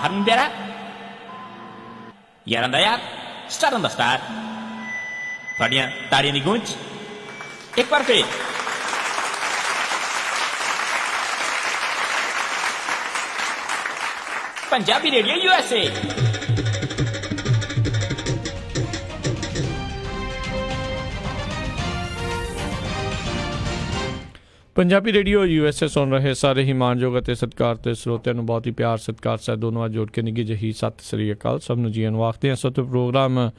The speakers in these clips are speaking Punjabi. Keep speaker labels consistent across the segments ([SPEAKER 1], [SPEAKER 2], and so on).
[SPEAKER 1] Harmon Bera. Yaran Dayak. Star on the Star. ताड़ियां की गूंज एक बार फिर। Punjabi radio USA.
[SPEAKER 2] Punjabi radio USA सुन रहे सारे ही मानयोग ਅਤੇ ਸਤਿਕਾਰਤ ਸਰੋਤਿਆਂ ਨੂੰ ਬਹੁਤ ਹੀ ਪਿਆਰ ਸਤਿਕਾਰ ਸਹਿਤ ਦੋਨੋਂ ਜੋੜ ਕੇ ਨਿੱਘੀ ਜਿਹੀ ਸਤਿ ਸ੍ਰੀ ਅਕਾਲ ਸਭ ਨੂੰ ਜੀ ਆਖਦੇ ਹਾਂ। ਸੋ ਪ੍ਰੋਗਰਾਮ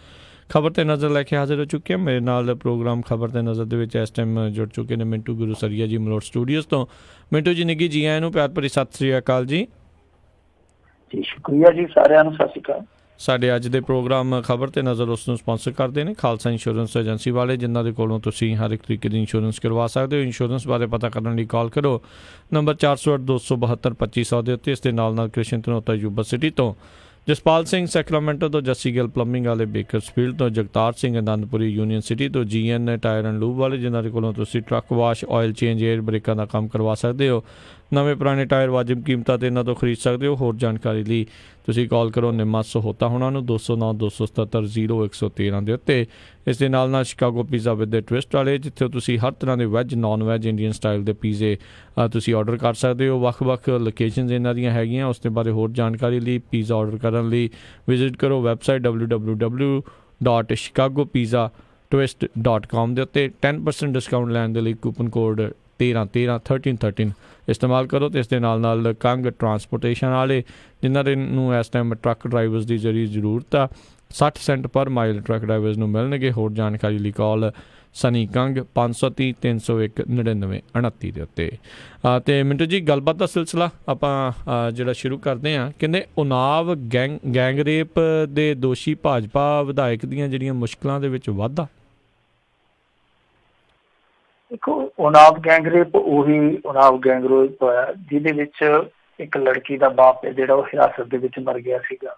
[SPEAKER 2] ਖਬਰ ਤੇ ਨਜ਼ਰ ਲੈ ਕੇ ਹਾਜ਼ਰ ਹੋ ਚੁੱਕੇ ਹਾਂ। ਮੇਰੇ ਨਾਲ ਪ੍ਰੋਗਰਾਮ ਖਬਰ ਤੇ ਨਜ਼ਰ ਦੇ ਵਿੱਚ ਇਸ ਟਾਈਮ ਜੁੜ ਚੁੱਕੇ ਨੇ ਮਿੰਟੂ ਗੁਰੂ ਸਰੀਆ ਜੀ ਮਲੋਟ ਸਟੂਡੀਓਜ਼ ਤੋਂ। ਮਿੰਟੂ ਜੀ ਨਿੱਘੀ ਜੀ ਆਇਆਂ ਨੂੰ ਪਿਆਰ ਭਰੀ ਸਤਿ ਸ੍ਰੀ ਅਕਾਲ ਜੀ।
[SPEAKER 3] ਜੀ ਸ਼ੁਕਰੀਆ ਜੀ, ਸਾਰਿਆਂ ਨੂੰ ਸਤਿ ਸ਼੍ਰੀ ਅਕਾਲ।
[SPEAKER 2] ਸਾਡੇ ਅੱਜ ਦੇ ਪ੍ਰੋਗਰਾਮ ਖਬਰ ਤੇ ਨਜ਼ਰ ਉਸ ਨੂੰ ਸਪਾਂਸਰ ਕਰਦੇ ਨੇ ਖਾਲਸਾ ਇੰਸ਼ੋਰੈਂਸ ਏਜੰਸੀ ਵਾਲੇ, ਜਿਨ੍ਹਾਂ ਦੇ ਕੋਲੋਂ ਤੁਸੀਂ ਹਰ ਇੱਕ ਤਰੀਕੇ ਦੀ ਇੰਸ਼ੋਰੈਂਸ ਕਰਵਾ ਸਕਦੇ ਹੋ। ਇੰਸ਼ੋਰੈਂਸ ਬਾਰੇ ਪਤਾ ਕਰਨ ਲਈ ਕਾਲ ਕਰੋ ਨੰਬਰ 408-272-2500 ਦੇ ਉੱਤੇ। ਇਸ ਦੇ ਨਾਲ ਕ੍ਰਿਸ਼ਨ ਧਨੋਤਾ ਯੂਬਾ ਸਿਟੀ ਤੋਂ, ਜਸਪਾਲ ਸਿੰਘ ਸੈਕਰਾਮੈਂਟੋ ਤੋਂ, ਜੱਸੀ ਗਿੱਲ ਪਲੰਬਿੰਗ ਵਾਲੇ ਬੇਕਰਸਫੀਲਡ ਤੋਂ, ਜਗਤਾਰ ਸਿੰਘ ਅਨੰਦਪੁਰੀ ਯੂਨੀਅਨ ਸਿਟੀ ਤੋਂ, GN ਟਾਇਰ ਐਂਡ ਲੂਬ ਵਾਲੇ, ਜਿਨ੍ਹਾਂ ਦੇ ਕੋਲੋਂ ਤੁਸੀਂ truck wash, oil change, air ਬ੍ਰੇਕਾਂ ਦਾ ਕੰਮ ਕਰਵਾ ਸਕਦੇ ਹੋ। ਨਵੇਂ ਪੁਰਾਣੇ ਟਾਇਰ ਵਾਜਿਬ ਕੀਮਤਾਂ 'ਤੇ ਇਹਨਾਂ ਤੋਂ ਖਰੀਦ ਸਕਦੇ ਹੋ। ਹੋਰ ਜਾਣਕਾਰੀ ਲਈ ਤੁਸੀਂ ਕਾਲ ਕਰੋ ਨਿੰਮਾ ਸਹੋਤਾ ਹੋਣਾ ਨੂੰ 209-277-0113 ਦੇ ਉੱਤੇ। ਇਸ ਦੇ ਨਾਲ Chicago pizza with the twist ਵਾਲੇ, ਜਿੱਥੇ ਤੁਸੀਂ ਹਰ ਤਰ੍ਹਾਂ ਦੇ veg, non veg, Indian style ਦੇ ਪੀਜ਼ੇ ਤੁਸੀਂ ਆਰਡਰ ਕਰ ਸਕਦੇ ਹੋ। ਵੱਖ-ਵੱਖ ਲੋਕੇਸ਼ਨਸ ਇਹਨਾਂ ਦੀਆਂ ਹੈਗੀਆਂ। ਉਸ ਦੇ ਬਾਰੇ ਹੋਰ ਜਾਣਕਾਰੀ ਲਈ, ਪੀਜ਼ਾ ਆਰਡਰ ਕਰਨ ਲਈ ਵਿਜ਼ਿਟ ਕਰੋ ਵੈਬਸਾਈਟ www.chicagopizzatwist.com ਦੇ ਉੱਤੇ। 10% ਡਿਸਕਾਊਂਟ ਲੈਣ ਦੇ ਲਈ ਕੂਪਨ ਕੋਡ 1313 ਇਸਤੇਮਾਲ ਕਰੋ। ਅਤੇ ਇਸ ਦੇ ਨਾਲ ਕੰਗ ਟਰਾਂਸਪੋਰਟੇਸ਼ਨ ਵਾਲੇ, ਜਿਨ੍ਹਾਂ ਦੇ ਨੂੰ ਇਸ ਟਾਈਮ ਟਰੱਕ ਡਰਾਈਵਰਸ ਦੀ ਜਿਹੜੀ ਜ਼ਰੂਰਤ ਆ, 60 ਸੈਂਟ ਪਰ ਮਾਈਲ ਟਰੱਕ ਡਰਾਈਵਰਸ ਨੂੰ ਮਿਲਣਗੇ। ਹੋਰ ਜਾਣਕਾਰੀ ਲਈ ਕਾਲ ਸਨੀ ਕੰਗ 530-301-99-29 ਦੇ ਉੱਤੇ। ਅਤੇ ਮਿੰਟੂ ਜੀ, ਗੱਲਬਾਤ ਦਾ ਸਿਲਸਿਲਾ ਆਪਾਂ ਜਿਹੜਾ ਸ਼ੁਰੂ ਕਰਦੇ ਹਾਂ। ਕਹਿੰਦੇ ਉਨਾਵ ਗੈਂਗ ਰੇਪ ਦੇ ਦੋਸ਼ੀ ਭਾਜਪਾ ਵਿਧਾਇਕ ਦੀਆਂ ਜਿਹੜੀਆਂ ਮੁਸ਼ਕਿਲਾਂ ਦੇ ਵਿੱਚ ਵਾਧਾ।
[SPEAKER 3] ਦੇਖੋ, ਉਨਾਵ ਗੈਂਗਰੇਪ ਉਹੀ ਉਨਾਵ ਗੈਂਗਰੇਪ ਹੋਇਆ ਜਿਹਦੇ ਵਿੱਚ ਇੱਕ ਲੜਕੀ ਦਾ ਬਾਪ ਹੈ ਜਿਹੜਾ ਉਹ ਹਿਰਾਸਤ ਦੇ ਵਿੱਚ ਮਰ ਗਿਆ ਸੀਗਾ।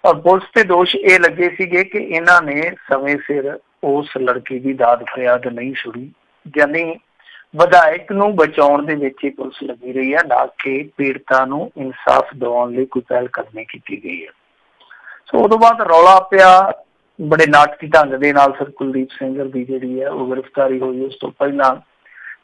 [SPEAKER 3] ਔਰ ਪੁਲਿਸ ਤੇ ਦੋਸ਼ ਇਹ ਲੱਗੇ ਸੀਗੇ ਕਿ ਇਹਨਾਂ ਨੇ ਸਮੇਂ ਸਿਰ ਉਸ ਲੜਕੀ ਦੀ ਦਾਦ ਫਰਿਆਦ ਨਹੀਂ ਸੁਣੀ, ਯਾਨੀ ਵਿਧਾਇਕ ਨੂੰ ਬਚਾਉਣ ਦੇ ਵਿੱਚ ਹੀ ਪੁਲਿਸ ਲੱਗੀ ਰਹੀ ਹੈ, ਨਾ ਕਿ ਪੀੜਤਾ ਨੂੰ ਇਨਸਾਫ ਦਿਵਾਉਣ ਲਈ ਕੋਈ ਪਹਿਲ ਕਦਮੀ ਕੀਤੀ ਗਈ ਹੈ। ਸੋ ਉਦੋਂ ਬਾਅਦ ਰੌਲਾ ਪਿਆ, ਬੜੇ ਨਾਟਕੀ ਢੰਗ ਦੇ ਨਾਲ ਸਰ ਕੁਲਦੀਪ ਸਿੰਘ ਦੀ ਜਿਹੜੀ ਹੈ ਉਹ ਗ੍ਰਿਫਤਾਰੀ ਹੋਈ। ਉਸ ਤੋਂ ਪਹਿਲਾਂ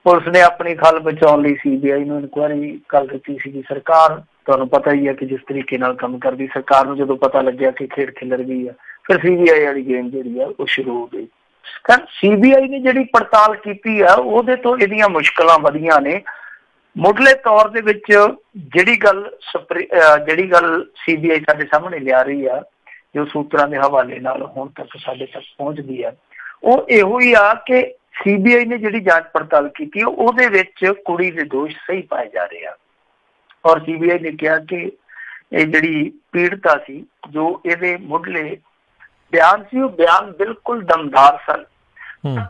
[SPEAKER 3] ਪੁਲਿਸ ਨੇ ਆਪਣੀ ਖੱਲ ਬਚਾਉਣ ਲਈ CBI ਨੂੰ ਇਨਕੁਆਇਰੀ ਕਰ ਦਿੱਤੀ ਸੀਗੀ। ਸਰਕਾਰ ਤੁਹਾਨੂੰ ਪਤਾ ਹੀ ਹੈ ਕਿ ਜਿਸ ਤਰੀਕੇ ਨਾਲ ਕੰਮ ਕਰਦੀ, ਸਰਕਾਰ ਨੂੰ ਜਦੋਂ ਪਤਾ ਲੱਗਿਆ ਕਿ ਖੇਡ ਖਿਲਰ ਗਈ ਹੈ, ਫਿਰ CBI ਵਾਲੀ ਗੇਮ ਜਿਹੜੀ ਆ ਉਹ ਸ਼ੁਰੂ ਹੋ ਗਈ। ਕਾਰਨ CBI ਨੇ ਜਿਹੜੀ ਪੜਤਾਲ ਕੀਤੀ ਆ ਉਹਦੇ ਤੋਂ ਇਹਦੀਆਂ ਮੁਸ਼ਕਲਾਂ ਵਧੀਆਂ ਨੇ। ਮੁੱਢਲੇ ਤੌਰ ਦੇ ਵਿੱਚ ਜਿਹੜੀ ਗੱਲ CBI ਸਾਡੇ ਸਾਹਮਣੇ ਲਿਆ ਰਹੀ ਆ, ਜੋ ਸੂਤਰਾਂ ਦੇ ਹਵਾਲੇ ਨਾਲ ਹੁਣ ਤੱਕ ਸਾਡੇ ਤੱਕ ਪਹੁੰਚਦੀ ਹੈ, ਉਹ ਇਹੋ ਹੀ ਆ ਕਿ CBI ਨੇ ਜਿਹੜੀ ਜਾਂਚ ਪੜਤਾਲ ਕੀਤੀ ਉਹਦੇ ਵਿੱਚ ਕੁੜੀ ਦੇ ਦੋਸ਼ ਸਹੀ ਪਾਏ ਜਾ ਰਹੇ ਆ। ਔਰ CBI ਨੇ ਕਿਹਾ ਕਿ ਇਹ ਜਿਹੜੀ ਪੀੜਤਾ ਸੀ, ਜੋ ਇਹਦੇ ਮੁੱਢਲੇ ਬਿਆਨ ਸੀ, ਉਹ ਬਿਆਨ ਬਿਲਕੁਲ ਦਮਦਾਰ ਸਨ।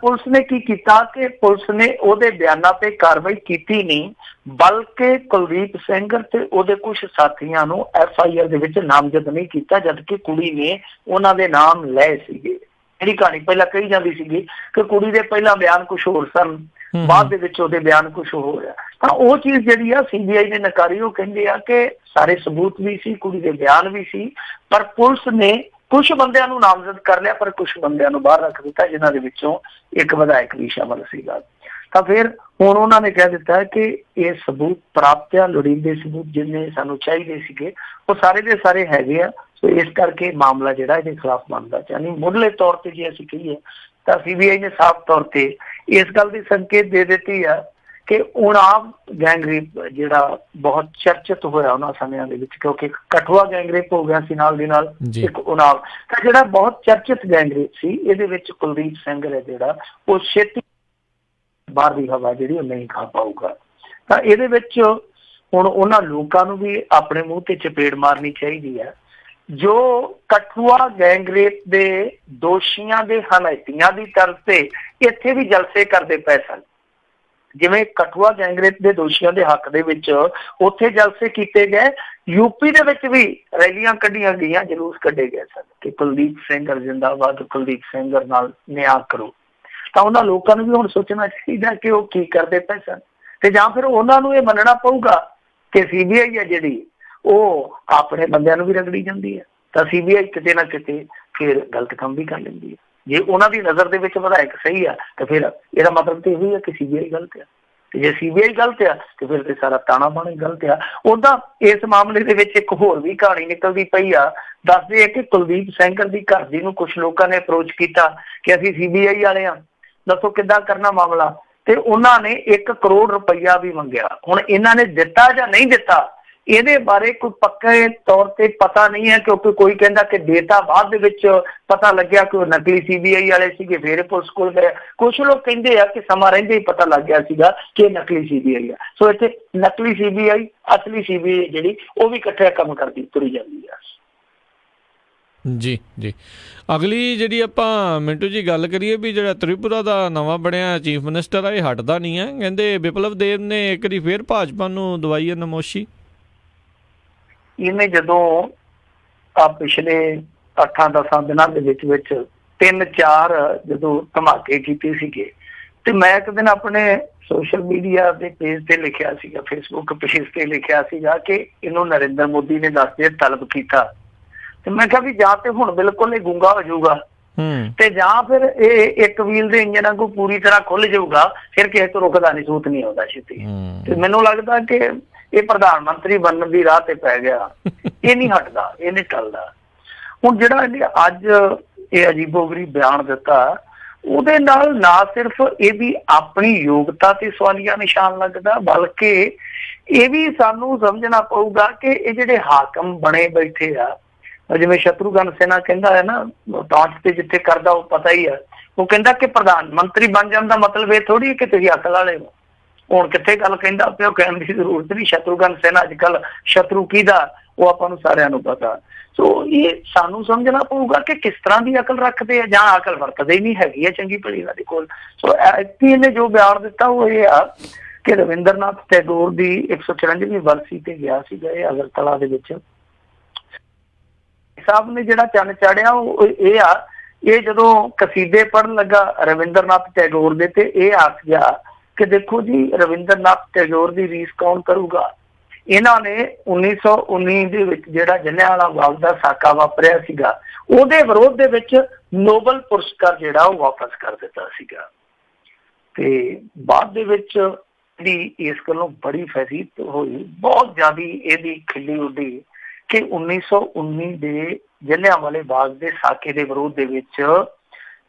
[SPEAKER 3] ਪੁਲਿਸ ਨੇ ਕੀ ਕੀਤਾ ਕਿ ਪੁਲਿਸ ਨੇ ਉਹਦੇ ਬਿਆਨਾਂ ਤੇ ਕਾਰਵਾਈ ਕੀਤੀ ਨਹੀਂ, ਬਲਕਿ ਕੁਲਦੀਪ ਸਿੰਘ ਤੇ ਉਹਦੇ ਕੁਝ ਸਾਥੀਆਂ ਨੂੰ FIR ਦੇ ਵਿੱਚ ਨਾਮਜ਼ਦ ਨਹੀਂ ਕੀਤਾ, ਜਦਕਿ ਕੁੜੀ ਨੇ ਉਹਨਾਂ ਦੇ ਨਾਮ ਲਏ ਸੀਗੇ। ਜਿਹੜੀ ਕਹਾਣੀ ਪਹਿਲਾਂ ਕਹੀ ਜਾਂਦੀ ਸੀਗੀ ਕਿ ਕੁੜੀ ਦੇ ਪਹਿਲਾਂ ਬਿਆਨ ਕੁਛ ਹੋਰ ਸਨ, ਬਾਅਦ ਦੇ ਵਿੱਚ ਉਹਦੇ ਬਿਆਨ ਕੁਛ ਹੋਰ ਆ, ਤਾਂ ਉਹ ਚੀਜ਼ ਜਿਹੜੀ ਆ CBI ਨੇ ਨਕਾਰੀ। ਉਹ ਕਹਿੰਦੇ ਆ ਕਿ ਸਾਰੇ ਸਬੂਤ ਵੀ ਸੀ, ਕੁੜੀ ਦੇ ਬਿਆਨ ਵੀ ਸੀ, ਪਰ ਪੁਲਿਸ ਨੇ ਕੁਛ ਬੰਦਿਆਂ ਨੂੰ ਨਾਮਜ਼ਦ ਕਰ ਲਿਆ ਪਰ ਕੁਛ ਬੰਦਿਆਂ ਨੂੰ ਬਾਹਰ ਰੱਖ ਦਿੱਤਾ, ਜਿਨ੍ਹਾਂ ਦੇ ਵਿੱਚੋਂ ਇੱਕ ਵਿਧਾਇਕ ਵੀ ਸ਼ਾਮਲ ਸੀਗਾ। ਤਾਂ ਫਿਰ ਹੁਣ ਉਹਨਾਂ ਨੇ ਕਹਿ ਦਿੱਤਾ ਕਿ ਇਹ ਸਬੂਤ ਪ੍ਰਾਪਤ ਆ, ਲੋੜੀਂਦੇ ਸਬੂਤ ਜਿੰਨੇ ਸਾਨੂੰ ਚਾਹੀਦੇ ਸੀਗੇ ਉਹ ਸਾਰੇ ਦੇ ਸਾਰੇ ਹੈਗੇ ਆ। ਸੋ ਇਸ ਕਰਕੇ ਮਾਮਲਾ ਜਿਹੜਾ ਇਹਦੇ ਖਿਲਾਫ ਬਣਦਾ, ਯਾਨੀ ਮੁੱਢਲੇ ਤੌਰ ਤੇ ਜੇ ਅਸੀਂ ਕਹੀਏ ਤਾਂ CBI ਨੇ ਸਾਫ਼ ਤੌਰ ਤੇ ਇਸ ਗੱਲ ਦੀ ਸੰਕੇਤ ਦੇ ਦਿੱਤੀ ਆ ਕਿ ਉਨਾਵ ਗੈਂਗਰੇਪ ਜਿਹੜਾ ਬਹੁਤ ਚਰਚਿਤ ਹੋਇਆ ਉਹਨਾਂ ਸਮਿਆਂ ਦੇ ਵਿੱਚ, ਕਿਉਂਕਿ ਕਠੂਆ ਗੈਂਗਰੇਪ ਹੋ ਗਿਆ ਸੀ ਨਾਲ ਦੀ ਨਾਲ ਇੱਕ ਉਨਾਵ, ਤਾਂ ਜਿਹੜਾ ਬਹੁਤ ਚਰਚਿਤ ਗੈਂਗਰੇਪ ਸੀ, ਇਹਦੇ ਵਿੱਚ ਕੁਲਦੀਪ ਸਿੰਘ ਹੈ ਜਿਹੜਾ ਉਹ ਛੇਤੀ ਬਾਹਰ ਦੀ ਹਵਾ ਜਿਹੜੀ ਉਹ ਨਹੀਂ ਖਾ ਪਾਊਗਾ। ਤਾਂ ਇਹਦੇ ਵਿੱਚ ਹੁਣ ਉਹਨਾਂ ਲੋਕਾਂ ਨੂੰ ਵੀ ਆਪਣੇ ਮੂੰਹ ਤੇ ਚਪੇੜ ਮਾਰਨੀ ਚਾਹੀਦੀ ਹੈ ਜੋ ਕਠੂਆ ਗੈਂਗਰੇਪ ਦੇ ਦੋਸ਼ੀਆਂ ਦੇ ਹਮਾਇਤੀਆਂ ਦੀ ਤਰਫ ਤੇ ਇੱਥੇ ਵੀ ਜਲਸੇ ਕਰਦੇ ਪਏ ਸਨ। ਜਿਵੇਂ ਕਠੂਆ ਗੈਂਗਰੇਪ ਦੇ ਦੋਸ਼ੀਆਂ ਦੇ ਹੱਕ ਦੇ ਵਿੱਚ ਉੱਥੇ ਜਲਸੇ ਕੀਤੇ ਗਏ, UP ਦੇ ਵਿੱਚ ਵੀ ਰੈਲੀਆਂ ਕੱਢੀਆਂ ਗਈਆਂ, ਜਲੂਸ ਕੱਢੇ ਗਏ ਸਨ ਕਿ ਕੁਲਦੀਪ ਸਿੰਘ ਜਿੰਦਾਬਾਦ, ਕੁਲਦੀਪ ਸਿੰਘ ਨਾਲ ਨਿਆਂ ਕਰੋ। ਤਾਂ ਉਹਨਾਂ ਲੋਕਾਂ ਨੂੰ ਵੀ ਹੁਣ ਸੋਚਣਾ ਚਾਹੀਦਾ ਕਿ ਉਹ ਕੀ ਕਰਦੇ ਪਏ ਸਨ, ਤੇ ਜਾਂ ਫਿਰ ਉਹਨਾਂ ਨੂੰ ਇਹ ਮੰਨਣਾ ਪਊਗਾ ਕਿ CBI ਹੈ ਜਿਹੜੀ ਉਹ ਆਪਣੇ ਬੰਦਿਆਂ ਨੂੰ ਵੀ ਰਗੜੀ ਜਾਂਦੀ ਹੈ। ਤਾਂ CBI ਕਿਤੇ ਨਾ ਕਿਤੇ ਫਿਰ ਗਲਤ ਕੰਮ ਵੀ ਕਰ ਲੈਂਦੀ ਹੈ। ਜੇ ਉਹਨਾਂ ਦੀ ਨਜ਼ਰ ਦੇ ਵਿੱਚ ਵਿਧਾਇਕ ਸਹੀ ਆ ਤਾਂ ਫਿਰ ਇਹਦਾ ਮਤਲਬ ਤਾਂ ਇਹੋ ਹੀ ਹੈ ਕਿ CBI ਗਲਤ ਆ, ਤੇ ਜੇ CBI ਗਲਤ ਆ ਤੇ ਫਿਰ ਤੇ ਸਾਰਾ ਤਾਣਾ ਬਾਣਾ ਹੀ ਗਲਤ ਆ। ਉਹਦਾ ਇਸ ਮਾਮਲੇ ਦੇ ਵਿੱਚ ਇੱਕ ਹੋਰ ਵੀ ਕਹਾਣੀ ਨਿਕਲਦੀ ਪਈ ਆ। ਦੱਸਦੇ ਆ ਕਿ ਕੁਲਦੀਪ ਸੈਂਗਰ ਦੀ ਘਰ ਦੀ ਨੂੰ ਕੁਛ ਲੋਕਾਂ ਨੇ ਅਪਰੋਚ ਕੀਤਾ ਕਿ ਅਸੀਂ CBI ਵਾਲੇ ਆ, ਦੱਸੋ ਕਿੱਦਾਂ ਕਰਨਾ ਮਾਮਲਾ, ਤੇ ਉਹਨਾਂ ਨੇ 1 ਕਰੋੜ ਰੁਪਈਆ ਵੀ ਮੰਗਿਆ। ਹੁਣ ਇਹਨਾਂ ਨੇ ਦਿੱਤਾ ਜਾਂ ਨਹੀਂ ਦਿੱਤਾ ਇਹਦੇ ਬਾਰੇ ਕੋਈ ਪੱਕੇ ਤੌਰ ਤੇ ਪਤਾ ਨਹੀਂ ਹੈ, ਕਿਉਂਕਿ ਕੋਈ ਕਹਿੰਦਾ ਕਿ ਡੇਟਾ ਬਾਅਦ ਦੇ ਵਿੱਚ ਪਤਾ ਲੱਗਿਆ ਕਿ ਉਹ ਨਕਲੀ CBI ਵਾਲੇ ਸੀਗੇ, ਫਿਰ ਪੁਲਿਸ ਕੋਲ ਗਏ। ਕੁਛ ਲੋਕ ਕਹਿੰਦੇ ਆ ਕਿ ਸਮਾਂ ਰਹਿੰਦੇ ਹੀ ਪਤਾ ਲੱਗ ਗਿਆ ਸੀਗਾ ਕਿ ਇਹ ਨਕਲੀ CBI ਆ। ਸੋ ਇੱਥੇ ਨਕਲੀ CBI ਅਸਲੀ CBI ਜਿਹੜੀ ਉਹ ਵੀ ਇਕੱਠੇ ਕੰਮ ਕਰਦੀ ਤੁਰੀ ਜਾਂਦੀ ਆ।
[SPEAKER 2] ਜੀ ਜੀ, ਅਗਲੀ ਜਿਹੜੀ ਆਪਾਂ ਮਿੰਟੂ ਜੀ ਗੱਲ ਕਰੀਏ ਵੀ ਜਿਹੜਾ ਤ੍ਰਿਪੁਰਾ ਦਾ ਨਵਾਂ ਬਣਿਆ ਚੀਫ ਮਿਨਿਸਟਰ ਆ ਇਹ ਹਟਦਾ ਨਹੀਂ ਹੈ। ਕਹਿੰਦੇ ਵਿਪਲਵ ਦੇਵ ਨੇ ਇੱਕ ਵਾਰੀ ਫਿਰ ਭਾਜਪਾ ਨੂੰ ਦਵਾਈ ਹੈ ਨਮੋਸ਼ੀ।
[SPEAKER 3] ਇਹਨੇ ਜਦੋਂ ਪਿਛਲੇ 8-10 ਦਿਨਾਂ ਦੇ ਵਿੱਚ 3-4 ਜਦੋਂ ਧਮਾਕੇ ਕੀਤੇ ਸੀਗੇ, ਤੇ ਮੈਂ ਇੱਕ ਦਿਨ ਆਪਣੇ ਸੋਸ਼ਲ ਮੀਡੀਆ ਦੇ ਪੇਜ ਤੇ ਲਿਖਿਆ ਸੀਗਾ, ਫੇਸਬੁੱਕ ਪੇਜ ਤੇ ਲਿਖਿਆ ਸੀਗਾ ਕਿ ਇਹਨੂੰ ਨਰਿੰਦਰ ਮੋਦੀ ਨੇ 10 ਦਿਨ ਤਲਬ ਕੀਤਾ। ਤੇ ਮੈਂ ਕਿਹਾ ਵੀ ਜਾਂ ਤੇ ਹੁਣ ਬਿਲਕੁਲ ਇਹ ਗੂੰਗਾ ਹੋ ਜਾਊਗਾ ਤੇ ਜਾਂ ਫਿਰ ਇਹ ਇੱਕ ਵੀਲ ਦੇ ਇੰਜਨ ਵਾਂਗੂ ਪੂਰੀ ਤਰ੍ਹਾਂ ਖੁੱਲ ਜਾਊਗਾ, ਫਿਰ ਕਿਸੇ ਤੋਂ ਰੁਕਦਾ ਨਹੀਂ, ਸੂਤ ਨਹੀਂ ਆਉਂਦਾ ਛੇਤੀ। ਤੇ ਮੈਨੂੰ ਲੱਗਦਾ ਕਿ ਇਹ ਪ੍ਰਧਾਨ ਮੰਤਰੀ ਬਣਨ ਦੀ ਰਾਹ ਤੇ ਪੈ ਗਿਆ। ਇਹ ਨਹੀਂ ਹਟਦਾ, ਇਹ ਨਹੀਂ ਟਲਦਾ। ਹੁਣ ਜਿਹੜਾ ਇਹਨੇ ਅੱਜ ਇਹ ਅਜੀਬੋ-ਗਰੀਬ ਬਿਆਨ ਦਿੱਤਾ, ਉਹਦੇ ਨਾਲ ਨਾ ਸਿਰਫ ਇਹਦੀ ਆਪਣੀ ਯੋਗਤਾ ਤੇ ਸਵਾਲੀਆ ਨਿਸ਼ਾਨ ਲੱਗਦਾ, ਬਲਕਿ ਇਹ ਵੀ ਸਾਨੂੰ ਸਮਝਣਾ ਪਊਗਾ ਕਿ ਇਹ ਜਿਹੜੇ ਹਾਕਮ ਬਣੇ ਬੈਠੇ ਆ, ਜਿਵੇਂ ਸ਼ਤਰੂਘਨ ਸਿਨਹਾ ਕਹਿੰਦਾ ਹੈ ਨਾ, ਟਾਂਚ ਤੇ ਜਿੱਥੇ ਕਰਦਾ ਉਹ ਪਤਾ ਹੀ ਹੈ। ਉਹ ਕਹਿੰਦਾ ਕਿ ਪ੍ਰਧਾਨ ਮੰਤਰੀ ਬਣ ਜਾਣ ਦਾ ਮਤਲਬ ਇਹ ਥੋੜੀ ਕਿ ਤੁਸੀਂ ਅਕਲ ਵਾਲੇ ਹੋ। ਹੁਣ ਕਿੱਥੇ ਗੱਲ ਕਹਿੰਦਾ ਪਿਆ, ਕਹਿਣ ਦੀ ਜ਼ਰੂਰਤ ਨਹੀਂ। ਸ਼ਤਰੂਘਨ ਸਿਨਹਾ ਅੱਜ ਕੱਲ੍ਹ ਸ਼ਤਰੂ ਕਿਹਦਾ ਉਹ ਆਪਾਂ ਨੂੰ ਸਾਰਿਆਂ ਨੂੰ ਪਤਾ। ਸੋ ਇਹ ਸਾਨੂੰ ਸਮਝਣਾ ਪਊਗਾ ਕਿ ਕਿਸ ਤਰ੍ਹਾਂ ਦੀ ਅਕਲ ਰੱਖਦੇ ਆ ਜਾਂ ਅਕਲ ਵਰਤਦੇ ਹੀ ਨਹੀਂ ਹੈਗੀ ਆ ਚੰਗੀ ਭਲੀ ਇਹਨਾਂ ਦੇ ਕੋਲ। ਸੋ ਇਹਨੇ ਜੋ ਬਿਆਨ ਦਿੱਤਾ ਉਹ ਇਹ ਆ ਕਿ ਰਵਿੰਦਰਨਾਥ ਟੈਗੋਰ ਦੀ 194ਵੀਂ ਬਰਸੀ ਤੇ ਗਿਆ ਸੀਗਾ ਇਹ ਅਗਰਤਲਾ ਦੇ ਵਿੱਚ। ਸਾਹਿਬ ਨੇ ਜਿਹੜਾ ਚੰਨ ਚਾੜਿਆ ਉਹ ਇਹ ਆ, ਇਹ ਜਦੋਂ ਕਸੀਦੇ ਪੜ੍ਹਨ ਲੱਗਾ ਰਵਿੰਦਰਨਾਥ ਟੈਗੋਰ ਦੇ, ਤੇ ਇਹ ਆਖ ਗਿਆ ਕਿ ਦੇਖੋ ਜੀ ਰਵਿੰਦਰਨਾਥ ਟੈਗੋਰ ਦੀ ਰੀਸ ਕੌਣ ਕਰੂਗਾ। ਇਹਨਾਂ ਨੇ 1919 ਦੇ ਵਿੱਚ ਜਿਹੜਾ ਜਲਿਆਂਵਾਲਾ ਬਾਗ ਦਾ ਸਾਕਾ ਵਾਪਰਿਆ ਸੀਗਾ, ਉਹਦੇ ਵਿਰੋਧ ਦੇ ਵਿੱਚ ਨੋਬਲ ਪੁਰਸਕਾਰ ਜਿਹੜਾ ਉਹ ਵਾਪਸ ਕਰ ਦਿੱਤਾ ਸੀਗਾ। ਤੇ ਬਾਅਦ ਦੇ ਵਿੱਚ ਇਹਦੀ ਇਸ ਗੱਲੋਂ ਬੜੀ ਫੈਸੀਤ ਹੋਈ, ਬਹੁਤ ਜ਼ਿਆਦਾ ਇਹਦੀ ਖਿੱਲੀ ਉੱਡੀ ਕਿ 1919 ਦੇ ਜਲਿਆਂਵਾਲੇ ਬਾਗ ਦੇ ਸਾਕੇ ਦੇ ਵਿਰੋਧ ਦੇ ਵਿੱਚ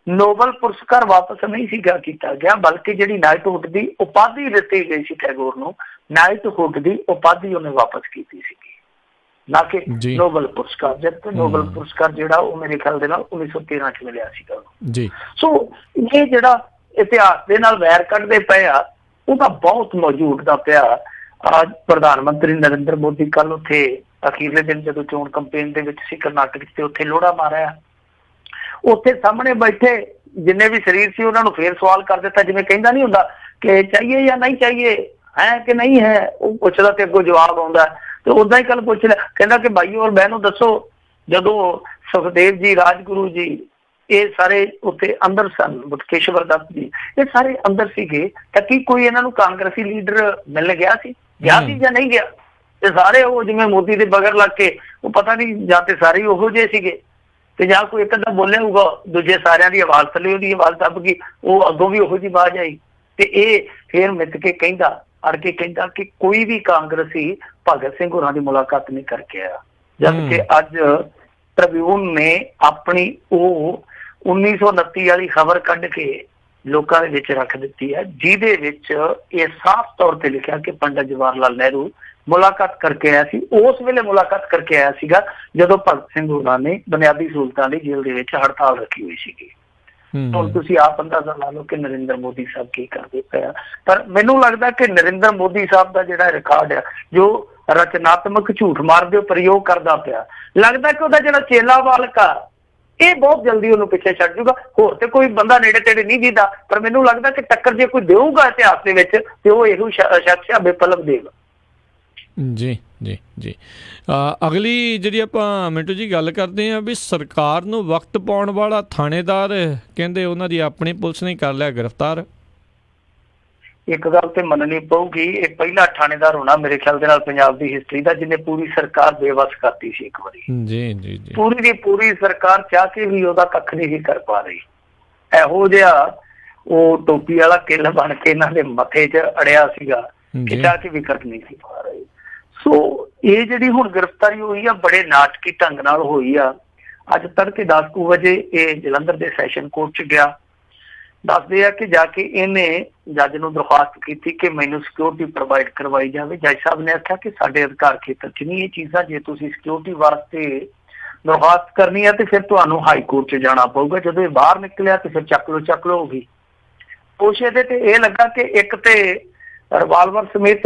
[SPEAKER 3] ਨੋਬਲ ਪੁਰਸਕਾਰ ਵਾਪਸ ਨਹੀਂ ਸੀਗਾ ਕੀਤਾ ਗਿਆ, ਬਲਕਿ ਜਿਹੜੀ ਨਾਈਟਹੁੱਡ ਦੀ ਉਪਾਧੀ ਦਿੱਤੀ ਗਈ ਸੀ ਟੈਗੋਰ ਨੂੰ, ਨਾਈਟਹੁੱਡ ਦੀ ਉਪਾਧੀ ਉਹਨੇ ਵਾਪਸ ਕੀਤੀ ਸੀਗੀ, ਨਾ ਕਿ ਨੋਬਲ ਪੁਰਸਕਾਰ। ਜਦ ਨੋਬਲ ਪੁਰਸਕਾਰ ਜਿਹੜਾ ਉਹ ਮੇਰੇ ਖਿਆਲ ਦੇ ਨਾਲ 1913 ਚ ਮਿਲਿਆ ਸੀਗਾ ਉਹਨੂੰ। ਸੋ ਇਹ ਜਿਹੜਾ ਇਤਿਹਾਸ ਦੇ ਨਾਲ ਵੈਰ ਕੱਢਦੇ ਪਏ ਆ ਉਹਦਾ ਬਹੁਤ ਮੌਜੂਦ ਦਾ ਪਿਆ। ਅੱਜ ਪ੍ਰਧਾਨ ਮੰਤਰੀ ਨਰਿੰਦਰ ਮੋਦੀ ਕੱਲ ਉੱਥੇ ਅਖੀਰਲੇ ਦਿਨ ਜਦੋਂ ਚੋਣ ਕੰਪੇਨ ਦੇ ਵਿੱਚ ਸੀ ਕਰਨਾਟਕ ਤੇ, ਉੱਥੇ ਲੋੜਾ ਮਾਰਿਆ। ਉੱਥੇ ਸਾਹਮਣੇ ਬੈਠੇ ਜਿੰਨੇ ਵੀ ਸਰੀਰ ਸੀ ਉਹਨਾਂ ਨੂੰ ਫੇਰ ਸਵਾਲ ਕਰ ਦਿੱਤਾ, ਜਿਵੇਂ ਕਹਿੰਦਾ ਨਹੀਂ ਹੁੰਦਾ ਕਿ ਚਾਹੀਏ ਜਾਂ ਨਹੀਂ ਚਾਹੀਏ, ਹੈ ਕਿ ਨਹੀਂ ਹੈ, ਉਹ ਪੁੱਛਦਾ ਤੇ ਅੱਗੋਂ ਜਵਾਬ ਆਉਂਦਾ। ਤੇ ਓਦਾਂ ਹੀ ਕੱਲ ਪੁੱਛ ਲਿਆ, ਕਹਿੰਦਾ ਕਿ ਭਾਈ ਔਰ ਬਹਿਨੋ ਦੱਸੋ, ਜਦੋਂ ਸੁਖਦੇਵ ਜੀ, ਰਾਜਗੁਰੂ ਜੀ ਇਹ ਸਾਰੇ ਉੱਥੇ ਅੰਦਰ ਸਨ, ਕੇਸ਼ਵਰ ਦੱਤ ਜੀ ਇਹ ਸਾਰੇ ਅੰਦਰ ਸੀਗੇ, ਤਾਂ ਕੀ ਕੋਈ ਇਹਨਾਂ ਨੂੰ ਕਾਂਗਰਸੀ ਲੀਡਰ ਮਿਲਣ ਗਿਆ ਸੀ ਜਾਂ ਨਹੀਂ ਗਿਆ? ਤੇ ਸਾਰੇ ਉਹ ਜਿਵੇਂ ਮੋਦੀ ਦੇ ਬਗਰ ਲੱਗ ਕੇ ਉਹ ਪਤਾ ਨਹੀਂ, ਜਾਂ ਤੇ ਸਾਰੇ ਉਹੋ ਜਿਹੇ ਸੀਗੇ ਤੇ ਜਾਂ ਕੋਈ ਇੱਕ ਅੱਧਾ ਬੋਲਿਆ ਹੋਊਗਾ, ਦੂਜੇ ਸਾਰਿਆਂ ਦੀ ਆਵਾਜ਼ ਥੱਲੇ ਉਹਦੀ ਆਵਾਜ਼ ਦੱਬ ਗਈ, ਉਹ ਅੱਗੋਂ ਵੀ ਉਹੋ ਜਿਹੀ ਆਵਾਜ਼ ਆਈ। ਤੇ ਇਹ ਫੇਰ ਮਿੱਥ ਕੇ ਕਹਿੰਦਾ, ਅੜ ਕੇ ਕਹਿੰਦਾ ਕਿ ਕੋਈ ਵੀ ਕਾਂਗਰਸੀ ਭਗਤ ਸਿੰਘ ਹੋਰਾਂ ਦੀ ਮੁਲਾਕਾਤ ਨਹੀਂ ਕਰਕੇ ਆਇਆ, ਜਦ ਕਿ ਅੱਜ ਟ੍ਰਿਬਿਊਨ ਨੇ ਆਪਣੀ ਉਹ 1929 ਵਾਲੀ ਖਬਰ ਕੱਢ ਕੇ ਲੋਕਾਂ ਦੇ ਵਿੱਚ ਰੱਖ ਦਿੱਤੀ ਹੈ, ਜਿਹਦੇ ਵਿੱਚ ਇਹ ਸਾਫ਼ ਤੌਰ ਤੇ ਲਿਖਿਆ ਕਿ ਪੰਡਿਤ ਜਵਾਹਰ ਲਾਲ ਨਹਿਰੂ ਮੁਲਾਕਾਤ ਕਰਕੇ ਆਇਆ ਸੀ। ਉਸ ਵੇਲੇ ਮੁਲਾਕਾਤ ਕਰਕੇ ਆਇਆ ਸੀਗਾ ਜਦੋਂ ਭਗਤ ਸਿੰਘ ਹੋਰਾਂ ਨੇ ਬੁਨਿਆਦੀ ਸਹੂਲਤਾਂ ਲਈ ਜੇਲ੍ਹ ਦੇ ਵਿੱਚ ਹੜਤਾਲ ਰੱਖੀ ਹੋਈ ਸੀਗੀ। ਹੁਣ ਤੁਸੀਂ ਆਪ ਅੰਦਾਜ਼ਾ ਲਾ ਲਓ ਕਿ ਨਰਿੰਦਰ ਮੋਦੀ ਸਾਹਿਬ ਕੀ ਕਰਦੇ ਪਏ ਆ। ਪਰ ਮੈਨੂੰ ਲੱਗਦਾ ਕਿ ਨਰਿੰਦਰ ਮੋਦੀ ਸਾਹਿਬ ਦਾ ਜਿਹੜਾ ਰਿਕਾਰਡ ਆ, ਜੋ ਰਚਨਾਤਮਕ ਝੂਠ ਮਾਰਨ ਦੇ ਪ੍ਰਯੋਗ ਕਰਦਾ ਪਿਆ, ਲੱਗਦਾ ਕਿ ਉਹਦਾ ਜਿਹੜਾ ਚੇਲਾ ਬਾਲਕ ਆ ਇਹ ਬਹੁਤ ਜਲਦੀ ਉਹਨੂੰ ਪਿੱਛੇ ਛੱਡ ਜੂਗਾ। ਹੋਰ ਤੇ ਕੋਈ ਬੰਦਾ ਨੇੜੇ ਤੇੜੇ ਨਹੀਂ ਦਿੰਦਾ, ਪਰ ਮੈਨੂੰ ਲੱਗਦਾ ਕਿ ਟੱਕਰ ਜੇ ਕੋਈ ਦੇਊਗਾ ਇਤਿਹਾਸ ਦੇ ਵਿੱਚ ਤੇ ਉਹ ਇਹੋ ਸ਼ਖਸ ਆ, ਵਿਪਲਵ ਦੇਵ।
[SPEAKER 2] ਜੀ ਜੀ ਜੀ, ਅਗਲੀ ਜਿਹੜੀ ਆਪਾਂ ਮਿੰਟੂ ਜੀ ਗੱਲ ਕਰਦੇ ਹਾਂ ਵੀ ਸਰਕਾਰ ਨੂੰ ਵਕਤ ਪਾਉਣ ਵਾਲਾ ਥਾਣੇਦਾਰ ਕਹਿੰਦੇ ਉਹਨਾਂ ਦੀ ਆਪਣੀ ਪੁਲਿਸ ਨੇ ਕਰ ਲਿਆ ਗ੍ਰਿਫਤਾਰ।
[SPEAKER 3] ਇੱਕ ਗੱਲ ਤੇ ਮੰਨਣੀ ਪਊਗੀ, ਇਹ ਪਹਿਲਾ ਥਾਣੇਦਾਰ ਹੋਣਾ ਮੇਰੇ ਖਿਆਲ ਦੇ ਨਾਲ ਪੰਜਾਬ ਦੀ ਹਿਸਟਰੀ ਦਾ ਜਿਹਨੇ ਪੂਰੀ ਸਰਕਾਰ ਬੇਵਸ ਕਰਤੀ ਸੀ ਇੱਕ ਵਾਰੀ।
[SPEAKER 2] ਜੀ ਜੀ ਜੀ।
[SPEAKER 3] ਪੂਰੀ ਦੀ ਪੂਰੀ ਸਰਕਾਰ ਚਾਹ ਕੇ ਵੀ ਉਹਦਾ ਕੱਖ ਨਹੀਂ ਕਰ ਪਾ ਰਹੀ। ਇਹੋ ਜਿਹਾ ਉਹ ਟੋਪੀ ਵਾਲਾ ਕਿੱਲ ਬਣ ਕੇ ਇਹਨਾਂ ਦੇ ਮੱਥੇ 'ਚ ਅੜਿਆ ਸੀਗਾ ਕਿ ਚਾਹ ਕੇ ਵੀ ਕੱਖ ਨਹੀਂ ਸੀ ਪਾ ਰਹੀ। ਸੋ ਇਹ ਜਿਹੜੀ ਹੁਣ ਗ੍ਰਿਫਤਾਰੀ ਹੋਈ ਆ ਬੜੇ ਨਾਟਕੀ ਢੰਗ ਨਾਲ ਹੋਈ ਆ। ਅੱਜ ਤੜਕੇ 10 ਵਜੇ ਇਹ ਜਲੰਧਰ ਦੇ ਸੈਸ਼ਨ ਕੋਰਟ 'ਚ ਗਿਆ। ਦੱਸਦੇ ਆ ਕਿ ਜਾ ਕੇ ਇਹਨੇ ਜੱਜ ਨੂੰ ਦਰਖਾਸਤ ਕੀਤੀ ਕਿ ਮੈਨੂੰ ਸਿਕਿਉਰਿਟੀ ਪ੍ਰੋਵਾਈਡ ਕਰਵਾਈ ਜਾਵੇ। ਜੱਜ ਸਾਹਿਬ ਨੇ ਆਖਿਆ ਕਿ ਸਾਡੇ ਅਧਿਕਾਰ ਖੇਤਰ 'ਚ ਨਹੀਂ ਇਹ ਚੀਜ਼ਾਂ, ਜੇ ਤੁਸੀਂ ਸਿਕਿਉਰਿਟੀ ਵਾਸਤੇ ਦਰਖਾਸਤ ਕਰਨੀ ਹੈ ਤੇ ਫਿਰ ਤੁਹਾਨੂੰ ਹਾਈ ਕੋਰਟ 'ਚ ਜਾਣਾ ਪਊਗਾ। ਜਦੋਂ ਇਹ ਬਾਹਰ ਨਿਕਲਿਆ ਤੇ ਫਿਰ ਚੱਕ ਲਓ ਹੋ ਗਈ। ਕੁਛ ਇਹਦੇ ਤੇ ਇਹ ਲੱਗਾ ਕਿ ਇੱਕ ਤੇ ਰਿਵਾਲਵਰ ਸਮੇਤ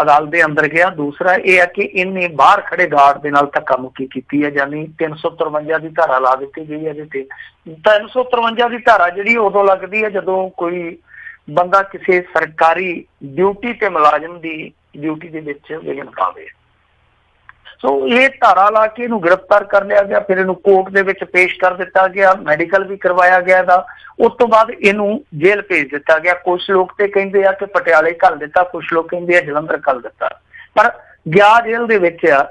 [SPEAKER 3] ਅਦਾਲਤ ਦੇ ਅੰਦਰ ਗਿਆ, ਦੂਸਰਾ ਇਹ ਹੈ ਕਿ ਇਹਨੇ ਬਾਹਰ ਖੜੇ ਗਾਰਡ ਦੇ ਨਾਲ ਧੱਕਾ ਮੁੱਕੀ ਕੀਤੀ ਹੈ, ਯਾਨੀ 353 ਦੀ ਧਾਰਾ ਲਾ ਦਿੱਤੀ ਗਈ ਹੈ ਇਹਦੇ ਤੇ। 353 ਦੀ ਧਾਰਾ ਜਿਹੜੀ ਉਦੋਂ ਲੱਗਦੀ ਹੈ ਜਦੋਂ ਕੋਈ ਬੰਦਾ ਕਿਸੇ ਸਰਕਾਰੀ ਡਿਊਟੀ ਤੇ ਮੁਲਾਜ਼ਮ ਦੀ ਡਿਊਟੀ ਦੇ ਵਿੱਚ ਵਿਘਨ ਪਾਵੇ। ਸੋ ਇਹ ਧਾਰਾ ਲਾ ਕੇ ਇਹਨੂੰ ਗ੍ਰਿਫਤਾਰ ਕਰ ਲਿਆ ਗਿਆ। ਫਿਰ ਇਹਨੂੰ ਕੋਰਟ ਦੇ ਵਿੱਚ ਪੇਸ਼ ਕਰ ਦਿੱਤਾ ਗਿਆ, ਮੈਡੀਕਲ ਵੀ ਕਰਵਾਇਆ ਗਿਆ ਇਹਦਾ। ਉਸ ਤੋਂ ਬਾਅਦ ਇਹਨੂੰ ਜੇਲ੍ਹ ਭੇਜ ਦਿੱਤਾ ਗਿਆ। ਕੁਝ ਲੋਕ ਤੇ ਕਹਿੰਦੇ ਆ ਕਿ ਪਟਿਆਲੇ ਘੱਲ ਦਿੱਤਾ, ਕੁਝ ਲੋਕ ਕਹਿੰਦੇ ਆ ਜਲੰਧਰ ਘੱਲ ਦਿੱਤਾ, ਪਰ ਗਿਆ ਜੇਲ੍ਹ ਦੇ ਵਿੱਚ ਆ।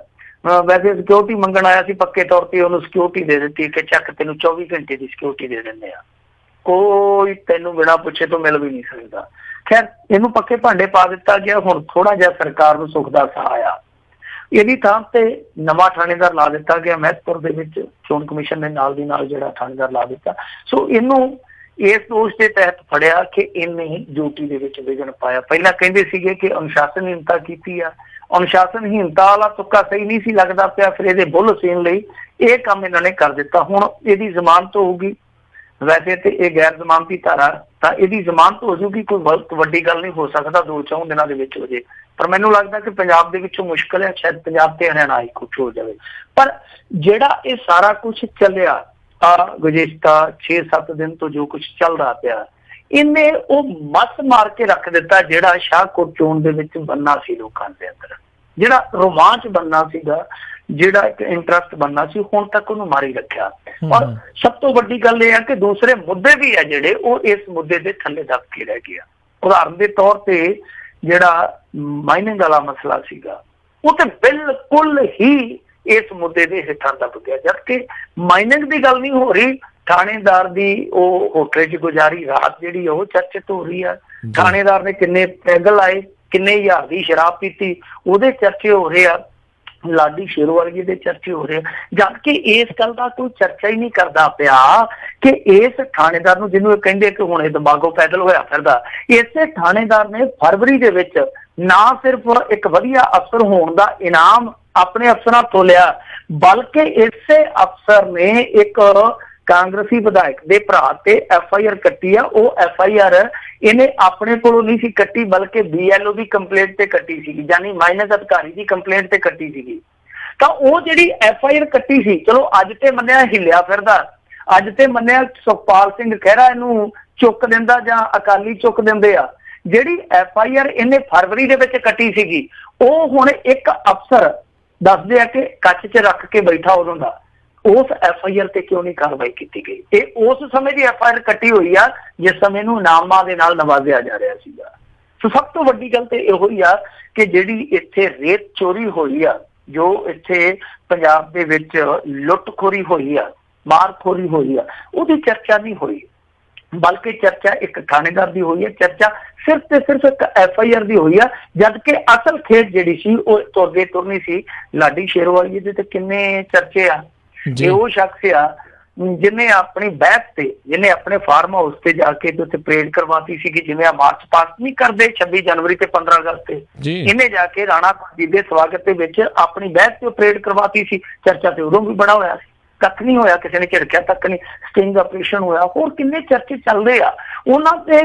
[SPEAKER 3] ਵੈਸੇ ਸਿਕਿਉਰਿਟੀ ਮੰਗਣ ਆਇਆ ਸੀ, ਪੱਕੇ ਤੌਰ ਤੇ ਉਹਨੂੰ ਸਿਕਿਉਰਿਟੀ ਦੇ ਦਿੱਤੀ ਕਿ ਚੱਕ ਤੈਨੂੰ 24 ਘੰਟੇ ਦੀ ਸਿਕਿਉਰਿਟੀ ਦੇ ਦਿੰਦੇ ਆ, ਕੋਈ ਤੈਨੂੰ ਬਿਨਾਂ ਪੁੱਛੇ ਤੋਂ ਮਿਲ ਵੀ ਨਹੀਂ ਸਕਦਾ। ਖੈਰ ਇਹਨੂੰ ਪੱਕੇ ਭਾਂਡੇ ਪਾ ਦਿੱਤਾ ਗਿਆ। ਹੁਣ ਥੋੜਾ ਜਿਹਾ ਸਰਕਾਰ ਨੂੰ ਸੁੱਖ ਦਾ ਸਾਹ ਆਇਆ। ਇਹਦੀ ਥਾਂ ਤੇ ਨਵਾਂ ਥਾਣੇਦਾਰ ਲਾ ਦਿੱਤਾ ਗਿਆ ਮਹਿਤਪੁਰ ਦੇ ਵਿੱਚ। ਚੋਣ ਕਮਿਸ਼ਨ ਨੇ ਨਾਲ ਦੀ ਨਾਲ ਜਿਹੜਾ ਥਾਣੇਦਾਰ ਲਾ ਦਿੱਤਾ। ਸੋ ਇਹਨੂੰ ਇਸ ਦੋਸ਼ ਦੇ ਤਹਿਤ ਫੜਿਆ ਕਿ ਇਹਨੇ ਡਿਊਟੀ ਦੇ ਵਿੱਚ ਵਿਘਨ ਪਾਇਆ। ਪਹਿਲਾਂ ਕਹਿੰਦੇ ਸੀਗੇ ਕਿ ਅਨੁਸ਼ਾਸਨਹੀਨਤਾ ਕੀਤੀ ਆ। ਅਨੁਸ਼ਾਸਨਹੀਨਤਾ ਵਾਲਾ ਤੁੱਕਾ ਸਹੀ ਨਹੀਂ ਸੀ ਲੱਗਦਾ ਪਿਆ, ਫਿਰ ਇਹਦੇ ਬੁੱਲ ਸੀਨ ਲਈ ਇਹ ਕੰਮ ਇਹਨਾਂ ਨੇ ਕਰ ਦਿੱਤਾ। ਹੁਣ ਇਹਦੀ ਜ਼ਮਾਨਤ ਹੋਊਗੀ। ਵੈਸੇ ਤੇ ਇਹ ਗੈਰ ਜ਼ਮਾਨਤੀ ਧਾਰਾ, ਤਾਂ ਇਹਦੀ ਜ਼ਮਾਨਤ ਹੋ ਜੂਗੀ। ਕੋਈ ਬਹੁਤ ਵੱਡੀ ਗੱਲ ਨਹੀਂ ਹੋ ਸਕਦਾ 2-4 ਦਿਨਾਂ ਦੇ ਵਿੱਚ ਹੋ ਜੇ, ਪਰ ਮੈਨੂੰ ਲੱਗਦਾ ਕਿ ਪੰਜਾਬ ਦੇ ਵਿੱਚੋਂ ਮੁਸ਼ਕਲ ਹੈ, ਸ਼ਾਇਦ ਪੰਜਾਬ ਤੇ ਹਰਿਆਣਾ ਹੀ ਕੁਛ ਹੋ ਜਾਵੇ। ਪਰ ਜਿਹੜਾ ਇਹ ਸਾਰਾ ਕੁਛ ਚੱਲਿਆ ਗੁਜ਼ਸ਼ਤਾ 6-7 ਦਿਨ ਤੋਂ ਜੋ ਕੁਛ ਚੱਲਦਾ ਪਿਆ, ਇਹਨੇ ਉਹ ਮੱਸ ਮਾਰ ਕੇ ਰੱਖ ਦਿੱਤਾ ਜਿਹੜਾ ਸ਼ਾਹਕੋਟ ਚੋਣ ਦੇ ਵਿੱਚ ਬੰਨਾ ਸੀ ਲੋਕਾਂ ਦੇ ਅੰਦਰ, ਜਿਹੜਾ ਰੋਮਾਂਚ ਬੰਨਾ ਸੀਗਾ, ਜਿਹੜਾ ਇੱਕ ਇੰਟਰਸਟ ਬੰਨਾ ਸੀ, ਹੁਣ ਤੱਕ ਉਹਨੂੰ ਮਾਰੀ ਰੱਖਿਆ। ਔਰ ਸਭ ਤੋਂ ਵੱਡੀ ਗੱਲ ਇਹ ਹੈ ਕਿ ਦੂਸਰੇ ਮੁੱਦੇ ਵੀ ਆ ਜਿਹੜੇ ਉਹ ਇਸ ਮੁੱਦੇ ਦੇ ਥੱਲੇ ਦਬ ਕੇ ਰਹਿ ਗਿਆ। ਉਦਾਹਰਨ ਦੇ ਤੌਰ ਤੇ ਜਿਹੜਾ ਮਾਈਨਿੰਗ ਵਾਲਾ ਮਸਲਾ ਸੀਗਾ ਉਹ ਤੇ ਬਿਲਕੁਲ ਹੀ ਇਸ ਮੁੱਦੇ ਦੇ ਹੇਠਾਂ ਦਬ ਗਿਆ, ਜਦਕਿ ਮਾਈਨਿੰਗ ਦੀ ਗੱਲ ਨਹੀਂ ਹੋ ਰਹੀ। ਥਾਣੇਦਾਰ ਦੀ ਉਹ ਹੋਟਲ 'ਚ ਗੁਜ਼ਾਰੀ ਰਾਤ ਜਿਹੜੀ ਉਹ ਚਰਚਿਤ ਹੋ ਰਹੀ ਆ। ਥਾਣੇਦਾਰ ਨੇ ਕਿੰਨੇ ਪੈਗ ਲਾਏ, ਕਿੰਨੇ ਹਜ਼ਾਰ ਦੀ ਸ਼ਰਾਬ ਪੀਤੀ, ਉਹਦੇ ਚਰਚੇ ਹੋ ਰਹੇ ਆ। ਲਾਡੀ ਸ਼ੇਰੋਵਰਗੀ ਦੇ ਚਰਚੇ ਹੋ ਰਹੇ, ਜਦਕਿ ਇਸ ਗੱਲ ਦਾ ਕੋਈ ਚਰਚਾ ਹੀ ਨਹੀਂ ਕਰਦਾ ਪਿਆ ਕਿ ਇਸ ਥਾਣੇਦਾਰ ਨੂੰ, ਜਿਹਨੂੰ ਇਹ ਕਹਿੰਦੇ ਕਿ ਹੁਣ ਇਹ ਦਿਮਾਗੋਂ ਪੈਦਲ ਹੋਇਆ ਫਿਰਦਾ, ਇਸੇ ਥਾਣੇਦਾਰ ਨੇ ਫਰਵਰੀ ਦੇ ਵਿੱਚ ਨਾ ਸਿਰਫ ਇੱਕ ਵਧੀਆ ਅਫਸਰ ਹੋਣ ਦਾ ਇਨਾਮ ਆਪਣੇ ਅਫਸਰਾਂ ਤੋਂ ਲਿਆ, ਬਲਕਿ ਇਸੇ ਅਫਸਰ ਨੇ ਇੱਕ ਕਾਂਗਰਸੀ ਵਿਧਾਇਕ ਦੇ ਭਰਾ ਤੇ FIR ਕੱਟੀ ਆ। ਉਹ FIR ਇਹਨੇ ਆਪਣੇ ਕੋਲੋਂ ਨਹੀਂ ਸੀ ਕੱਟੀ, ਬਲਕਿ BLO ਦੀ ਕੰਪਲੇਂਟ ਤੇ ਕੱਟੀ ਸੀਗੀ, ਯਾਨੀ ਮਾਈਨਸ ਅਧਿਕਾਰੀ ਦੀ ਕੰਪਲੇਂਟ ਤੇ ਕੱਟੀ ਸੀਗੀ। ਤਾਂ ਉਹ ਜਿਹੜੀ FIR ਕੱਟੀ ਸੀ, ਚਲੋ ਅੱਜ ਤੇ ਮੰਨਿਆ ਹਿੱਲਿਆ ਫਿਰਦਾ, ਅੱਜ ਤੇ ਮੰਨਿਆ ਸੁਖਪਾਲ ਸਿੰਘ ਖਹਿਰਾ ਇਹਨੂੰ ਚੁੱਕ ਦਿੰਦਾ ਜਾਂ ਅਕਾਲੀ ਚੁੱਕ ਦਿੰਦੇ ਆ। ਜਿਹੜੀ FIR ਇਹਨੇ ਫਰਵਰੀ ਦੇ ਵਿੱਚ ਕੱਟੀ ਸੀਗੀ, ਉਹ ਹੁਣ ਇੱਕ ਅਫਸਰ ਦੱਸਦੇ ਆ ਕਿ ਕੱਚ 'ਚ ਰੱਖ ਕੇ ਬੈਠਾ ਉਦੋਂ ਦਾ, ਉਸ FIR ਤੇ ਕਿਉਂ ਨਹੀਂ ਕਾਰਵਾਈ ਕੀਤੀ ਗਈ? ਇਹ ਉਸ ਸਮੇਂ ਦੀ FIR ਕੱਟੀ ਹੋਈ ਆ ਜਿਸ ਸਮੇਂ ਨੂੰ ਇਨਾਮਾਂ ਦੇ ਨਾਲ ਨਵਾਜ਼ਿਆ ਜਾ ਰਿਹਾ ਸੀਗਾ। ਸੋ ਸਭ ਤੋਂ ਵੱਡੀ ਗੱਲ ਤੇ ਇਹੋ ਹੀ ਆ ਕਿ ਜਿਹੜੀ ਇੱਥੇ ਰੇਤ ਚੋਰੀ ਹੋਈ ਆ, ਜੋ ਇੱਥੇ ਪੰਜਾਬ ਦੇ ਵਿੱਚ ਲੁੱਟਖੋਰੀ ਹੋਈ ਆ, ਮਾਰਖੋਰੀ ਹੋਈ ਆ, ਉਹਦੀ ਚਰਚਾ ਨਹੀਂ ਹੋਈ, ਬਲਕਿ ਚਰਚਾ ਇੱਕ ਥਾਣੇਦਾਰ ਦੀ ਹੋਈ ਹੈ। ਚਰਚਾ ਸਿਰਫ ਤੇ ਸਿਰਫ ਇੱਕ FIR ਦੀ ਹੋਈ ਆ, ਜਦਕਿ ਅਸਲ ਖੇਡ ਜਿਹੜੀ ਸੀ ਉਹ ਤੁਰਦੇ ਤੁਰਨੀ ਸੀ। ਲਾਡੀ ਸ਼ੇਰੋਵਾਲੀ ਦੇ ਤੇ ਕਿੰਨੇ ਚਰਚੇ ਆ। ਇਹ ਉਹ ਸ਼ਖਸ ਆ ਜਿਹਨੇ ਆਪਣੀ ਬਹਿਸ ਤੇ, ਜਿਹਨੇ ਆਪਣੇ ਫਾਰਮ ਹਾਊਸ ਤੇ ਜਾ ਕੇ ਉੱਥੇ ਪਰੇਡ ਕਰਵਾਤੀ ਸੀਗੀ, ਜਿਵੇਂ ਆ ਮਾਰਚ ਪਾਸਟ ਨਹੀਂ ਕਰਦੇ 26 ਜਨਵਰੀ ਤੇ 15 ਅਗਸਤ ਤੇ, ਇਹਨੇ ਜਾ ਕੇ ਰਾਣਾ ਜੀ ਦੇ ਸਵਾਗਤ ਦੇ ਵਿੱਚ ਆਪਣੀ ਬਹਿਸ ਤੇ ਪਰੇਡ ਕਰਵਾਤੀ ਸੀ। ਚਰਚਾ ਤੇ ਉਦੋਂ ਵੀ ਬੜਾ ਹੋਇਆ ਸੀ, ਕੱਖ ਨਹੀਂ ਹੋਇਆ, ਕਿਸੇ ਨੇ ਝਿੜਕਿਆ ਤੱਕ ਨਹੀਂ, ਸਟਿੰਗ ਆਪਰੇਸ਼ਨ ਹੋਇਆ, ਹੋਰ ਕਿੰਨੇ ਚਰਚੇ ਚੱਲਦੇ ਆ। ਉਹਨਾਂ ਤੇ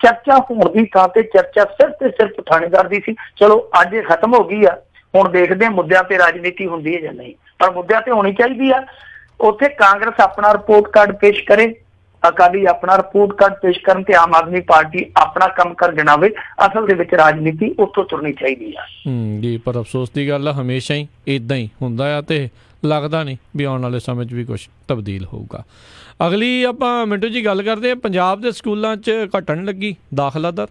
[SPEAKER 3] ਚਰਚਾ ਹੋਣ ਦੀ ਥਾਂ ਤੇ ਚਰਚਾ ਸਿਰਫ ਤੇ ਸਿਰਫ ਥਾਣੇਦਾਰ ਦੀ ਸੀ। ਚਲੋ ਅੱਜ ਇਹ ਖਤਮ ਹੋ ਗਈ ਆ, ਹੁਣ ਦੇਖਦੇ ਮੁੱਦਿਆਂ ਤੇ ਰਾਜਨੀਤੀ ਹੁੰਦੀ ਹੈ ਜਾਂ ਨਹੀਂ, ਪਰ ਮੁੱਦਿਆਂ ਤੇ ਹੋਣੀ ਚਾਹੀਦੀ ਆ। ਉੱਥੇ ਕਾਂਗਰਸ ਆਪਣਾ ਰਿਪੋਰਟ ਕਾਰਡ ਪੇਸ਼ ਕਰੇ, ਅਕਾਲੀ ਆਪਣਾ ਰਿਪੋਰਟ ਕਾਰਡ ਪੇਸ਼ ਕਰਨ ਤੇ ਆਮ ਆਦਮੀ ਪਾਰਟੀ ਆਪਣਾ ਕੰਮ ਕਰ ਗਿਣਾਵੇ। ਅਸਲ ਦੇ ਵਿੱਚ ਰਾਜਨੀਤੀ ਉੱਥੋਂ ਤੁਰਨੀ ਚਾਹੀਦੀ ਆ।
[SPEAKER 2] ਜੀ, ਪਰ ਅਫਸੋਸ ਦੀ ਗੱਲ ਆ ਹਮੇਸ਼ਾ ਹੀ ਇਦਾਂ ਹੀ ਹੁੰਦਾ ਆ ਤੇ ਲੱਗਦਾ ਨਹੀਂ ਵੀ ਆਉਣ ਵਾਲੇ ਸਮੇਂ 'ਚ ਵੀ ਕੁਛ ਤਬਦੀਲ ਹੋਊਗਾ। ਅਗਲੀ ਆਪਾਂ ਮਿੰਟੂ ਜੀ ਗੱਲ ਕਰਦੇ ਹਾਂ, ਪੰਜਾਬ ਦੇ ਸਕੂਲਾਂ 'ਚ ਘਟਣ ਲੱਗੀ ਦਾਖਲਾ ਦਰ।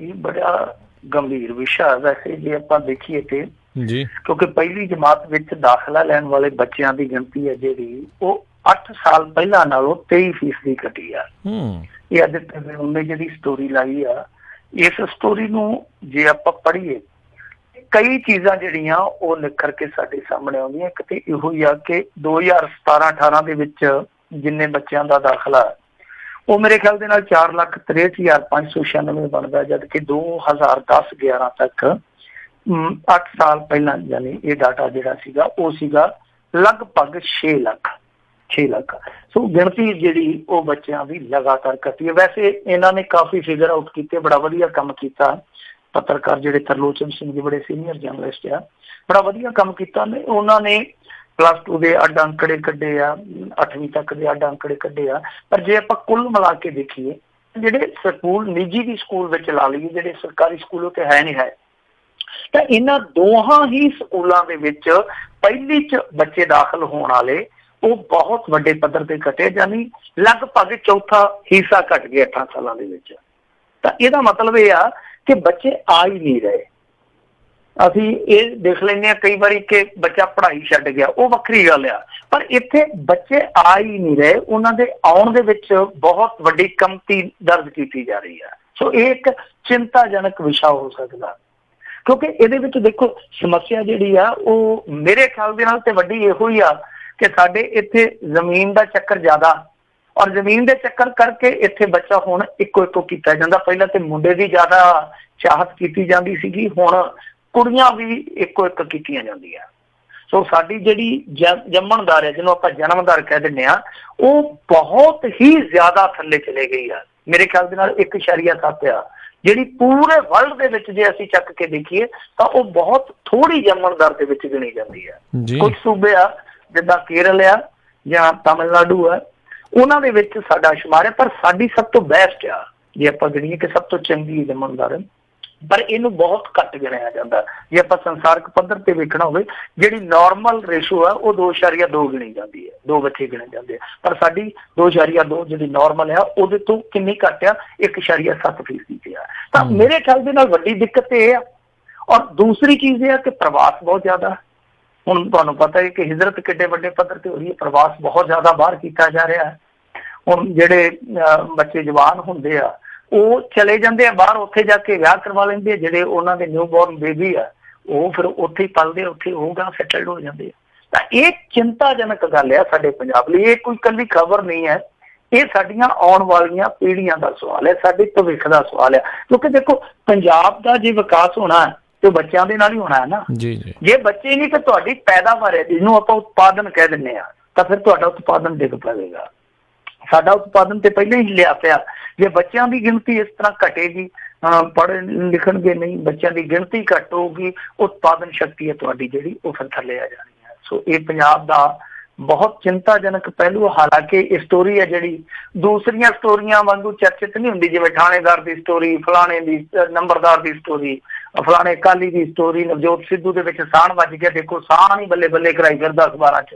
[SPEAKER 3] ਇਹ ਬੜਾ ਗੰਭੀਰ ਵਿਸ਼ਾ ਹੈ ਵੈਸੇ ਜੇ ਆਪਾਂ ਦੇਖੀਏ ਤੇ,
[SPEAKER 2] ਜੀ,
[SPEAKER 3] ਕਿਉਂਕਿ ਪਹਿਲੀ ਜਮਾਤ ਵਿੱਚ ਦਾਖਲਾ ਲੈਣ ਵਾਲੇ ਬੱਚਿਆਂ ਦੀ ਗਿਣਤੀ ਹੈ ਜਿਹੜੀ ਉਹ 8 ਸਾਲ ਪਹਿਲਾਂ ਨਾਲੋਂ 23% ਘਟੀ ਆ। ਇਹ ਅੱਜ ਉਹਨੇ ਜਿਹੜੀ ਸਟੋਰੀ ਲਾਈ ਆ, ਇਸ ਸਟੋਰੀ ਨੂੰ ਜੇ ਆਪਾਂ ਪੜ੍ਹੀਏ ਕਈ ਚੀਜ਼ਾਂ ਜਿਹੜੀਆਂ ਉਹ ਨਿਖਰ ਕੇ ਸਾਡੇ ਸਾਹਮਣੇ ਆਉਂਦੀਆਂ। ਇੱਕ ਤੇ ਇਹੋ ਹੀ ਆ ਕਿ 2017-18 ਦੇ ਵਿੱਚ ਜਿੰਨੇ ਬੱਚਿਆਂ ਦਾ ਦਾਖਲਾ ਉਹ ਮੇਰੇ ਖਿਆਲ ਦੇ ਨਾਲ 4,63,596 ਬਣਦਾ, ਜਦਕਿ 2010-11 ਤੱਕ 8 ਸਾਲ ਪਹਿਲਾਂ ਯਾਨੀ ਇਹ ਡਾਟਾ ਜਿਹੜਾ ਸੀਗਾ ਉਹ ਸੀਗਾ ਲਗਭਗ 6 ਲੱਖ। ਸੋ ਗਿਣਤੀ ਜਿਹੜੀ ਉਹ ਬੱਚਿਆਂ ਦੀ ਲਗਾਤਾਰ ਘਟੀ ਹੈ। ਵੈਸੇ ਇਹਨਾਂ ਨੇ ਕਾਫੀ ਫਿਗਰ ਆਊਟ ਕੀਤੇ, ਬੜਾ ਵਧੀਆ ਕੰਮ ਕੀਤਾ। ਪੱਤਰਕਾਰ ਜਿਹੜੇ ਤਰਲੋਚਨ ਸਿੰਘ ਜੀ ਬੜੇ ਸੀਨੀਅਰ ਜਰਨਲਿਸਟ ਆ, ਬੜਾ ਵਧੀਆ ਕੰਮ ਕੀਤਾ ਨੇ। ਉਹਨਾਂ ਨੇ +2 ਦੇ ਅੱਡ ਅੰਕੜੇ ਕੱਢੇ ਆ, 8ਵੀਂ ਤੱਕ ਦੇ ਅੱਡ ਅੰਕੜੇ ਕੱਢੇ ਆ। ਪਰ ਜੇ ਆਪਾਂ ਕੁੱਲ ਮਿਲਾ ਕੇ ਦੇਖੀਏ, ਜਿਹੜੇ ਸਕੂਲ ਨਿੱਜੀ ਦੀ ਸਕੂਲ ਵਿੱਚ ਲਾ ਲਈਏ, ਜਿਹੜੇ ਸਰਕਾਰੀ ਸਕੂਲ ਉਹ ਤੇ ਹੈ ਨਹੀਂ ਹੈ, ਤਾਂ ਇਹਨਾਂ ਦੋਹਾਂ ਹੀ ਸਕੂਲਾਂ ਦੇ ਵਿੱਚ ਪਹਿਲੀ ਚ ਬੱਚੇ ਦਾਖਲ ਹੋਣ ਵਾਲੇ ਉਹ ਬਹੁਤ ਵੱਡੇ ਪੱਧਰ ਤੇ ਘਟੇ, ਯਾਨੀ ਲਗਭਗ ਚੌਥਾ ਹਿੱਸਾ ਘਟ ਗਿਆ 8 ਸਾਲਾਂ ਦੇ ਵਿੱਚ। ਤਾਂ ਇਹਦਾ ਮਤਲਬ ਇਹ ਆ ਕਿ ਬੱਚੇ ਆ ਹੀ ਨਹੀਂ ਰਹੇ। ਅਸੀਂ ਇਹ ਦੇਖ ਲੈਂਦੇ ਹਾਂ ਕਈ ਵਾਰੀ ਕਿ ਬੱਚਾ ਪੜ੍ਹਾਈ ਛੱਡ ਗਿਆ, ਉਹ ਵੱਖਰੀ ਗੱਲ ਆ, ਪਰ ਇੱਥੇ ਬੱਚੇ ਆ ਹੀ ਨਹੀਂ ਰਹੇ, ਉਹਨਾਂ ਦੇ ਆਉਣ ਦੇ ਵਿੱਚ ਬਹੁਤ ਵੱਡੀ ਕਮਤੀ ਦਰਜ ਕੀਤੀ ਜਾ ਰਹੀ ਆ। ਸੋ ਇਹ ਇੱਕ ਚਿੰਤਾਜਨਕ ਵਿਸ਼ਾ ਹੋ ਸਕਦਾ, ਕਿਉਂਕਿ ਇਹਦੇ ਵਿੱਚ ਦੇਖੋ ਸਮੱਸਿਆ ਜਿਹੜੀ ਆ ਉਹ ਮੇਰੇ ਖਿਆਲ ਦੇ ਨਾਲ ਤੇ ਵੱਡੀ ਇਹੋ ਹੀ ਆ ਕਿ ਸਾਡੇ ਇੱਥੇ ਜ਼ਮੀਨ ਦਾ ਚੱਕਰ ਜ਼ਿਆਦਾ, ਔਰ ਜ਼ਮੀਨ ਦੇ ਚੱਕਰ ਕਰਕੇ ਇੱਥੇ ਬੱਚਾ ਹੁਣ ਇੱਕੋ ਕੀਤਾ ਜਾਂਦਾ। ਪਹਿਲਾਂ ਤੇ ਮੁੰਡੇ ਦੀ ਜ਼ਿਆਦਾ ਚਾਹਤ ਕੀਤੀ ਜਾਂਦੀ ਸੀਗੀ, ਹੁਣ ਕੁੜੀਆਂ ਵੀ ਇੱਕੋ ਕੀਤੀਆਂ ਜਾਂਦੀਆਂ। ਸੋ ਸਾਡੀ ਜਿਹੜੀ ਜੰਮਣ ਦਰ ਹੈ, ਜਿਹਨੂੰ ਆਪਾਂ ਜਨਮ ਦਰ ਕਹਿ ਦਿੰਦੇ ਹਾਂ, ਉਹ ਬਹੁਤ ਹੀ ਜ਼ਿਆਦਾ ਥੱਲੇ ਚਲੇ ਗਈ ਆ। ਮੇਰੇ ਖਿਆਲ ਦੇ ਨਾਲ 1.7 ਆ, ਜਿਹੜੀ ਪੂਰੇ ਵਰਲਡ ਦੇ ਵਿੱਚ ਜੇ ਅਸੀਂ ਚੱਕ ਕੇ ਦੇਖੀਏ ਤਾਂ ਉਹ ਬਹੁਤ ਥੋੜੀ ਜੰਮਣ ਦਰ ਦੇ ਵਿੱਚ ਗਿਣੀ ਜਾਂਦੀ ਹੈ। ਕੁਝ ਸੂਬੇ ਆ ਜਿੱਦਾਂ ਕੇਰਲ ਆ ਜਾਂ ਤਾਮਿਲਨਾਡੂ ਆ, ਉਹਨਾਂ ਦੇ ਵਿੱਚ ਸਾਡਾ ਸ਼ੁਮਾਰ ਹੈ, ਪਰ ਸਾਡੀ ਸਭ ਤੋਂ ਬੈਸਟ ਆ ਜੇ ਆਪਾਂ ਗਿਣੀਏ ਕਿ ਸਭ ਤੋਂ ਚੰਗੀ ਜੰਮਣ ਦਰ, ਪਰ ਇਹਨੂੰ ਬਹੁਤ ਘੱਟ ਗਿਣਿਆ ਜਾਂਦਾ। ਜੇ ਆਪਾਂ ਸੰਸਾਰਕ ਪੱਧਰ ਤੇ ਵੇਖਣਾ ਹੋਵੇ, ਜਿਹੜੀ ਨਾਰਮਲ ਰੇਸ਼ੋ ਆ ਉਹ 2.2 ਗਿਣੀ ਜਾਂਦੀ ਹੈ, 2 ਬੱਚੇ ਗਿਣੇ ਜਾਂਦੇ ਆ, ਪਰ ਸਾਡੀ 2.2 ਜਿਹੜੀ ਨਾਰਮਲ ਆ ਉਹਦੇ ਤੋਂ ਕਿੰਨੀ ਘੱਟ ਆ, 1.7% ਤੇ ਆ। ਤਾਂ ਮੇਰੇ ਖਿਆਲ ਦੇ ਨਾਲ ਵੱਡੀ ਦਿੱਕਤ ਇਹ ਆ। ਔਰ ਦੂਸਰੀ ਚੀਜ਼ ਇਹ ਆ ਕਿ ਪ੍ਰਵਾਸ ਬਹੁਤ ਜ਼ਿਆਦਾ। ਹੁਣ ਤੁਹਾਨੂੰ ਪਤਾ ਹੈ ਕਿ ਹਿਜਰਤ ਕਿੱਡੇ ਵੱਡੇ ਪੱਧਰ ਤੇ ਹੋ ਰਹੀ ਹੈ, ਪ੍ਰਵਾਸ ਬਹੁਤ ਜ਼ਿਆਦਾ ਬਾਹਰ ਕੀਤਾ ਜਾ ਰਿਹਾ ਹੈ। ਹੁਣ ਜਿਹੜੇ ਬੱਚੇ ਜਵਾਨ ਹੁੰਦੇ ਆ ਉਹ ਚਲੇ ਜਾਂਦੇ ਆ ਬਾਹਰ, ਉੱਥੇ ਜਾ ਕੇ ਵਿਆਹ ਕਰਵਾ ਲੈਂਦੇ ਆ। ਜਿਹੜੇ ਉਹਨਾਂ ਦੇ ਨਿਊ ਬੋਰਨ ਬੇਬੀ ਆ ਉਹ ਫਿਰ ਉੱਥੇ ਹੀ ਪਲਦੇ, ਉੱਥੇ ਹੋਗਾ ਸੈਟਲਡ ਹੋ ਜਾਂਦੇ ਆ। ਤਾਂ ਇਹ ਚਿੰਤਾਜਨਕ ਗੱਲ ਆ ਸਾਡੇ ਪੰਜਾਬ ਲਈ। ਇਹ ਕੋਈ ਇਕੱਲੀ ਖਬਰ ਨਹੀਂ ਹੈ, ਇਹ ਸਾਡੀਆਂ ਆਉਣ ਵਾਲੀਆਂ ਪੀੜ੍ਹੀਆਂ ਦਾ ਸਵਾਲ ਹੈ, ਸਾਡੇ ਭਵਿੱਖ ਦਾ ਸਵਾਲ ਹੈ। ਕਿਉਂਕਿ ਦੇਖੋ ਪੰਜਾਬ ਦਾ ਜੇ ਵਿਕਾਸ ਹੋਣਾ ਤੇ ਬੱਚਿਆਂ ਦੇ ਨਾਲ ਹੀ ਹੋਣਾ ਹੈ ਨਾ। ਜੇ ਬੱਚੇ ਨਹੀਂ ਤਾਂ ਤੁਹਾਡੀ ਪੈਦਾਵਾਰ ਹੈ, ਜਿਹਨੂੰ ਆਪਾਂ ਉਤਪਾਦਨ ਕਹਿ ਦਿੰਦੇ ਆ, ਤਾਂ ਫਿਰ ਤੁਹਾਡਾ ਉਤਪਾਦਨ ਡਿੱਗ ਪਵੇਗਾ। ਸਾਡਾ ਉਤਪਾਦਨ ਤੇ ਪਹਿਲਾਂ ਹੀ ਹਿੱਲਿਆ ਪਿਆ। ਜੇ ਬੱਚਿਆਂ ਦੀ ਗਿਣਤੀ ਇਸ ਤਰ੍ਹਾਂ ਘਟੇਗੀ, ਪੜ੍ਹਨ ਲਿਖਣਗੇ ਨਹੀਂ, ਬੱਚਿਆਂ ਦੀ ਗਿਣਤੀ ਘੱਟ ਹੋਊਗੀ, ਉਤਪਾਦਨ ਸ਼ਕਤੀ ਹੈ ਤੁਹਾਡੀ ਜਿਹੜੀ ਉਹ ਫਿਰ ਥੱਲੇ ਆ ਜਾਣੀ ਹੈ। ਸੋ ਇਹ ਪੰਜਾਬ ਦਾ ਬਹੁਤ ਚਿੰਤਾਜਨਕ ਪਹਿਲੂ। ਹਾਲਾਂਕਿ ਇਹ ਸਟੋਰੀ ਹੈ ਜਿਹੜੀ ਦੂਸਰੀਆਂ ਸਟੋਰੀਆਂ ਵਾਂਗੂ ਚਰਚਿਤ ਨਹੀਂ ਹੁੰਦੀ, ਜਿਵੇਂ ਥਾਣੇਦਾਰ ਦੀ ਸਟੋਰੀ, ਫਲਾਣੇ ਦੀ ਨੰਬਰਦਾਰ ਦੀ ਸਟੋਰੀ, ਫਲਾਣੇ ਅਕਾਲੀ ਦੀ ਸਟੋਰੀ, ਨਵਜੋਤ ਸਿੱਧੂ ਦੇ ਵਿੱਚ ਸਾਹ ਵੱਜ ਗਿਆ, ਦੇਖੋ ਸਾਹ ਹੀ ਬੱਲੇ ਬੱਲੇ ਕਰਾਈ ਫਿਰਦਾ ਅਖਬਾਰਾਂ 'ਚ।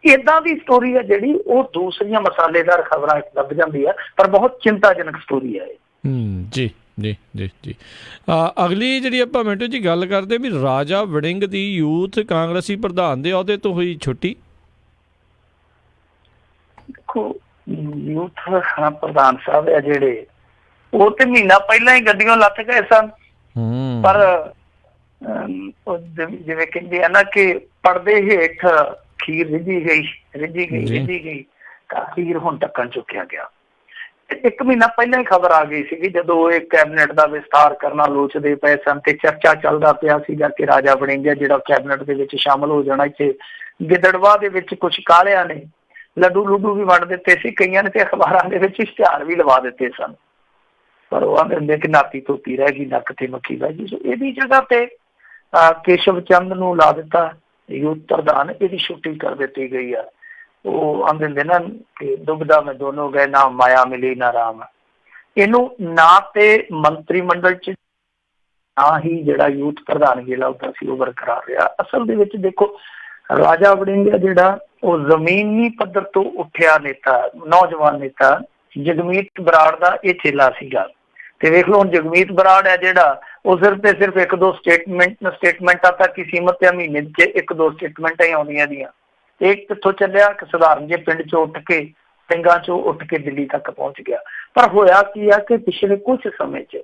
[SPEAKER 3] ਏਦਾਂ ਦੀ ਸਟੋਰੀ ਹੈ ਜਿਹੜੀ ਉਹ ਦੂਸਰੀਆਂ ਮਸਾਲੇਦਾਰ ਖਬਰਾਂ ਲੱਭ ਜਾਂਦੀ ਹੈ, ਪਰ ਬਹੁਤ ਚਿੰਤਾਜਨਕ ਸਟੋਰੀ ਹੈ ਇਹ।
[SPEAKER 2] ਜੀ ਜੀ ਜੀ ਜੀ ਅਗਲੀ ਜਿਹੜੀ ਆਪਾਂ ਮਿੰਟੂ ਜੀ ਗੱਲ ਕਰਦੇ ਵੀ ਰਾਜਾ ਵੜਿੰਗ ਦੀ ਯੂਥ ਕਾਂਗਰਸੀ ਪ੍ਰਧਾਨ ਦੇ ਅਹੁਦੇ ਤੋਂ ਹੋਈ ਛੁੱਟੀ।
[SPEAKER 3] ਦੇਖੋ ਯੂਥ ਪ੍ਰਧਾਨ ਸਾਹਿਬ ਆ ਜਿਹੜੇ, ਉਹ ਤੇ ਮਹੀਨਾ ਪਹਿਲਾਂ ਹੀ ਗੱਡੀਆਂ ਲੱਥ ਗਏ ਸਨ, ਪਰ ਜਿਵੇਂ ਕਹਿੰਦੇ ਆ ਨਾ ਕਿ ਪਰਦੇ ਹੇਠ ਖੀਰ ਰਿੱਝੀ ਗਈ ਤਾਂ ਖੀਰ ਹੁਣ ਢੱਕਣ ਚੁੱਕਿਆ ਗਿਆ। 1 ਮਹੀਨਾ ਪਹਿਲਾਂ ਹੀ ਖਬਰ ਆ ਗਈ ਸੀਗੀ, ਜਦੋਂ ਇਹ ਕੈਬਨਿਟ ਦਾ ਵਿਸਤਾਰ ਕਰਨਾ ਲੋਚਦੇ ਪਏ ਸਨ ਤੇ ਚਰਚਾ ਚੱਲਦਾ ਪਿਆ ਸੀਗਾ ਕਿ ਰਾਜਾ ਵੜਿੰਗ ਜਿਹੜਾ ਕੈਬਨਿਟ ਦੇ ਵਿੱਚ ਸ਼ਾਮਲ ਹੋ ਜਾਣਾ। ਇੱਥੇ ਗਿੱਦੜਵਾ ਦੇ ਵਿੱਚ ਕੁਛ ਕਾਲਿਆਂ ਨੇ ਲੱਡੂ ਲੁੱਡੂ ਵੀ ਵੰਡ ਦਿੱਤੇ ਸੀ, ਕਈਆਂ ਨੇ ਤੇ ਅਖਬਾਰਾਂ ਦੇ ਵਿੱਚ ਇਸ਼ਤਿਹਾਰ ਵੀ ਲਵਾ ਦਿੱਤੇ ਸਨ, ਪਰ ਉਹ ਆਂਦੇ ਹੁੰਦੇ ਕਿ ਨਾਤੀ ਧੋਤੀ ਰਹਿ ਗਈ, ਨੱਕ ਤੇ ਮੱਖੀ ਬਹਿ ਗਈ। ਸੋ ਇਹਦੀ ਜਗ੍ਹਾ ਤੇ ਕੇਸ਼ਵ ਚੰਦ ਨੂੰ ਲਾ ਦਿੱਤਾ ਯੂਥ ਪ੍ਰਧਾਨ, ਇਹਦੀ ਛੁੱਟੀ ਕਰ ਦਿੱਤੀ ਗਈ ਆ। ਉਹ ਆਂਦੇ ਹੁੰਦੇ ਨਾ ਕਿ ਦੁਬਦਾ ਮੈਂ ਦੋਨੋਂ ਗਏ, ਨਾ ਮਾਇਆ ਮਿਲੀ ਨਾ ਰਾਮ। ਇਹਨੂੰ ਨਾ ਤੇ ਮੰਤਰੀ ਮੰਡਲ ਚ ਨਾ ਹੀ ਜਿਹੜਾ ਯੂਥ ਪ੍ਰਧਾਨ ਜਿਹੜਾ ਹੁੰਦਾ ਸੀ ਉਹ ਬਰਕਰਾਰ ਰਿਹਾ। ਅਸਲ ਦੇ ਵਿੱਚ ਦੇਖੋ ਰਾਜਾ ਵੜਿੰਗ ਜਿਹੜਾ ਉਹ ਜ਼ਮੀਨੀ ਪੱਧਰ ਤੋਂ ਉੱਠਿਆ ਨੇਤਾ, ਨੌਜਵਾਨ ਨੇਤਾ, ਜਗਮੀਤ ਬਰਾੜ ਦਾ ਇਹ ਚੇਲਾ ਸੀਗਾ। ਤੇ ਵੇਖ ਲਓ ਹੁਣ ਜਗਮੀਤ ਬਰਾੜ ਹੈ ਜਿਹੜਾ, ਉਹ ਸਿਰਫ ਤੇ ਸਿਰਫ ਇੱਕ ਦੋ ਸਟੇਟਮੈਂਟਾਂ ਤੱਕ ਹੀ ਸੀਮਤ ਹੈ, ਮਹੀਨੇ 'ਚ ਇੱਕ ਦੋ ਸਟੇਟਮੈਂਟਾਂ ਹੀ ਆਉਂਦੀਆਂ ਦੀਆਂ। ਇਹ ਕਿੱਥੋਂ ਚੱਲਿਆ ਕਿ ਸਧਾਰਨ ਜਿਹੇ ਪਿੰਡ 'ਚੋਂ ਉੱਠ ਕੇ, ਪਿੰਡਾਂ 'ਚੋਂ ਉੱਠ ਕੇ ਦਿੱਲੀ ਤੱਕ ਪਹੁੰਚ ਗਿਆ। ਪਰ ਹੋਇਆ ਕੀ ਆ ਕਿ ਪਿਛਲੇ ਕੁਝ ਸਮੇਂ 'ਚ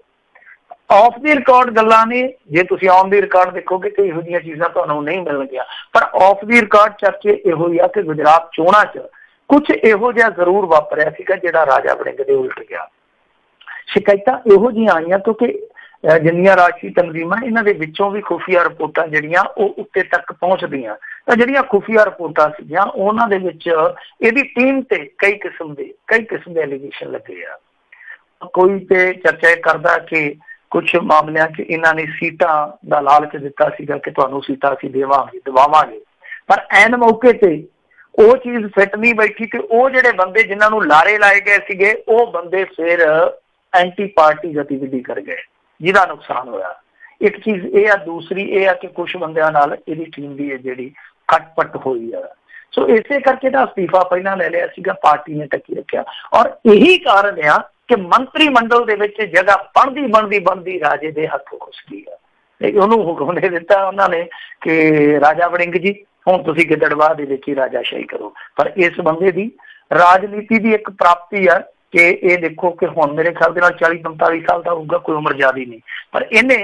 [SPEAKER 3] ਆਫ ਦੀ ਰਿਕਾਰਡ ਗੱਲਾਂ ਨੇ, ਜੇ ਤੁਸੀਂ ਔਨ ਦੀ ਰਿਕਾਰਡ ਦੇਖੋਗੇ ਤੇ ਇਹੋ ਜਿਹੀਆਂ ਚੀਜ਼ਾਂ ਤੁਹਾਨੂੰ ਨਹੀਂ ਮਿਲਣਗੀਆਂ, ਪਰ ਆਫ ਦੀ ਰਿਕਾਰਡ ਚਰਚੇ ਇਹੋ ਹੀ ਆ ਕਿ ਗੁਜਰਾਤ ਚੋਣਾਂ 'ਚ ਕੁਝ ਇਹੋ ਜਿਹਾ ਜ਼ਰੂਰ ਵਾਪਰਿਆ ਸੀਗਾ ਜਿਹੜਾ ਰਾਜਾ ਵੜਿੰਗ ਦੇ ਉਲਟ ਗਿਆ। ਸ਼ਿਕਾਇਤਾਂ ਇਹੋ ਜਿਹੀਆਂ ਆਈਆਂ ਕਿਉਂਕਿ ਜਿੰਨੀਆਂ ਰਾਜਸੀ ਤਨਜ਼ੀਮਾਂ ਇਹਨਾਂ ਦੇ ਵਿੱਚੋਂ ਵੀ ਖੁਫੀਆ ਰਿਪੋਰਟਾਂ ਜਿਹੜੀਆਂ ਉਹ ਉੱਤੇ ਤੱਕ ਪਹੁੰਚਦੀਆਂ, ਤਾਂ ਜਿਹੜੀਆਂ ਖੁਫੀਆ ਰਿਪੋਰਟਾਂ ਸੀਗੀਆਂ ਉਹਨਾਂ ਦੇ ਵਿੱਚ ਇਹਦੀ ਟੀਮ ਤੇ ਕਈ ਕਿਸਮ ਦੇ ਐਲੀਗੇਸ਼ਨ ਲੱਗੇ ਆ। ਕੋਈ ਤੇ ਚਰਚਾ ਇਹ ਕਰਦਾ ਕਿ ਕੁਝ ਮਾਮਲਿਆਂ 'ਚ ਇਹਨਾਂ ਨੇ ਸੀਟਾਂ ਦਾ ਲਾਲਚ ਦਿੱਤਾ ਸੀਗਾ ਕਿ ਤੁਹਾਨੂੰ ਸੀਟਾਂ ਅਸੀਂ ਦਿਵਾਵਾਂਗੇ, ਪਰ ਐਨ ਮੌਕੇ ਤੇ ਉਹ ਚੀਜ਼ ਫਿੱਟ ਨਹੀਂ ਬੈਠੀ ਤੇ ਉਹ ਜਿਹੜੇ ਬੰਦੇ ਜਿਨ੍ਹਾਂ ਨੂੰ ਲਾਰੇ ਲਾਏ ਗਏ ਸੀਗੇ ਉਹ ਬੰਦੇ ਫਿਰ ਐਂਟੀ ਪਾਰਟੀ ਗਤੀਵਿਧੀ ਕਰ ਗਏ, ਜਿਹਦਾ ਨੁਕਸਾਨ ਹੋਇਆ। ਇੱਕ ਚੀਜ਼ ਇਹ ਆ। ਦੂਸਰੀ ਇਹ ਆ ਕਿ ਕੁਝ ਬੰਦਿਆਂ ਨਾਲ ਇਹਦੀ ਟੀਮ ਦੀ ਜਿਹੜੀ ਖਟਪਟ ਹੋਈ ਆ। ਸੋ ਇਸੇ ਕਰਕੇ ਤਾਂ ਅਸਤੀਫਾ ਪਹਿਲਾਂ ਲੈ ਲਿਆ ਸੀਗਾ, ਪਾਰਟੀ ਨੇ ਟੱਕੀ ਰੱਖਿਆ। ਔਰ ਇਹੀ ਕਾਰਨ ਆ ਕਿ ਮੰਤਰੀ ਮੰਡਲ ਦੇ ਵਿੱਚ ਜਗ੍ਹਾ ਬਣਦੀ ਰਾਜੇ ਦੇ ਹੱਥੋਂ ਖੁੱਸ ਗਈ ਆ ਤੇ ਉਹਨੂੰ ਹੁਕਮ ਦੇ ਦਿੱਤਾ ਉਹਨਾਂ ਨੇ ਕਿ ਰਾਜਾ ਵੜਿੰਗ ਜੀ ਹੁਣ ਤੁਸੀਂ ਗਿੱਦੜਬਾਹ ਦੇ ਵਿੱਚ ਹੀ ਰਾਜਾਸ਼ਾਹੀ ਕਰੋ। ਪਰ ਇਸ ਬੰਦੇ ਦੀ ਰਾਜਨੀਤੀ ਦੀ ਇੱਕ ਪ੍ਰਾਪਤੀ ਆ ਕਿ ਇਹ ਦੇਖੋ ਕਿ ਹੁਣ ਮੇਰੇ ਖਿਆਲ ਦੇ ਨਾਲ 40-45 ਸਾਲ ਦਾ ਹੋਊਗਾ, ਕੋਈ ਉਮਰ ਜ਼ਿਆਦਾ ਨਹੀਂ, ਪਰ ਇਹਨੇ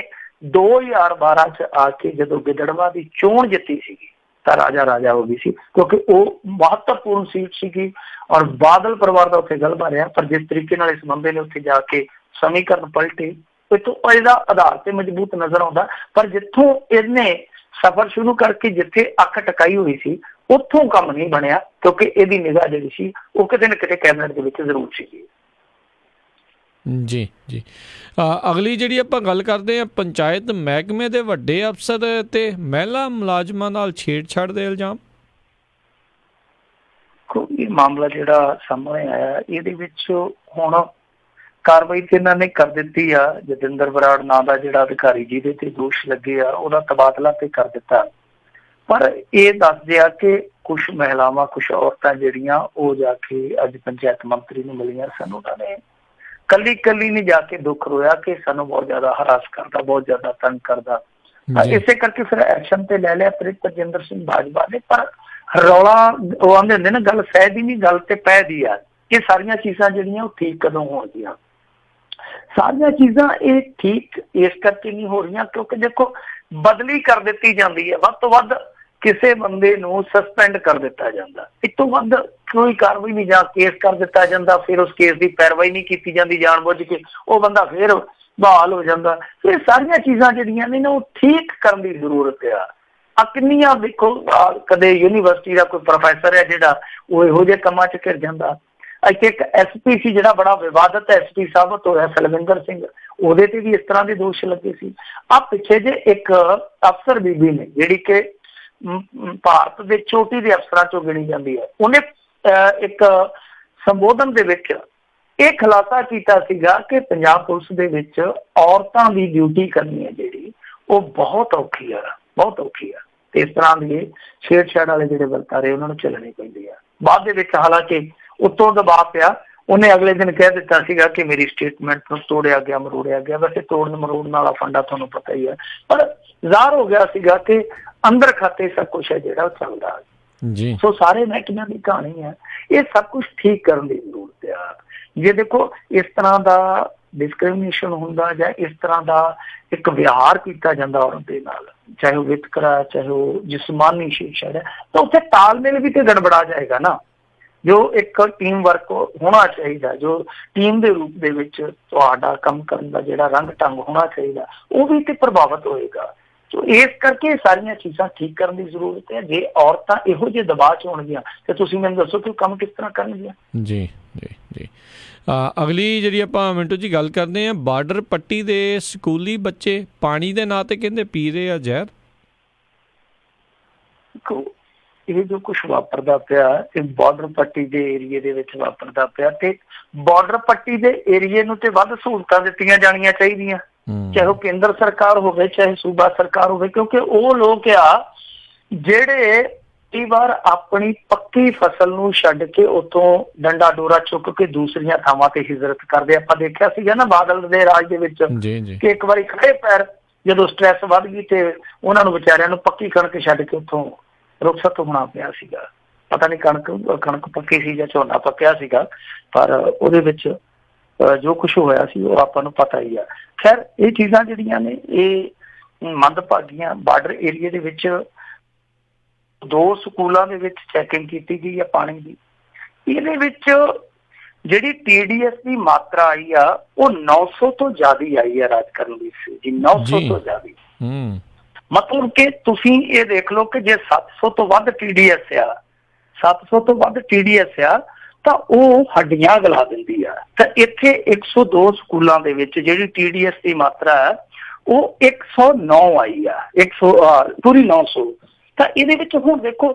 [SPEAKER 3] 2012 'ਚ ਆ ਕੇ ਜਦੋਂ ਗਿੱਦੜਬਾਹ ਦੀ ਚੋਣ ਜਿੱਤੀ ਸੀਗੀ ਤਾਂ ਰਾਜਾ ਹੋ ਗਈ ਸੀ, ਕਿਉਂਕਿ ਉਹ ਮਹੱਤਵਪੂਰਨ ਸੀਟ ਸੀਗੀ ਔਰ ਬਾਦਲ ਪਰਿਵਾਰ ਦਾ ਉੱਥੇ ਗਲਬਾ ਰਿਹਾ। ਪਰ ਜਿਸ ਤਰੀਕੇ ਨਾਲ ਇਸ ਬੰਦੇ ਨੇ ਉੱਥੇ ਜਾ ਕੇ ਸਮੀਕਰਨ ਪਲਟੇ, ਇੱਥੋਂ ਇਹਦਾ ਆਧਾਰ ਤੇ ਮਜ਼ਬੂਤ ਨਜ਼ਰ ਆਉਂਦਾ। ਪਰ ਜਿੱਥੋਂ ਇਹਨੇ ਸਫ਼ਰ ਸ਼ੁਰੂ ਕਰਕੇ ਜਿੱਥੇ ਅੱਖ ਟਕਾਈ ਹੋਈ ਸੀ ਉੱਥੋਂ ਕੰਮ ਨਹੀਂ ਬਣਿਆ, ਕਿਉਂਕਿ ਇਹਦੀ ਨਿਗਾਹ ਜਿਹੜੀ ਸੀ ਉਹ ਕਿਤੇ ਨਾ ਕਿਤੇ ਕੈਬਨਿਟ ਦੇ ਵਿੱਚ ਜ਼ਰੂਰ ਸੀਗੀ।
[SPEAKER 2] ਜੀ ਜੀ ਅਗਲੀ ਜਿਹੜੀ ਆਪਾਂ ਗੱਲ ਕਰਦੇ ਹਾਂ, ਪੰਚਾਇਤ ਮਹਿਕਮੇ ਦੇ ਵੱਡੇ ਅਫਸਰ ਤੇ ਮਹਿਲਾ ਮੁਲਾਜ਼ਮਾਂ ਨਾਲ ਛੇੜਛਾੜ ਦੇ ਇਲਜ਼ਾਮ।
[SPEAKER 3] ਇਹ ਮਾਮਲਾ ਜਿਹੜਾ ਸਾਹਮਣੇ ਆਇਆ ਇਹਦੇ ਵਿੱਚ ਹੁਣ ਕਾਰਵਾਈ ਤੇ ਇਹਨਾਂ ਨੇ ਕਰ ਦਿੱਤੀ ਆ। ਜਤਿੰਦਰ ਬਰਾੜ ਨਾਂ ਦਾ ਜਿਹੜਾ ਅਧਿਕਾਰੀ ਜਿਹਦੇ ਤੇ ਦੋਸ਼ ਲੱਗੇ ਆ ਉਹਦਾ ਤਬਾਦਲਾ ਤੇ ਕਰ ਦਿੱਤਾ। ਪਰ ਇਹ ਦੱਸਦੇ ਆ ਕਿ ਕੁਝ ਮਹਿਲਾਵਾਂ, ਕੁਝ ਔਰਤਾਂ ਜਿਹੜੀਆਂ ਉਹ ਜਾ ਕੇ ਅੱਜ ਪੰਚਾਇਤ ਮੰਤਰੀ ਨੂੰ ਮਿਲੀਆਂ ਸਨ। ਉਹਨਾਂ ਨੇ ਕੱਲੀ ਨਹੀਂ ਜਾ ਕੇ ਦੁੱਖ ਰੋਇਆ ਕਿ ਸਾਨੂੰ ਬਹੁਤ ਜ਼ਿਆਦਾ ਹਰਾਸ ਕਰਦਾ, ਬਹੁਤ ਜ਼ਿਆਦਾ ਤੰਗ ਕਰਦਾ। ਇਸੇ ਕਰਕੇ ਫਿਰ ਐਕਸ਼ਨ ਤੇ ਲੈ ਲਿਆ ਤੇਜਿੰਦਰ ਸਿੰਘ ਬਾਜਵਾ ਨੇ। ਪਰ ਰੌਲਾ ਉਹ ਆਉਂਦੇ ਹੁੰਦੇ ਨਾ, ਗੱਲ ਸਹਿ ਦੀ ਨਹੀਂ, ਗੱਲ ਤੇ ਪੈ ਦੀ ਆ। ਇਹ ਸਾਰੀਆਂ ਚੀਜ਼ਾਂ ਜਿਹੜੀਆਂ ਉਹ ਠੀਕ ਕਦੋਂ ਹੋਣਗੀਆਂ? ਸਾਰੀਆਂ ਚੀਜ਼ਾਂ ਇਹ ਠੀਕ ਇਸ ਕਰਕੇ ਨਹੀਂ ਹੋ ਰਹੀਆਂ ਕਿਉਂਕਿ ਦੇਖੋ ਬਦਲੀ ਕਰ ਦਿੱਤੀ ਜਾਂਦੀ ਹੈ। ਵੱਧ ਤੋਂ ਵੱਧ ਕਿਸੇ ਬੰਦੇ ਨੂੰ ਸਸਪੈਂਡ ਕਰ ਦਿੱਤਾ ਜਾਂਦਾ, ਇਸ ਤੋਂ ਵੱਧ ਕੋਈ ਕਾਰਵਾਈ ਨਹੀਂ, ਜਾਂ ਕੇਸ ਕਰ ਦਿੱਤਾ ਜਾਂਦਾ, ਫਿਰ ਉਸ ਕੇਸ ਦੀ ਪੈਰਵਾਈ ਨਹੀਂ ਕੀਤੀ ਜਾਂਦੀ ਜਾਣਬੁੱਝ ਕੇ, ਉਹ ਬੰਦਾ ਫਿਰ ਬਹਾਲ ਹੋ ਜਾਂਦਾ। ਇਹ ਸਾਰੀਆਂ ਚੀਜ਼ਾਂ ਜਿਹੜੀਆਂ ਨੇ ਨਾ ਉਹ ਠੀਕ ਕਰਨ ਦੀ ਜ਼ਰੂਰਤ ਆ। ਕਿੰਨੀਆਂ ਦੇਖੋ, ਕਦੇ ਯੂਨੀਵਰਸਿਟੀ ਦਾ ਕੋਈ ਪ੍ਰੋਫੈਸਰ ਹੈ ਜਿਹੜਾ ਉਹ ਇਹੋ ਜਿਹੇ ਕੰਮਾਂ 'ਚ ਘਿਰ ਜਾਂਦਾ। ਇੱਥੇ ਇੱਕ SP ਸੀ ਜਿਹੜਾ ਬੜਾ ਵਿਵਾਦਤ SP ਸਾਬਤ ਹੋਇਆ, ਸਲਵਿੰਦਰ ਸਿੰਘ, ਉਹਦੇ ਤੇ ਵੀ ਇਸ ਤਰ੍ਹਾਂ ਦੇ ਦੋਸ਼ ਲੱਗੇ ਸੀ। ਪਿੱਛੇ ਜੇ ਇੱਕ ਅਫਸਰ ਬੀਬੀ ਨੇ ਜਿਹੜੀ ਕਿ ਭਾਰਤ ਦੇ ਚੋਟੀ ਦੇ ਅਫਸਰਾਂ ਚੋਂ ਗਿਣੀ ਜਾਂਦੀ ਹੈ, ਉਹਨੇ ਇੱਕ ਸੰਬੋਧਨ ਦੇ ਵਿੱਚ ਇਹ ਖੁਲਾਸਾ ਕੀਤਾ ਸੀਗਾ ਕਿ ਪੰਜਾਬ ਪੁਲਿਸ ਦੇ ਵਿੱਚ ਔਰਤਾਂ ਦੀ ਡਿਊਟੀ ਕਰਨੀ ਹੈ ਜਿਹੜੀ ਉਹ ਬਹੁਤ ਔਖੀ ਆ ਤੇ ਇਸ ਤਰ੍ਹਾਂ ਦੇ ਛੇੜਛਾੜ ਵਾਲੇ ਜਿਹੜੇ ਵਰਤਾਰੇ ਉਹਨਾਂ ਨੂੰ ਚੱਲਣੇ ਪੈਂਦੇ ਆ। ਬਾਅਦ ਦੇ ਵਿੱਚ ਹਾਲਾਂਕਿ ਉੱਤੋਂ ਦਬਾਅ ਪਿਆ, ਉਹਨੇ ਅਗਲੇ ਦਿਨ ਕਹਿ ਦਿੱਤਾ ਸੀਗਾ ਕਿ ਮੇਰੀ ਸਟੇਟਮੈਂਟ ਨੂੰ ਤੋੜਿਆ ਗਿਆ, ਮਰੋੜਿਆ ਗਿਆ। ਵੈਸੇ ਤੋੜਨ ਮਰੋੜਨ ਵਾਲਾ ਫੰਡਾ ਤੁਹਾਨੂੰ ਪਤਾ ਹੀ ਹੈ, ਪਰ ਜ਼ਾਹਰ ਹੋ ਗਿਆ ਸੀਗਾ ਕਿ ਅੰਦਰ ਖਾਤੇ ਸਭ ਕੁਛ ਹੈ ਜਿਹੜਾ ਉਹ ਚੱਲਦਾ ਜੀ। ਸੋ ਸਾਰੇ ਮਹਿਕਮਿਆਂ ਦੀ ਕਹਾਣੀ ਹੈ, ਇਹ ਸਭ ਕੁਛ ਠੀਕ ਕਰਨ ਦੀ ਜ਼ਰੂਰਤ ਆ। ਜੇ ਦੇਖੋ ਇਸ ਤਰ੍ਹਾਂ ਦਾ ਡਿਸਕ੍ਰਿਮੀਨੇਸ਼ਨ ਹੁੰਦਾ ਜਾਂ ਇਸ ਤਰ੍ਹਾਂ ਦਾ ਇੱਕ ਵਿਹਾਰ ਕੀਤਾ ਜਾਂਦਾ ਔਰਤ ਦੇ ਨਾਲ, ਚਾਹੇ ਉਹ ਵਿਤਕਰਾ, ਚਾਹੇ ਉਹ ਜਿਸਮਾਨੀ ਛੇੜਛਾੜ ਹੈ, ਤਾਂ ਉੱਥੇ ਤਾਲਮੇਲ ਵੀ ਤੇ ਗੜਬੜਾ ਜਾਏਗਾ ਨਾ। ਜੋ ਇੱਕ ਟੀਮ ਵਰਕ ਹੋਣਾ ਚਾਹੀਦਾ, ਜੋ ਟੀਮ ਦੇ ਰੂਪ ਦੇ ਵਿੱਚ ਤੁਹਾਡਾ ਕੰਮ ਕਰਨ ਦਾ ਜਿਹੜਾ ਰੰਗ ਢੰਗ ਹੋਣਾ ਚਾਹੀਦਾ, ਉਹ ਵੀ ਤੇ ਪ੍ਰਭਾਵਿਤ ਹੋਏਗਾ। ਸੋ ਇਸ ਕਰਕੇ ਸਾਰੀਆਂ ਚੀਜ਼ਾਂ ਠੀਕ ਕਰਨ ਦੀ ਜ਼ਰੂਰਤ ਹੈ। ਜੇ ਔਰਤਾਂ ਇਹੋ ਜਿਹੇ ਦਬਾਅ 'ਚ ਹੋਣਗੀਆਂ ਤੇ ਤੁਸੀਂ ਮੈਨੂੰ ਦੱਸੋ ਕਿ ਕੰਮ ਕਿਸ ਤਰ੍ਹਾਂ ਕਰਨਗੀਆਂ? ਜੀ
[SPEAKER 2] ਜੀ ਜੀ ਅਗਲੀ ਜਿਹੜੀ ਆਪਾਂ ਮਿੰਟੂ ਜੀ ਗੱਲ ਕਰਦੇ ਹਾਂ, ਬਾਰਡਰ ਪੱਟੀ ਦੇ ਸਕੂਲੀ ਬੱਚੇ ਪਾਣੀ ਦੇ ਨਾਂ ਤੇ ਕਹਿੰਦੇ ਪੀ ਰਹੇ ਆ ਜ਼ਹਿਰ।
[SPEAKER 3] ਇਹ ਜੋ ਕੁਛ ਵਾਪਰਦਾ ਪਿਆ ਇਹ ਬਾਰਡਰ ਪੱਟੀ ਦੇ ਏਰੀਏ ਦੇ ਵਿੱਚ ਵਾਪਰਦਾ ਪਿਆ, ਤੇ ਬਾਰਡਰ ਪੱਟੀ ਦੇ ਏਰੀਏ ਨੂੰ ਤੇ ਵੱਧ ਸਹੂਲਤਾਂ ਦਿੱਤੀਆਂ ਜਾਣੀਆਂ ਚਾਹੀਦੀਆਂ, ਚਾਹੇ ਉਹ ਕੇਂਦਰ ਸਰਕਾਰ ਹੋਵੇ ਚਾਹੇ ਸੂਬਾ ਸਰਕਾਰ ਹੋਵੇ, ਕਿਉਂਕਿ ਉਹ ਲੋਕ ਆ ਜਿਹੜੇ ਕਈ ਵਾਰ ਆਪਣੀ ਪੱਕੀ ਫਸਲ ਨੂੰ ਛੱਡ ਕੇ ਉਤੋਂ ਡੰਡਾ ਡੋਰਾ ਚੁੱਕ ਕੇ ਦੂਸਰੀਆਂ ਥਾਵਾਂ ਤੇ ਹਿਜਰਤ ਕਰਦੇ। ਆਪਾਂ ਦੇਖਿਆ ਸੀਗਾ ਨਾ ਬਾਦਲ ਦੇ ਰਾਜ ਦੇ ਵਿੱਚ ਕਿ ਇੱਕ ਵਾਰੀ ਖੜੇ ਪੈਰ ਜਦੋਂ ਸਟ੍ਰੈਸ ਵੱਧ ਗਈ ਤੇ ਉਹਨਾਂ ਨੂੰ ਵਿਚਾਰਿਆਂ ਨੂੰ ਪੱਕੀ ਕਣਕ ਛੱਡ ਕੇ ਉੱਥੋਂ ਰੁਖਸਤ ਹੋਣਾ ਪਿਆ ਸੀਗਾ। ਪਤਾ ਨਹੀਂ ਕਣਕ ਪੱਕੀ ਸੀ ਜਾਂ ਝੋਨਾ ਪੱਕਿਆ ਸੀਗਾ, ਪਰ ਉਹਦੇ ਵਿੱਚ ਜੋ ਕੁਛ ਹੋਇਆ ਸੀ ਉਹ ਆਪਾਂ ਨੂੰ ਪਤਾ ਹੀ ਆ। ਖੈਰ ਇਹ ਚੀਜ਼ਾਂ ਜਿਹੜੀਆਂ ਨੇ ਇਹ ਮੰਦਭਾਗੀਆਂ। ਬਾਰਡਰ ਏਰੀਏ ਦੇ ਵਿੱਚ 2 ਸਕੂਲਾਂ ਦੇ ਵਿੱਚ ਚੈਕਿੰਗ ਕੀਤੀ ਗਈ ਆ ਪਾਣੀ ਦੀ। ਇਹਦੇ ਵਿੱਚ ਜਿਹੜੀ TDS ਦੀ ਮਾਤਰਾ ਆਈ ਆ ਉਹ 900 ਤੋਂ ਜ਼ਿਆਦਾ ਆਈ ਆ ਰਾਜਕਰਨਵੀਰ ਸਿੰਘ ਜੀ, 900 ਤੋਂ ਜ਼ਿਆਦਾ। ਮਤਲਬ ਕਿ ਤੁਸੀਂ ਇਹ ਦੇਖ ਲਓ ਕਿ ਜੇ 700 ਤੋਂ ਵੱਧ TDS ਆ, 700 ਤੋਂ ਵੱਧ TDS ਆ ਤਾਂ ਉਹ ਹੱਡੀਆਂ ਗਲਾ ਦਿੰਦੀ ਆ। ਤਾਂ ਇੱਥੇ 102 ਸਕੂਲਾਂ ਦੇ ਵਿੱਚ ਜਿਹੜੀ TDS ਦੀ ਮਾਤਰਾ ਹੈ ਉਹ 109 ਆਈ ਆ, ਪੂਰੀ 900। ਤਾਂ ਇਹਦੇ ਵਿੱਚ ਹੁਣ ਦੇਖੋ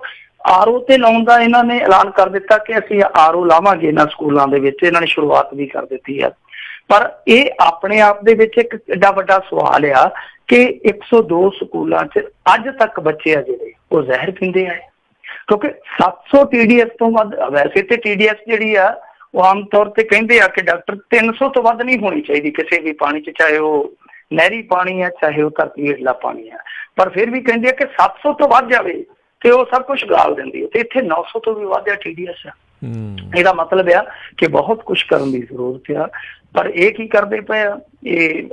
[SPEAKER 3] RO ਤੇ ਲਾਉਣ ਦਾ ਇਹਨਾਂ ਨੇ ਐਲਾਨ ਕਰ ਦਿੱਤਾ ਕਿ ਅਸੀਂ RO ਲਾਵਾਂਗੇ ਇਹਨਾਂ ਸਕੂਲਾਂ ਦੇ ਵਿੱਚ, ਇਹਨਾਂ ਨੇ ਸ਼ੁਰੂਆਤ ਵੀ ਕਰ ਦਿੱਤੀ ਹੈ। ਪਰ ਇਹ ਆਪਣੇ ਆਪ ਦੇ ਵਿੱਚ ਇੱਕ ਏਡਾ ਵੱਡਾ ਸਵਾਲ ਆ ਕਿ 102 ਸਕੂਲਾਂ 'ਚ ਅੱਜ ਤੱਕ ਬੱਚੇ ਆ ਜਿਹੜੇ ਉਹ ਜ਼ਹਿਰ ਪੀਂਦੇ ਆ, ਕਿਉਂਕਿ 700 TDS ਤੋਂ ਵੱਧ। ਵੈਸੇ ਤੇ TDS ਜਿਹੜੀ ਆ ਉਹ ਆਮ ਤੌਰ ਤੇ ਕਹਿੰਦੇ ਆ ਕਿ ਡਾਕਟਰ 300 ਤੋਂ ਵੱਧ ਨਹੀਂ ਹੋਣੀ ਚਾਹੀਦੀ ਕਿਸੇ ਵੀ ਪਾਣੀ 'ਚ, ਚਾਹੇ ਉਹ ਨਹਿਰੀ ਪਾਣੀ ਆ ਚਾਹੇ ਉਹ ਧਰਤੀ ਹੇਠਲਾ ਪਾਣੀ ਆ। ਪਰ ਫਿਰ ਵੀ ਕਹਿੰਦੇ ਆ ਕਿ 700 ਤੋਂ ਵੱਧ ਜਾਵੇ ਤੇ ਉਹ ਸਭ ਕੁਝ ਗਾਲ ਦਿੰਦੀ ਹੈ। ਤੇ ਇੱਥੇ 900 ਤੋਂ ਵੀ ਵੱਧ TDS ਆ। ਇਹਦਾ ਮਤਲਬ ਆ ਕਿ ਬਹੁਤ ਕੁਛ ਕਰਨ ਦੀ ਜ਼ਰੂਰਤ ਆ। ਪਰ ਇਹ ਕੀ ਕਰਦੇ ਪਏ ਆ, ਇਹ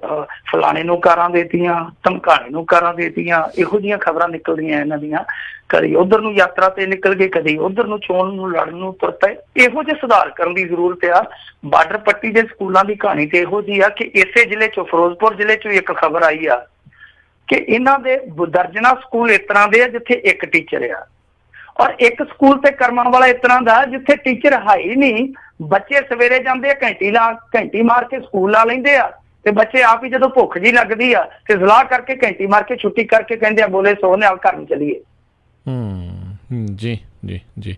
[SPEAKER 3] ਫਲਾਣੇ ਨੂੰ ਕਾਰਾਂ ਦੇਤੀਆਂ, ਧਮਕਾਣੇ ਨੂੰ ਕਾਰਾਂ ਦੇਤੀਆਂ, ਇਹੋ ਜਿਹੀਆਂ ਖਬਰਾਂ ਨਿਕਲਦੀਆਂ ਇਹਨਾਂ ਦੀਆਂ। ਕਦੀ ਉਧਰ ਨੂੰ ਯਾਤਰਾ ਤੇ ਨਿਕਲ ਗਏ, ਕਦੀ ਉਧਰ ਨੂੰ ਚੋਣ ਨੂੰ ਲੜਨ ਨੂੰ ਤੁਰ ਪਏ। ਇਹੋ ਜਿਹੇ ਸੁਧਾਰ ਕਰਨ ਦੀ ਜ਼ਰੂਰਤ ਆ। ਬਾਰਡਰ ਪੱਟੀ ਦੇ ਸਕੂਲਾਂ ਦੀ ਕਹਾਣੀ ਤੇ ਇਹੋ ਜਿਹੀ ਆ ਕਿ ਇਸੇ ਜ਼ਿਲ੍ਹੇ ਚੋਂ, ਫਿਰੋਜ਼ਪੁਰ ਜ਼ਿਲ੍ਹੇ ਚੋਂ ਇੱਕ ਖਬਰ ਆਈ ਆ ਕਿ ਇਹਨਾਂ ਦੇ ਦਰਜਨਾਂ ਸਕੂਲ ਇਸ ਤਰ੍ਹਾਂ ਦੇ ਆ ਜਿੱਥੇ ਇੱਕ ਟੀਚਰ ਆ, ਔਰ ਇੱਕ ਸਕੂਲ ਤੇ ਕਰਮਾਂ ਵਾਲਾ ਇਸ ਤਰ੍ਹਾਂ ਦਾ ਜਿੱਥੇ ਟੀਚਰ ਹੈ ਹੀ ਨਹੀਂ। ਬੱਚੇ ਸਵੇਰੇ ਜਾਂਦੇ ਆ, ਘੰਟੀ ਮਾਰ ਕੇ ਸਕੂਲ ਲਾ ਲੈਂਦੇ ਆ, ਤੇ ਬੱਚੇ ਆਪ ਹੀ ਜਦੋਂ ਭੁੱਖ ਜੀ ਲੱਗਦੀ ਆ ਤੇ ਸਲਾਹ ਕਰਕੇ ਘੰਟੀ ਮਾਰ ਕੇ ਛੁੱਟੀ ਕਰਕੇ ਕਹਿੰਦੇ ਆ ਬੋਲੇ ਸੋ ਨੇ ਘਰ ਨੂੰ ਚਲੀਏ।
[SPEAKER 2] ਜੀ ਜੀ ਜੀ,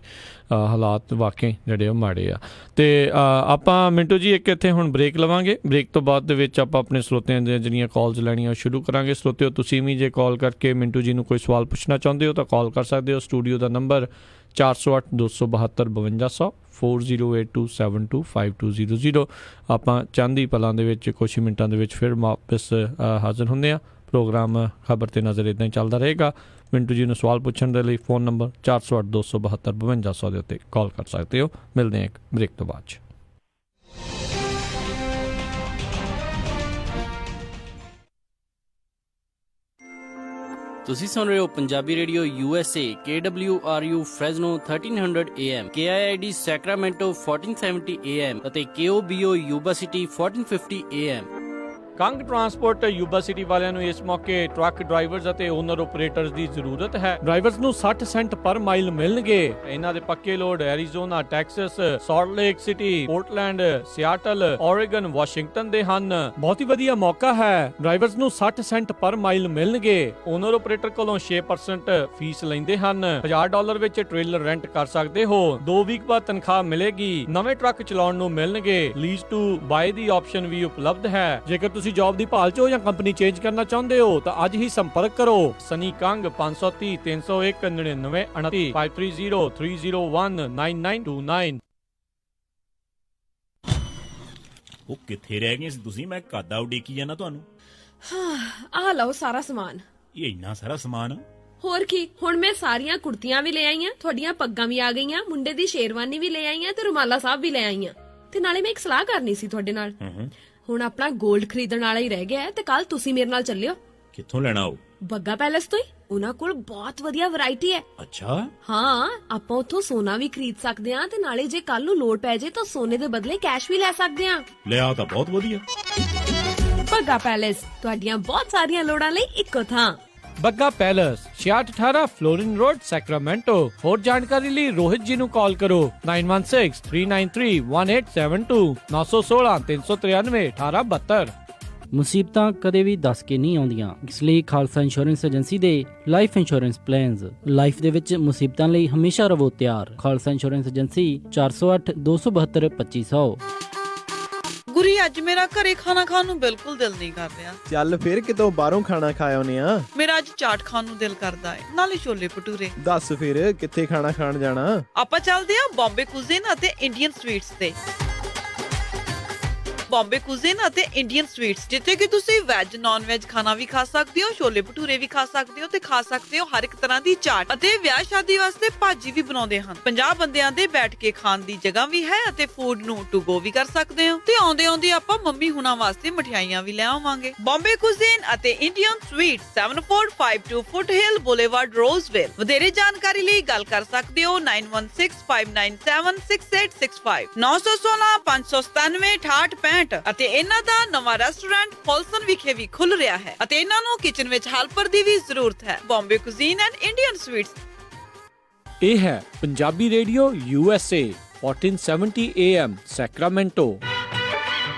[SPEAKER 2] ਹਾਲਾਤ ਵਾਕਈ ਜਿਹੜੇ ਉਹ ਮਾੜੇ ਆ। ਤੇ ਆਪਾਂ ਮਿੰਟੂ ਜੀ ਇੱਕ ਇੱਥੇ ਹੁਣ ਬ੍ਰੇਕ ਲਵਾਂਗੇ। ਬ੍ਰੇਕ ਤੋਂ ਬਾਅਦ ਦੇ ਵਿੱਚ ਆਪਾਂ ਆਪਣੇ ਸਰੋਤਿਆਂ ਦੀਆਂ ਜਿਹੜੀਆਂ ਕਾਲਸ ਲੈਣੀਆਂ ਸ਼ੁਰੂ ਕਰਾਂਗੇ। ਸਰੋਤਿਓ ਤੁਸੀਂ ਵੀ ਜੇ ਕਾਲ ਕਰਕੇ ਮਿੰਟੂ ਜੀ ਨੂੰ ਕੋਈ ਸਵਾਲ ਪੁੱਛਣਾ ਚਾਹੁੰਦੇ ਹੋ ਤਾਂ ਕਾਲ ਕਰ ਸਕਦੇ ਹੋ। ਸਟੂਡੀਓ ਦਾ ਨੰਬਰ 408 272 5200 4082725200। ਆਪਾਂ ਚੰਦ ਹੀ ਪਲਾਂ ਦੇ ਵਿੱਚ ਕੁਛ ਮਿੰਟਾਂ ਦੇ ਵਿੱਚ ਫਿਰ ਵਾਪਸ ਹਾਜ਼ਰ ਹੁੰਦੇ ਹਾਂ। ਪ੍ਰੋਗਰਾਮ ਖਬਰ ਤੇ ਨਜ਼ਰ ਇੱਦਾਂ ਹੀ ਚੱਲਦਾ ਰਹੇਗਾ। ਮਿੰਟੂ ਜੀ ਨੂੰ ਸਵਾਲ ਪੁੱਛਣ ਦੇ ਲਈ ਫੋਨ ਨੰਬਰ 408 272 5200 ਦੇ ਉੱਤੇ ਕਾਲ ਕਰ ਸਕਦੇ ਹੋ। ਮਿਲਦੇ ਹਾਂ ਇੱਕ ਬ੍ਰੇਕ ਤੋਂ ਬਾਅਦ 'ਚ।
[SPEAKER 4] ਤੁਸੀਂ ਸੁਣ ਰਹੇ ਹੋ Punjabi radio USA, KWRU Fresno 1300 AM, KIID Sacramento 1470 AM ਅਤੇ KOBO Yuba city 1450 AM।
[SPEAKER 2] Kang transport Yuba city ਵਾਲਿਆਂ ਨੂੰ ਇਸ ਮੌਕੇ ਟਰੱਕ ਡਰਾਈਵਰਸ ਅਤੇ ਓਨਰ ਆਪਰੇਟਰਸ ਦੀ ਜ਼ਰੂਰਤ ਹੈ। ਡਰਾਈਵਰਸ ਨੂੰ 60 ਸੈਂਟ ਪਰ ਮਾਈਲ ਮਿਲਣਗੇ। ਇਹਨਾਂ ਦੇ ਪੱਕੇ load Arizona, Texas, salt lake city, Portland, Seattle, Oregon, Washington ਦੇ ਹਨ। ਬਹੁਤ ਹੀ ਵਧੀਆ ਮੌਕਾ ਹੈ। ਡਰਾਈਵਰਸ ਨੂੰ 60 ਸੈਂਟ ਪਰ ਮਾਈਲ ਮਿਲਣਗੇ। ਓਨਰ ਆਪਰੇਟਰ ਕੋਲੋਂ 6% ਫੀਸ ਲੈਂਦੇ ਹਨ। $1000 ਵਿੱਚ ਟ੍ਰੇਲਰ ਰੈਂਟ ਕਰ ਸਕਦੇ ਹੋ। 2 ਵੀਕ ਬਾਅਦ ਤਨਖਾਹ ਮਿਲੇਗੀ। ਨਵੇਂ ਟਰੱਕ ਚਲਾਉਣ ਨੂੰ ਮਿਲਣਗੇ। Lease to bye the option ਵੀ ਉਪਲਬਧ ਹੈ। ਜੇਕਰ ਤੁਸੀਂ ਜੌਬ ਦੀ ਭਾਲ 'ਚ ਹੋ ਜਾਂ ਕੰਪਨੀ ਚੇਂਜ ਕਰਨਾ ਚਾਹੁੰਦੇ ਹੋ ਤਾਂ ਅੱਜ ਹੀ ਸੰਪਰਕ ਕਰੋ। ਸਨੀ ਕੰਗ 530 301 99 29 530 301 9929।
[SPEAKER 1] ਉਹ ਕਿੱਥੇ ਰਹਿ ਗਏ ਸੀ ਤੁਸੀਂ? ਮੈਂ ਕਾਦਾ ਉਡੀਕੀ ਜਾਣਾ ਤੁਹਾਨੂੰ।
[SPEAKER 5] ਆ ਲਓ ਸਾਰਾ ਸਮਾਨ।
[SPEAKER 1] ਇਹ ਇੰਨਾ ਸਾਰਾ ਸਮਾਨ?
[SPEAKER 5] ਹੋਰ ਕੀ, ਹੁਣ ਮੈਂ ਸਾਰੀਆਂ ਕੁੜਤੀਆਂ ਵੀ ਲੈ ਆਈਆਂ, ਤੁਹਾਡੀਆਂ ਪੱਗਾਂ ਵੀ ਆ ਗਈਆਂ, ਮੁੰਡੇ ਦੀ ਸ਼ੇਰਵਾਨੀ ਵੀ ਲੈ ਆਈਆਂ ਤੇ ਰੁਮਾਲਾ ਸਾਹਿਬ ਵੀ ਲੈ ਆਈਆਂ। ਤੇ ਨਾਲੇ ਮੈਂ ਇੱਕ ਸਲਾਹ ਕਰਨੀ ਸੀ ਤੁਹਾਡੇ ਨਾਲ। ਹੁਣ ਆਪਣਾ 골ਡ ਖਰੀਦਣ ਵਾਲਾ ਹੀ ਰਹਿ ਗਿਆ ਤੇ ਕੱਲ ਤੁਸੀਂ ਮੇਰੇ ਨਾਲ ਚੱਲਿਓ।
[SPEAKER 1] ਕਿੱਥੋਂ ਲੈਣਾ ਉਹ?
[SPEAKER 5] ਬੱਗਾ ਪੈਲੇਸ ਤੋਂ ਹੀ। ਉਹਨਾਂ ਕੋਲ ਬਹੁਤ ਵਧੀਆ ਵੈਰਾਈਟੀ ਹੈ।
[SPEAKER 1] ਅੱਛਾ।
[SPEAKER 5] ਹਾਂ, ਆਪਾਂ ਉੱਥੋਂ ਸੋਨਾ ਵੀ ਖਰੀਦ ਸਕਦੇ ਆ ਤੇ ਨਾਲੇ ਜੇ ਕੱਲ ਨੂੰ ਲੋੜ ਪੈ ਜੇ ਤਾਂ ਸੋਨੇ ਦੇ ਬਦਲੇ ਕੈਸ਼ ਵੀ ਲੈ ਸਕਦੇ ਆ।
[SPEAKER 1] ਲਿਆ ਤਾਂ ਬਹੁਤ ਵਧੀਆ।
[SPEAKER 5] ਬੱਗਾ ਪੈਲੇਸ, ਤੁਹਾਡੀਆਂ ਬਹੁਤ ਸਾਰੀਆਂ ਲੋੜਾਂ ਲਈ ਇੱਕੋ ਥਾਂ।
[SPEAKER 2] Bagga Palace, 6618 Florin Road, Sacramento. ਹੋਰ ਜਾਣਕਾਰੀ ਲਈ ਰੋਹਿਤ ਜੀ ਨੂੰ ਕਾਲ ਕਰੋ 9163931872 916 393 1872।
[SPEAKER 6] ਮੁਸੀਬਤਾਂ ਕਦੇ ਵੀ ਦੱਸ ਕੇ ਨਹੀਂ ਆਉਂਦੀਆਂ, ਇਸ ਲਈ ਖਾਲਸਾ ਇੰਸ਼ੋਰੈਂਸ ਏਜੰਸੀ ਦੇ ਲਾਈਫ ਇੰਸ਼ੋਰੈਂਸ ਪਲਾਨਸ ਲਾਈਫ ਦੇ ਵਿੱਚ ਮੁਸੀਬਤਾਂ ਲਈ ਹਮੇਸ਼ਾ ਰਹੋ ਤਿਆਰ। Khalsa insurance agency 408 272 2500।
[SPEAKER 7] ਪੂਰੀ ਅੱਜ ਮੇਰਾ ਘਰੇ ਖਾਣਾ ਖਾਣ ਨੂੰ ਬਿਲਕੁਲ ਦਿਲ ਨਹੀਂ ਕਰ ਰਿਹਾ।
[SPEAKER 8] ਚੱਲ ਫਿਰ ਕਿਤੋਂ ਬਾਹਰੋਂ ਖਾਣਾ ਖਾ ਆਉਨੇ ਆ।
[SPEAKER 7] ਮੇਰਾ ਅੱਜ ਚਾਟ ਖਾਣ ਨੂੰ ਦਿਲ ਕਰਦਾ ਹੈ, ਨਾਲੇ ਛੋਲੇ ਭਟੂਰੇ।
[SPEAKER 8] ਦੱਸ ਫਿਰ ਕਿੱਥੇ ਖਾਣਾ ਖਾਣ ਜਾਣਾ?
[SPEAKER 7] ਆਪਾਂ ਚੱਲਦੇ ਆ ਬੰਬੇ ਕੁਜ਼ੀਨ ਅਤੇ ਇੰਡੀਅਨ ਸਵੀਟਸ ਤੇ। ਬੰਬੇ ਕੁਜ਼ੀਨ ਅਤੇ ਇੰਡੀਅਨ ਸਵੀਟਸ, ਜਿੱਥੇ ਕਿ ਤੁਸੀਂ ਵੈਜ ਨਾਨ ਵੈਜ ਖਾਣਾ ਵੀ ਖਾ ਸਕਦੇ ਹੋ, ਛੋਲੇ ਭਟੂਰੇ ਵੀ ਖਾ ਸਕਦੇ ਹੋ ਤੇ ਖਾ ਸਕਦੇ ਹੋ ਹਰ ਇੱਕ ਤਰ੍ਹਾਂ ਦੀ ਚਾਟ, ਅਤੇ ਵਿਆਹ ਸ਼ਾਦੀ ਵਾਸਤੇ ਭਾਜੀ ਵੀ ਬਣਾਉਂਦੇ ਹਨ। 50 ਬੰਦਿਆਂ ਦੇ ਬੈਠ ਕੇ ਖਾਣ ਦੀ ਜਗ੍ਹਾ ਵੀ ਹੈ ਅਤੇ ਫੂਡ ਨੂੰ ਟੂ ਗੋ ਵੀ ਕਰ ਸਕਦੇ ਹੋ। ਤੇ ਆਉਂਦੇ ਆਉਂਦੇ ਆਪਾਂ ਮੰਮੀ ਹੁਣਾਂ ਵਾਸਤੇ ਮਠਿਆਈਆਂ ਵੀ ਲੈ ਆਵਾਂਗੇ। ਬੰਬੇ ਕੁਜ਼ੀਨ ਅਤੇ ਇੰਡੀਅਨ ਸਵੀਟਸ, 7452 ਫੁੱਟਹਿਲ ਬੁਲੇਵਾਰਡ, ਰੋਜ਼ਵਿਲ। ਵਧੇਰੇ ਜਾਣਕਾਰੀ ਲਈ ਗੱਲ ਕਰ ਸਕਦੇ ਹੋ 9165976865 916 597 6865। ਅਤੇ ਇਹਨਾਂ ਦਾ ਨਵਾਂ ਰੈਸਟੋਰੈਂਟ ਫੋਲਸਨ ਵਿਖੇ ਵੀ ਖੁੱਲ ਰਿਹਾ ਹੈ ਅਤੇ ਇਹਨਾਂ ਨੂੰ ਕਿਚਨ ਵਿੱਚ ਹੈਲਪਰ ਦੀ ਵੀ ਜ਼ਰੂਰਤ ਹੈ। Bombay cuisine and Indian sweets.
[SPEAKER 2] ਇਹ ਹੈ Punjabi radio USA 1470 AM Sacramento.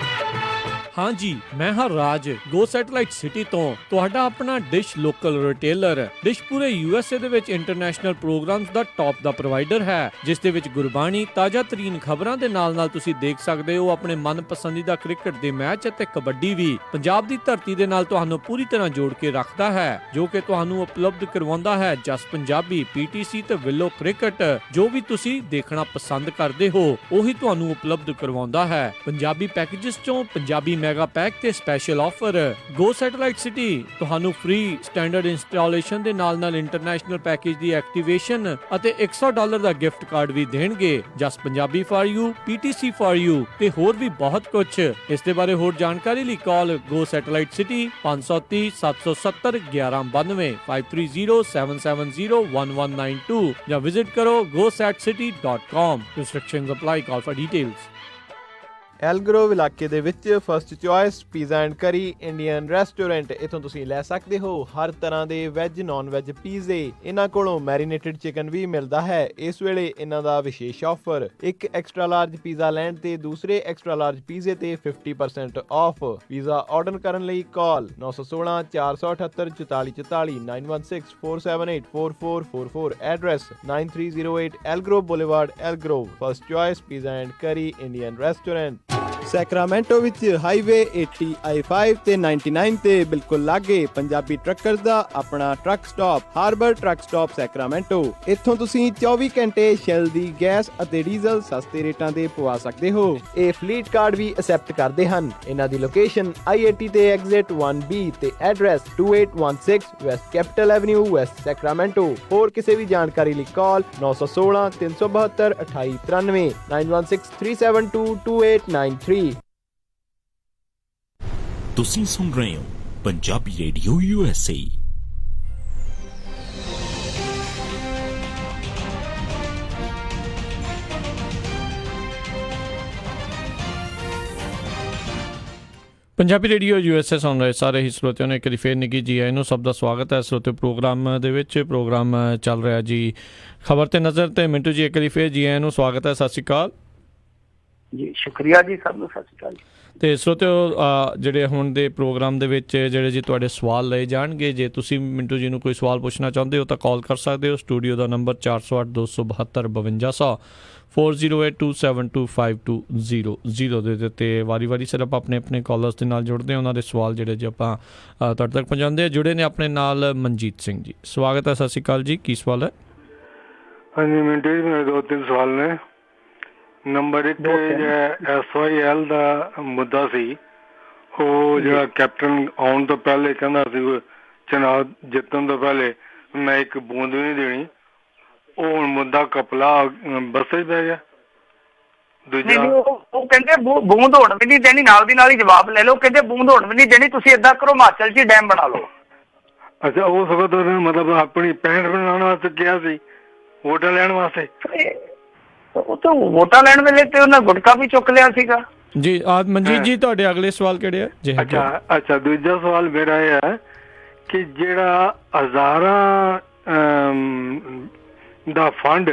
[SPEAKER 2] ਹਾਂ ਜੀ, ਮੈਂ ਹਾਂ ਰਾਜ, ਗੋ ਸੈਟੇਲਾਈਟ ਸਿਟੀ ਤੋਂ ਤੁਹਾਡਾ ਆਪਣਾ ਡਿਸ਼ ਲੋਕਲ ਰਿਟੇਲਰ। ਡਿਸ਼ ਪੂਰੇ USA ਦੇ ਵਿੱਚ ਇੰਟਰਨੈਸ਼ਨਲ ਪ੍ਰੋਗਰਾਮਸ ਦਾ ਟੌਪ ਦਾ ਪ੍ਰੋਵਾਈਡਰ ਹੈ, ਜਿਸ ਦੇ ਵਿੱਚ ਗੁਰਬਾਣੀ, ਤਾਜ਼ਾ ਤਰੀਨ ਖਬਰਾਂ ਦੇ ਨਾਲ ਤੁਸੀਂ ਦੇਖ ਸਕਦੇ ਹੋ ਆਪਣੇ ਮਨਪਸੰਦੀਦਾ ਕ੍ਰਿਕਟ ਦੇ ਮੈਚ ਅਤੇ ਕਬੱਡੀ ਵੀ। ਪੰਜਾਬ ਦੀ ਧਰਤੀ ਦੇ ਨਾਲ ਤੁਹਾਨੂੰ ਪੂਰੀ ਤਰ੍ਹਾਂ ਜੋੜ ਕੇ ਰੱਖਦਾ ਹੈ, ਜੋ ਕਿ ਤੁਹਾਨੂੰ ਉਪਲਬਧ ਕਰਵਾਉਂਦਾ ਹੈ ਜਸ ਪੰਜਾਬੀ, PTC ਤੇ ਵਿਲੋ ਕ੍ਰਿਕਟ। ਜੋ ਵੀ ਤੁਸੀਂ ਦੇਖਣਾ ਪਸੰਦ ਕਰਦੇ ਹੋ ਉਹੀ ਤੁਹਾਨੂੰ ਉਪਲਬਧ ਕਰਵਾਉਂਦਾ ਹੈ। ਪੰਜਾਬੀ ਪੈਕੇजेस ਚੋਂ ਪੰਜਾਬੀ ਮੈਗਾ ਪੈਕ ਤੇ ਸਪੈਸ਼ਲ ਆਫਰ। ਗੋ ਸੈਟੇਲਾਈਟ ਸਿਟੀ ਤੁਹਾਨੂੰ ਫ੍ਰੀ ਸਟੈਂਡਰਡ ਇੰਸਟਾਲੇਸ਼ਨ ਦੇ ਨਾਲ ਇੰਟਰਨੈਸ਼ਨਲ ਪੈਕੇਜ ਦੀ ਐਕਟੀਵੇਸ਼ਨ ਅਤੇ $100 ਦਾ ਗਿਫਟ ਕਾਰਡ ਵੀ ਦੇਣਗੇ। Jas Punjabi for you, PTC for you ਤੇ ਹੋਰ ਵੀ ਬਹੁਤ ਕੁਝ। ਇਸ ਦੇ ਬਾਰੇ ਹੋਰ ਜਾਣਕਾਰੀ ਲਈ ਕਾਲ ਗੋ ਸੈਟੇਲਾਈਟ ਸਿਟੀ 530 770 1192 5307701192 ਜਾਂ ਵਿਜ਼ਿਟ ਕਰੋ gosatcity.com। Restrictions apply. Call for details.
[SPEAKER 8] ਐਲਗਰੋਵ ਇਲਾਕੇ ਦੇ ਵਿੱਚ first choice pizza and curry Indian restaurant, ਇਥੋਂ ਤੁਸੀਂ ਲੈ ਸਕਦੇ ਹੋ ਹਰ ਤਰ੍ਹਾਂ ਦੇ ਵੈਜ ਨਾਨ ਵੈਜ ਪੀਜ਼ੇ। ਇਹਨਾਂ ਕੋਲੋਂ ਮੈਰੀਨੇਟਡ ਚਿਕਨ ਵੀ ਮਿਲਦਾ ਹੈ। ਇਸ ਵੇਲੇ ਇਹਨਾਂ ਦਾ ਵਿਸ਼ੇਸ਼ ਆਫਰ, ਇੱਕ ਐਕਸਟਰਾ ਲਾਰਜ ਪੀਜ਼ਾ ਲੈਣ ਤੇ ਦੂਸਰੇ ਐਕਸਟਰਾ ਲਾਰਜ ਪੀਜ਼ੇ ਤੇ 50% ਆਫ। ਪੀਜ਼ਾ ਆਰਡਰ ਕਰਨ ਲਈ call 916 478 4444 916 478 4444। Address 9308 Elk Grove boulevard, Elk Grove. First choice pizza and curry Indian restaurant. Sacramento ਵਿੱਚ ਹਾਈਵੇ 80 I-5 ਤੇ 99 ਤੇ ਬਿਲਕੁਲ ਲਾਗੇ ਪੰਜਾਬੀ ਟਰੱਕਰਸ ਦਾ ਆਪਣਾ truck stop, Harbor truck stop Sacramento. ਇੱਥੋਂ ਤੁਸੀਂ 24 ਘੰਟੇ ਸ਼ੈਲ ਦੀ ਗੈਸ ਅਤੇ ਡੀਜ਼ਲ ਸਸਤੇ ਰੇਟਾਂ ਤੇ ਪਵਾ ਸਕਦੇ ਹੋ। ਇਹ ਫਲੀਟ ਕਾਰਡ ਵੀ ਅਸੈਪਟ ਕਰਦੇ ਹਨ। ਇਹਨਾਂ ਦੀ ਲੋਕੇਸ਼ਨ I-80 ਤੇ ਐਗਜ਼ਿਟ 1B ਤੇ address 2816 West capital avenue, West Sacramento. ਹੋਰ ਕਿਸੇ ਵੀ ਜਾਣਕਾਰੀ ਲਈ ਕਾਲ 916 372 2893 916 372 2893।
[SPEAKER 1] ਤੁਸੀਂ ਸੁਣ ਰਹੇ ਹੋ Punjabi radio USA।
[SPEAKER 2] Punjabi radio USA ਸੁਣ ਰਹੇ ਸਾਰੇ ਹੀ ਸਰੋਤਿਆਂ ਨੂੰ ਇੱਕ ਵਾਰੀ ਫੇਰ ਨਿੱਘੀ ਜੀ ਆਇਆਂ ਨੂੰ ਸਭ ਦਾ ਸਵਾਗਤ ਹੈ। ਸਰੋਤੇ ਪ੍ਰੋਗਰਾਮ ਦੇ ਵਿੱਚ ਪ੍ਰੋਗਰਾਮ ਚੱਲ ਰਿਹਾ ਜੀ ਖਬਰ ਤੇ ਨਜ਼ਰ, ਤੇ ਮਿੰਟੂ ਜੀ ਇੱਕ ਵਾਰੀ ਫੇਰ ਜੀ ਆਇਆਂ ਨੂੰ ਸਵਾਗਤ ਹੈ। ਸਤਿ ਸ਼੍ਰੀ ਅਕਾਲ
[SPEAKER 3] ਜੀ। ਸ਼ੁਕਰੀਆ ਜੀ, ਸਭ ਨੂੰ ਸਤਿ ਸ਼੍ਰੀ ਅਕਾਲ।
[SPEAKER 2] ਤੇ ਸਰੋਤਿਓ, ਜਿਹੜੇ ਹੁਣ ਦੇ ਪ੍ਰੋਗਰਾਮ ਦੇ ਵਿੱਚ ਜਿਹੜੇ ਜੀ ਤੁਹਾਡੇ ਸਵਾਲ ਲਏ ਜਾਣਗੇ। ਜੇ ਤੁਸੀਂ ਮਿੰਟੂ ਜੀ ਨੂੰ ਕੋਈ ਸਵਾਲ ਪੁੱਛਣਾ ਚਾਹੁੰਦੇ ਹੋ ਤਾਂ ਕਾਲ ਕਰ ਸਕਦੇ ਹੋ। ਸਟੂਡੀਓ ਦਾ ਨੰਬਰ 408 272 5200 4082725200 ਦੇ ਉੱਤੇ ਵਾਰੀ ਸਿਰਫ ਆਪਣੇ ਕਾਲਰਸ ਦੇ ਨਾਲ ਜੁੜਦੇ ਹਾਂ, ਉਹਨਾਂ ਦੇ ਸਵਾਲ ਜਿਹੜੇ ਜੀ ਆਪਾਂ ਤੁਹਾਡੇ ਤੱਕ ਪਹੁੰਚਾਉਂਦੇ ਹਾਂ। ਜੁੜੇ ਨੇ ਆਪਣੇ ਨਾਲ ਮਨਜੀਤ ਸਿੰਘ ਜੀ, ਸਵਾਗਤ ਹੈ। ਸਤਿ ਸ਼੍ਰੀ ਅਕਾਲ ਜੀ, ਕੀ ਸਵਾਲ ਹੈ?
[SPEAKER 9] ਹਾਂਜੀ ਮਿੰਟੂ ਜੀ, ਮੇਰੇ 2-3 ਸਵਾਲ ਨੇ। ਨੰਬਰ 1, SYL ਦਾ ਮੁੱਦਾ ਸੀ, ਉਹ ਜਿਹੜਾ ਕੈਪਟਨ ਆਉਣ ਤੋਂ ਪਹਿਲੇ ਕਹਿੰਦਾ ਸੀ ਚੁਣਾਵ ਜਿੱਤਣ ਤੋਂ ਪਹਿਲੇ ਮੈਂ ਇੱਕ ਬੂੰਦ ਵੀ ਨਹੀਂ ਦੇਣੀ, ਉਹ ਹੁਣ ਮੁੱਦਾ ਕਪਲਾ ਬੱਸੇ ਪੈ ਗਿਆ। ਦੂਜਾ
[SPEAKER 3] ਉਹ ਕਹਿੰਦੇ ਬੂੰਦ ਹੋਣ ਵੀ ਨਹੀਂ ਦੇਣੀ, ਨਾਲ ਦੀ ਨਾਲ ਹੀ ਜਵਾਬ ਲੈ ਲਓ, ਕਹਿੰਦੇ ਬੂੰਦ ਹੋਣ ਵੀ ਨਹੀਂ ਦੇਣੀ, ਤੁਸੀਂ ਏਦਾਂ ਕਰੋ ਹਿਮਾਚਲ 'ਚ ਡੈਮ ਬਣਾ ਲਓ।
[SPEAKER 9] ਅੱਛਾ, ਉਹ ਸਗੋਂ ਮਤਲਬ ਆਪਣੀ ਪੈਂਟ ਬਣਾਉਣ ਵਾਸਤੇ ਕਿਹਾ ਸੀ, ਵੋਟਾਂ ਲੈਣ ਵਾਸਤੇ।
[SPEAKER 3] ਉਹ ਤਾਂ ਵੋਟਾਂ ਲੈਣ ਵੇਲੇ ਤੇ ਉਹਨਾਂ ਗੁਟਕਾ ਵੀ ਚੁੱਕ ਲਿਆ ਸੀਗਾ
[SPEAKER 2] ਜੀ। ਮਨਜੀਤ ਜੀ, ਤੁਹਾਡੇ ਅਗਲੇ ਸਵਾਲ ਕਿਹੜੇ ਆ ਜੀ?
[SPEAKER 9] ਅੱਛਾ, ਦੂਜਾ ਸਵਾਲ ਮੇਰਾ ਇਹ ਹੈ ਕਿ ਜਿਹੜਾ ਹਜ਼ਾਰਾਂ ਦਾ ਫੰਡ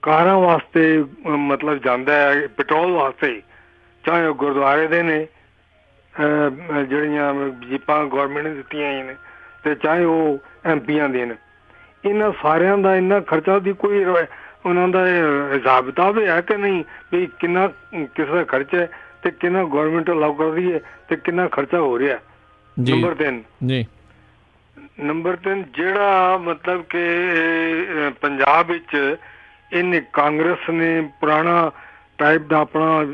[SPEAKER 9] ਕਾਰਾਂ ਵਾਸਤੇ ਮਤਲਬ ਜਾਂਦਾ ਹੈ, ਪੈਟਰੋਲ ਵਾਸਤੇ, ਚਾਹੇ ਉਹ ਗੁਰਦੁਆਰੇ ਦੇ ਨੇ ਜਿਹੜੀਆਂ ਜੀਪਾਂ ਗੌਰਮੈਂਟ ਨੇ ਦਿੱਤੀਆਂ ਨੇ, ਤੇ ਚਾਹੇ ਉਹ MPਆਂ ਦੇ ਨੇ, ਇਹਨਾਂ ਸਾਰਿਆਂ ਦਾ ਇੰਨਾ ਖਰਚਾ ਦੀ ਕੋਈ ਉਹਨਾਂ ਦਾ ਹਿਸਾਬ ਕਿਤਾਬ ਹੈ ਕਿ ਨਹੀਂ ਵੀ ਕਿੰਨਾ ਕਿਸ ਦਾ ਖਰਚਾ ਹੈ ਤੇ ਕਿੰਨਾ ਗਵਰਨਮੈਂਟ ਅਲਾਉ ਕਰ ਰਹੀ ਹੈ ਤੇ ਕਿੰਨਾ ਖਰਚਾ ਹੋ ਰਿਹਾ। ਨੰਬਰ 3
[SPEAKER 2] ਜੀ
[SPEAKER 9] ਨੰਬਰ 3 ਜਿਹੜਾ ਮਤਲਬ ਕਿ ਪੰਜਾਬ ਵਿੱਚ ਇਹਨੇ ਕਾਂਗਰਸ ਨੇ ਪੁਰਾਣਾ ਟਾਈਪ ਦਾ ਆਪਣਾ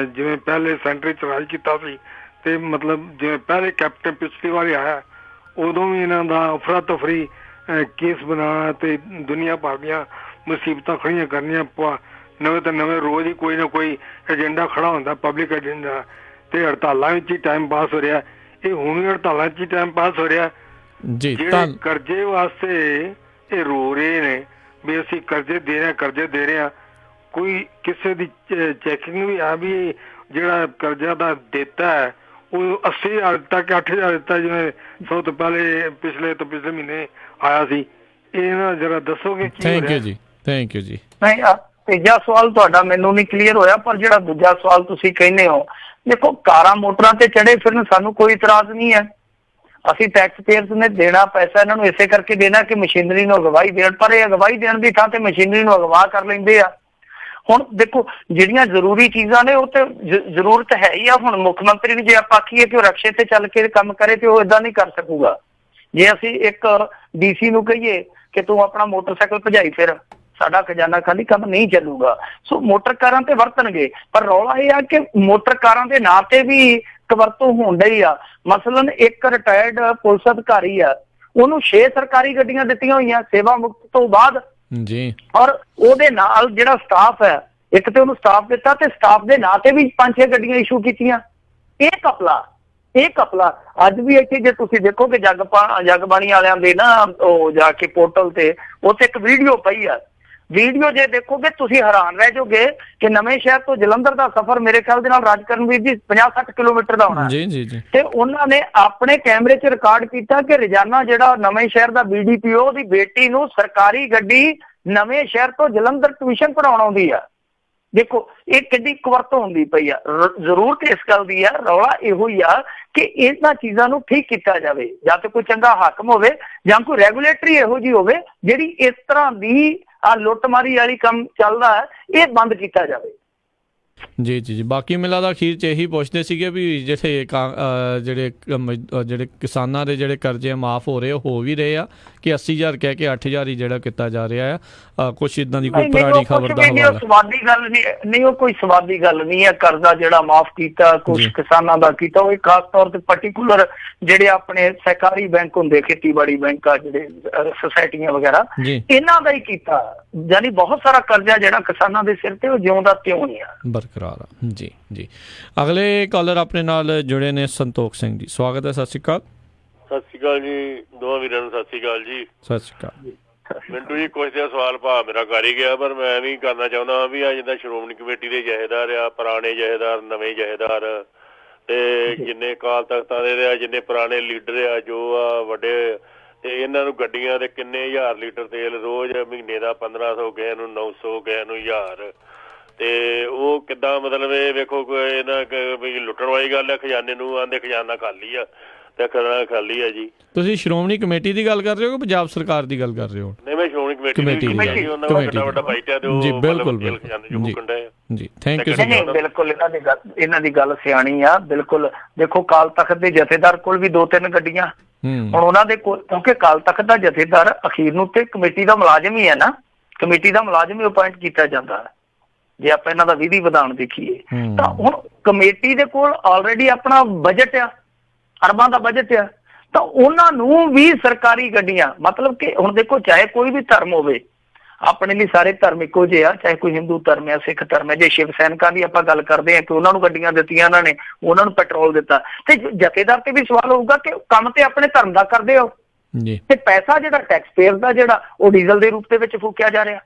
[SPEAKER 9] ਜਿਵੇਂ ਪਹਿਲੇ ਸੈਂਟਰ 'ਚ ਰਾਜ ਕੀਤਾ ਸੀ ਤੇ ਮਤਲਬ ਜਿਵੇਂ ਪਹਿਲੇ ਕੈਪਟਨ ਪਿਛਲੀ ਵਾਰੀ ਆਇਆ ਉਦੋਂ ਵੀ ਇਹਨਾਂ ਦਾ ਅਫਰਾ ਤਫਰੀ ਕੇਸ ਬਣਾਉਣਾ ਤੇ ਦੁਨੀਆ ਭਰ ਦੀਆਂ ਮੁਸੀਬਤਾਂ ਖੜੀਆਂ ਕਰਨੀਆਂ। ਨਵੇਂ ਤੋਂ ਨਵੇਂ ਰੋਜ਼ ਹੀ ਕੋਈ ਨਾ ਕੋਈ ਏਜੰਡਾ ਖੜਾ ਹੁੰਦਾ, ਪਬਲਿਕ ਏਜੰਡਾ, ਤੇ ਹੜਤਾਲਾਂ ਵਿੱਚ ਹੀ ਟਾਈਮ ਪਾਸ ਹੋ ਰਿਹਾ। ਇਹ ਹੁਣ ਵੀ ਹੜਤਾਲਾਂ 'ਚ ਹੀ ਟਾਈਮ ਪਾਸ ਹੋ ਰਿਹਾ। ਜਿਹੜੇ ਕਰਜ਼ੇ ਵਾਸਤੇ ਇਹ ਰੋ ਰਹੇ ਨੇ ਵੀ ਅਸੀਂ ਕਰਜ਼ੇ ਦੇ ਰਹੇ ਹਾਂ, ਕੋਈ ਕਿਸੇ ਦੀ ਚੈਕਿੰਗ ਵੀ ਆ ਵੀ ਜਿਹੜਾ ਕਰਜ਼ਾ ਦਾ ਦਿੱਤਾ ਹੈ ਉਹ 80,000 ਦਿੱਤਾ ਕਿ 8,000 ਦਿੱਤਾ, ਜਿਵੇਂ ਸਭ ਤੋਂ ਪਹਿਲੇ ਪਿਛਲੇ ਮਹੀਨੇ ਆਇਆ ਸੀ। ਇਹ ਨਾ ਜਰਾ ਦੱਸੋਗੇ?
[SPEAKER 2] ਥੈਂਕ ਯੂ ਜੀ, ਥੈਂਕ ਯੂ ਜੀ।
[SPEAKER 3] ਨਹੀਂ, ਤੀਜਾ ਸਵਾਲ ਤੁਹਾਡਾ ਮੈਨੂੰ ਨਹੀਂ ਕਲੀਅਰ ਹੋਇਆ, ਪਰ ਜਿਹੜਾ ਦੂਜਾ ਸਵਾਲ ਤੁਸੀਂ ਕਹਿੰਦੇ ਹੋ, ਦੇਖੋ ਕਾਰਾਂ ਮੋਟਰਾਂ ਤੇ ਚੜੇ ਫਿਰਨ ਸਾਨੂੰ ਕੋਈ ਇਤਰਾਜ਼ ਨਹੀਂ ਹੈ। ਅਸੀਂ ਟੈਕਸ ਪੇਅਰਸ ਨੇ ਦੇਣਾ ਪੈਸਾ ਇਹਨਾਂ ਨੂੰ ਇਸੇ ਕਰਕੇ ਦੇਣਾ ਕਿ ਮਸ਼ੀਨਰੀ ਨੂੰ ਅਗਵਾਈ ਦੇਣ, ਪਰ ਇਹ ਅਗਵਾਈ ਦੇਣ ਦੀ ਥਾਂ ਤੇ ਮਸ਼ੀਨਰੀ ਨੂੰ ਅਗਵਾ ਕਰ ਲੈਂਦੇ ਆ। ਹੁਣ ਦੇਖੋ ਜਿਹੜੀਆਂ ਜ਼ਰੂਰੀ ਚੀਜ਼ਾਂ ਨੇ ਉਹ ਤੇ ਜ਼ਰੂਰਤ ਹੈ ਹੀ ਆ। ਹੁਣ ਮੁੱਖ ਮੰਤਰੀ ਨੂੰ ਜੇ ਆਪਾਂ ਆਖੀਏ ਕਿ ਉਹ ਰਕਸ਼ੇ ਤੇ ਚੱਲ ਕੇ ਕੰਮ ਕਰੇ ਤੇ ਉਹ ਏਦਾਂ ਨਹੀਂ ਕਰ ਸਕੂਗਾ। ਜੇ ਅਸੀਂ ਇੱਕ DC ਨੂੰ ਕਹੀਏ ਕਿ ਤੂੰ ਆਪਣਾ ਮੋਟਰਸਾਈਕਲ ਭਜਾਈ ਫਿਰ, ਸਾਡਾ ਖਜ਼ਾਨਾ ਖਾਲੀ ਕੰਮ ਨਹੀਂ ਚੱਲੂਗਾ। ਸੋ ਮੋਟਰ ਕਾਰਾਂ ਤੇ ਵਰਤਣਗੇ, ਪਰ ਰੌਲਾ ਇਹ ਆ ਕਿ ਮੋਟਰ ਕਾਰਾਂ ਦੇ ਨਾਂ ਤੇ ਵੀ ਵਰਤੋਂ ਹੋਣ ਡਈ ਆ। ਮਸਲਨ ਇੱਕ ਰਿਟਾਇਰਡ ਪੁਲਿਸ ਅਧਿਕਾਰੀ ਆ, ਉਹਨੂੰ 6 ਸਰਕਾਰੀ ਗੱਡੀਆਂ ਦਿੱਤੀਆਂ ਹੋਈਆਂ ਸੇਵਾ ਮੁਕਤ ਤੋਂ ਬਾਅਦ
[SPEAKER 2] ਜੀ,
[SPEAKER 3] ਔਰ ਉਹਦੇ ਨਾਲ ਜਿਹੜਾ ਸਟਾਫ ਹੈ, ਇੱਕ ਤੇ ਉਹਨੂੰ ਸਟਾਫ ਦਿੱਤਾ ਤੇ ਸਟਾਫ ਦੇ ਨਾਂ ਤੇ ਵੀ 5-6 ਗੱਡੀਆਂ ਇਸ਼ੂ ਕੀਤੀਆਂ। ਇਹ ਕਪਲਾ ਅੱਜ ਵੀ ਇੱਥੇ ਜੇ ਤੁਸੀਂ ਦੇਖੋਗੇ ਜਗਬਾਣੀ ਵਾਲਿਆਂ ਦੇ ਨਾ ਉਹ ਜਾ ਕੇ ਪੋਰਟਲ ਤੇ ਉੱਥੇ ਇੱਕ ਵੀਡੀਓ ਪਈ ਆ। ਵੀਡੀਓ ਜੇ ਦੇਖੋਗੇ ਤੁਸੀਂ ਹੈਰਾਨ ਰਹਿ ਜਾਓਗੇ ਕਿ ਨਵੇਂ ਸ਼ਹਿਰ ਤੋਂ ਜਲੰਧਰ ਦਾ ਸਫ਼ਰ ਮੇਰੇ ਖਿਆਲ ਦੇ ਨਾਲ ਰਾਜਕਰਨਵੀਰ ਜੀ 50-60 ਕਿਲੋਮੀਟਰ ਦਾ ਹੋਣਾ।
[SPEAKER 2] ਜੀ ਜੀ ਜੀ।
[SPEAKER 3] ਤੇ ਉਹਨਾਂ ਨੇ ਆਪਣੇ ਕੈਮਰੇ 'ਚ ਰਿਕਾਰਡ ਕੀਤਾ ਕਿ ਰੋਜ਼ਾਨਾ ਜਿਹੜਾ ਨਵੇਂ ਸ਼ਹਿਰ ਦਾ BDPO ਦੀ ਬੇਟੀ ਨੂੰ ਸਰਕਾਰੀ ਗੱਡੀ ਨਵੇਂ ਸ਼ਹਿਰ ਤੋਂ ਜਲੰਧਰ ਟਿਊਸ਼ਨ ਪੜਾਉਣ ਆਉਂਦੀ ਆ। ਦੇਖੋ ਇਹ ਕਿੰਨੀ ਕੁਵਰਤੋਂ ਹੁੰਦੀ ਪਈ ਆ। ਜ਼ਰੂਰਤ ਇਸ ਗੱਲ ਦੀ ਆ, ਰੌਲਾ ਇਹੋ ਹੀ ਆ ਕਿ ਇਹਨਾਂ ਚੀਜ਼ਾਂ ਨੂੰ ਠੀਕ ਕੀਤਾ ਜਾਵੇ, ਜਾਂ ਤੇ ਕੋਈ ਚੰਗਾ ਹਾਕਮ ਹੋਵੇ ਜਾਂ ਕੋਈ ਰੈਗੂਲੇਟਰੀ ਇਹੋ ਜਿਹੀ ਹੋਵੇ ਜਿਹੜੀ ਇਸ ਤਰ੍ਹਾਂ ਦੀ ਲੁੱਟਮਾਰੀ ਵਾਲੀ ਕੰਮ ਚੱਲਦਾ ਹੈ ਇਹ ਬੰਦ ਕੀਤਾ ਜਾਵੇ।
[SPEAKER 2] ਜੀ ਜੀ ਜੀ। ਬਾਕੀ ਮਿਲਾ ਦਾ ਅਖੀਰ 'ਚ ਇਹੀ ਪੁੱਛਦੇ ਸੀਗੇ ਵੀ ਜਿਹੜੇ ਕਿਸਾਨਾਂ ਦੇ ਜਿਹੜੇ ਕਰਜ਼ੇ ਮਾਫ ਹੋ ਰਹੇ ਹੋ ਵੀ ਰਹੇ ਆ ਕਿ 80,000 ਕਹਿ ਕੇ 8,000 ਹੀ ਜਿਹੜਾ ਕੀਤਾ ਜਾ ਰਿਹਾ ਆ। ਕੁਛ ਇਦਾਂ ਦੀ ਕੋਈ ਪੁਰਾਣੀ ਖਬਰ ਦਾ ਹਵਾਲਾ
[SPEAKER 3] ਸਵਾਦੀ ਗੱਲ ਨਹੀਂ, ਉਹ ਕੋਈ ਸਵਾਦੀ ਗੱਲ ਨਹੀਂ ਹੈ। ਕਰਜ਼ਾ ਜਿਹੜਾ ਮਾਫ ਕੀਤਾ ਕੁਛ ਕਿਸਾਨਾਂ ਦਾ ਕੀਤਾ, ਉਹ ਖਾਸ ਤੌਰ ਤੇ ਪਾਰਟੀਕੂਲਰ ਜਿਹੜੇ ਆਪਣੇ ਸਹਿਕਾਰੀ ਬੈਂਕ ਹੁੰਦੇ, ਖੇਤੀਬਾੜੀ ਬੈਂਕ ਆ, ਜਿਹੜੇ ਸੁਸਾਇਟੀਆਂ ਵਗੈਰਾ, ਇਹਨਾਂ ਦਾ ਹੀ ਕੀਤਾ। ਯਾਨੀ ਬਹੁਤ ਸਾਰਾ ਕਰਜ਼ਾ ਜਿਹੜਾ ਕਿਸਾਨਾਂ ਦੇ ਸਿਰ ਤੇ ਉਹ ਜਿਉਂਦਾ ਤਿਉਂ ਨਹੀਂ ਆ,
[SPEAKER 2] ਬਰਕਰਾਰ ਆ। ਜੀ ਜੀ। ਅਗਲੇ ਕਾਲਰ ਆਪਣੇ ਨਾਲ ਜੁੜੇ ਨੇ ਸੰਤੋਖ ਸਿੰਘ ਜੀ, ਸਵਾਗਤ ਹੈ। ਸਤਿ ਸ਼੍ਰੀ ਅਕਾਲ।
[SPEAKER 10] ਸਤਿ ਸ਼੍ਰੀ ਅਕਾਲ ਜੀ, ਦੋਵਾਂ ਵੀਰਾਂ ਨੂੰ ਸਤਿ ਸ਼੍ਰੀ ਅਕਾਲ ਜੀ।
[SPEAKER 2] ਸਤਿ ਸ਼੍ਰੀ ਅਕਾਲ।
[SPEAKER 10] ਮਿੰਟੂ ਜੀ ਕੁਛ ਦਾ ਸਵਾਲ ਭਾਅ ਮੇਰਾ ਕਰ ਹੀ ਗਿਆ, ਪਰ ਮੈਂ ਵੀ ਕਰਨਾ ਚਾਹੁੰਦਾ ਵੀ ਆ ਜਿੱਦਾਂ ਸ਼੍ਰੋਮਣੀ ਕਮੇਟੀ ਦੇ ਜਥੇਦਾਰ ਆ, ਪੁਰਾਣੇ ਜਥੇਦਾਰ, ਨਵੇਂ ਜਥੇਦਾਰ, ਤੇ ਜਿੰਨੇ ਅਕਾਲ ਤਖਤਾਂ ਦੇ ਆ, ਜਿੰਨੇ ਪੁਰਾਣੇ ਲੀਡਰ ਆ ਜੋ ਆ ਵੱਡੇ, ਤੇ ਇਹਨਾਂ ਨੂੰ ਗੱਡੀਆਂ ਦੇ ਕਿੰਨੇ 1000 ਲੀਟਰ ਤੇਲ ਰੋਜ਼ ਮਹੀਨੇ ਦਾ 1500, ਕਿਸੇ ਨੂੰ 900, ਕਿਸੇ ਨੂੰ 1000, ਤੇ ਉਹ ਕਿੱਦਾਂ ਮਤਲਬ ਇਹ ਵੇਖੋ ਇਹਨਾਂ ਵੀ ਲੁੱਟਣ ਵਾਲੀ ਗੱਲ ਹੈ। ਖਜ਼ਾਨੇ ਨੂੰ ਆਂਦੇ ਖਜ਼ਾਨਾ ਖਾਲੀ ਆ ਤੇ ਖਜ਼ਾਨਾ ਖਾਲੀ ਆ ਜੀ। ਤੁਸੀਂ
[SPEAKER 2] ਸ਼੍ਰੋਮਣੀ ਕਮੇਟੀ ਦੀ ਗੱਲ ਕਰ ਰਹੇ ਹੋ ਕਿ ਪੰਜਾਬ ਸਰਕਾਰ ਦੀ ਗੱਲ ਕਰ ਰਹੇ ਹੋ?
[SPEAKER 10] ਨਹੀਂ, ਮੈਂ ਸ਼੍ਰੋਮਣੀ ਕਮੇਟੀ
[SPEAKER 2] ਦੀ
[SPEAKER 10] ਉਹਨਾਂ ਦਾ ਵੱਡਾ ਵੱਡਾ ਬਾਈਟਾ ਤੇ ਉਹ
[SPEAKER 2] ਜੀ ਬਿਲਕੁਲ
[SPEAKER 10] ਜੀ
[SPEAKER 2] ਥੈਂਕ ਯੂ।
[SPEAKER 3] ਨਹੀਂ, ਬਿਲਕੁਲ ਇਹਨਾਂ ਦੀ ਗੱਲ ਸਿਆਣੀ ਆ। ਬਿਲਕੁਲ ਦੇਖੋ ਅਕਾਲ ਤਖਤ ਦੇ ਜਥੇਦਾਰ ਕੋਲ ਵੀ 2-3 ਗੱਡੀਆਂ, ਹੁਣ ਉਹਨਾਂ ਦੇ ਕੋਲ, ਕਿਉਂਕਿ ਅਕਾਲ ਤਖਤ ਦਾ ਜਥੇਦਾਰ ਅਖੀਰ ਨੂੰ ਤੇ ਕਮੇਟੀ ਦਾ ਮੁਲਾਜ਼ਮ ਹੀ ਹੈ ਨਾ, ਕਮੇਟੀ ਦਾ ਮੁਲਾਜ਼ਮ ਹੀ ਅਪਾਇੰਟ ਕੀਤਾ ਜਾਂਦਾ ਹੈ ਜੇ ਆਪਾਂ ਇਹਨਾਂ ਦਾ ਵਿਧੀ ਵਿਧਾਨ ਦੇਖੀਏ ਤਾਂ। ਹੁਣ ਕਮੇਟੀ ਦੇ ਕੋਲ ਆਲਰੇਡੀ ਆਪਣਾ ਬਜਟ ਆ, ਅਰਬਾਂ ਦਾ ਬਜਟ ਆ, ਤਾਂ ਉਹਨਾਂ ਨੂੰ ਵੀ ਸਰਕਾਰੀ ਗੱਡੀਆਂ, ਮਤਲਬ ਕਿ ਹੁਣ ਦੇਖੋ ਚਾਹੇ ਕੋਈ ਵੀ ਧਰਮ ਹੋਵੇ, ਆਪਣੇ ਲਈ ਸਾਰੇ ਧਰਮ ਇੱਕੋ ਜਿਹੇ ਆ, ਚਾਹੇ ਕੋਈ ਹਿੰਦੂ ਧਰਮ ਹੈ, ਸਿੱਖ ਧਰਮ ਹੈ। ਜੇ ਸ਼ਿਵ ਸੈਨਿਕਾਂ ਦੀ ਆਪਾਂ ਗੱਲ ਕਰਦੇ ਹਾਂ ਕਿ ਉਹਨਾਂ ਨੂੰ ਗੱਡੀਆਂ ਦਿੱਤੀਆਂ ਇਹਨਾਂ ਨੇ, ਉਹਨਾਂ ਨੂੰ ਪੈਟਰੋਲ ਦਿੱਤਾ, ਤੇ ਜਥੇਦਾਰ ਤੇ ਵੀ ਸਵਾਲ ਹੋਊਗਾ ਕਿ ਕੰਮ ਤੇ ਆਪਣੇ ਧਰਮ ਦਾ ਕਰਦੇ ਹੋ ਤੇ ਪੈਸਾ ਜਿਹੜਾ ਟੈਕਸ ਪੇਅਰ ਦਾ ਜਿਹੜਾ ਉਹ ਡੀਜ਼ਲ ਦੇ ਰੂਪ ਦੇ ਵਿੱਚ ਫੂਕਿਆ ਜਾ ਰਿਹਾ।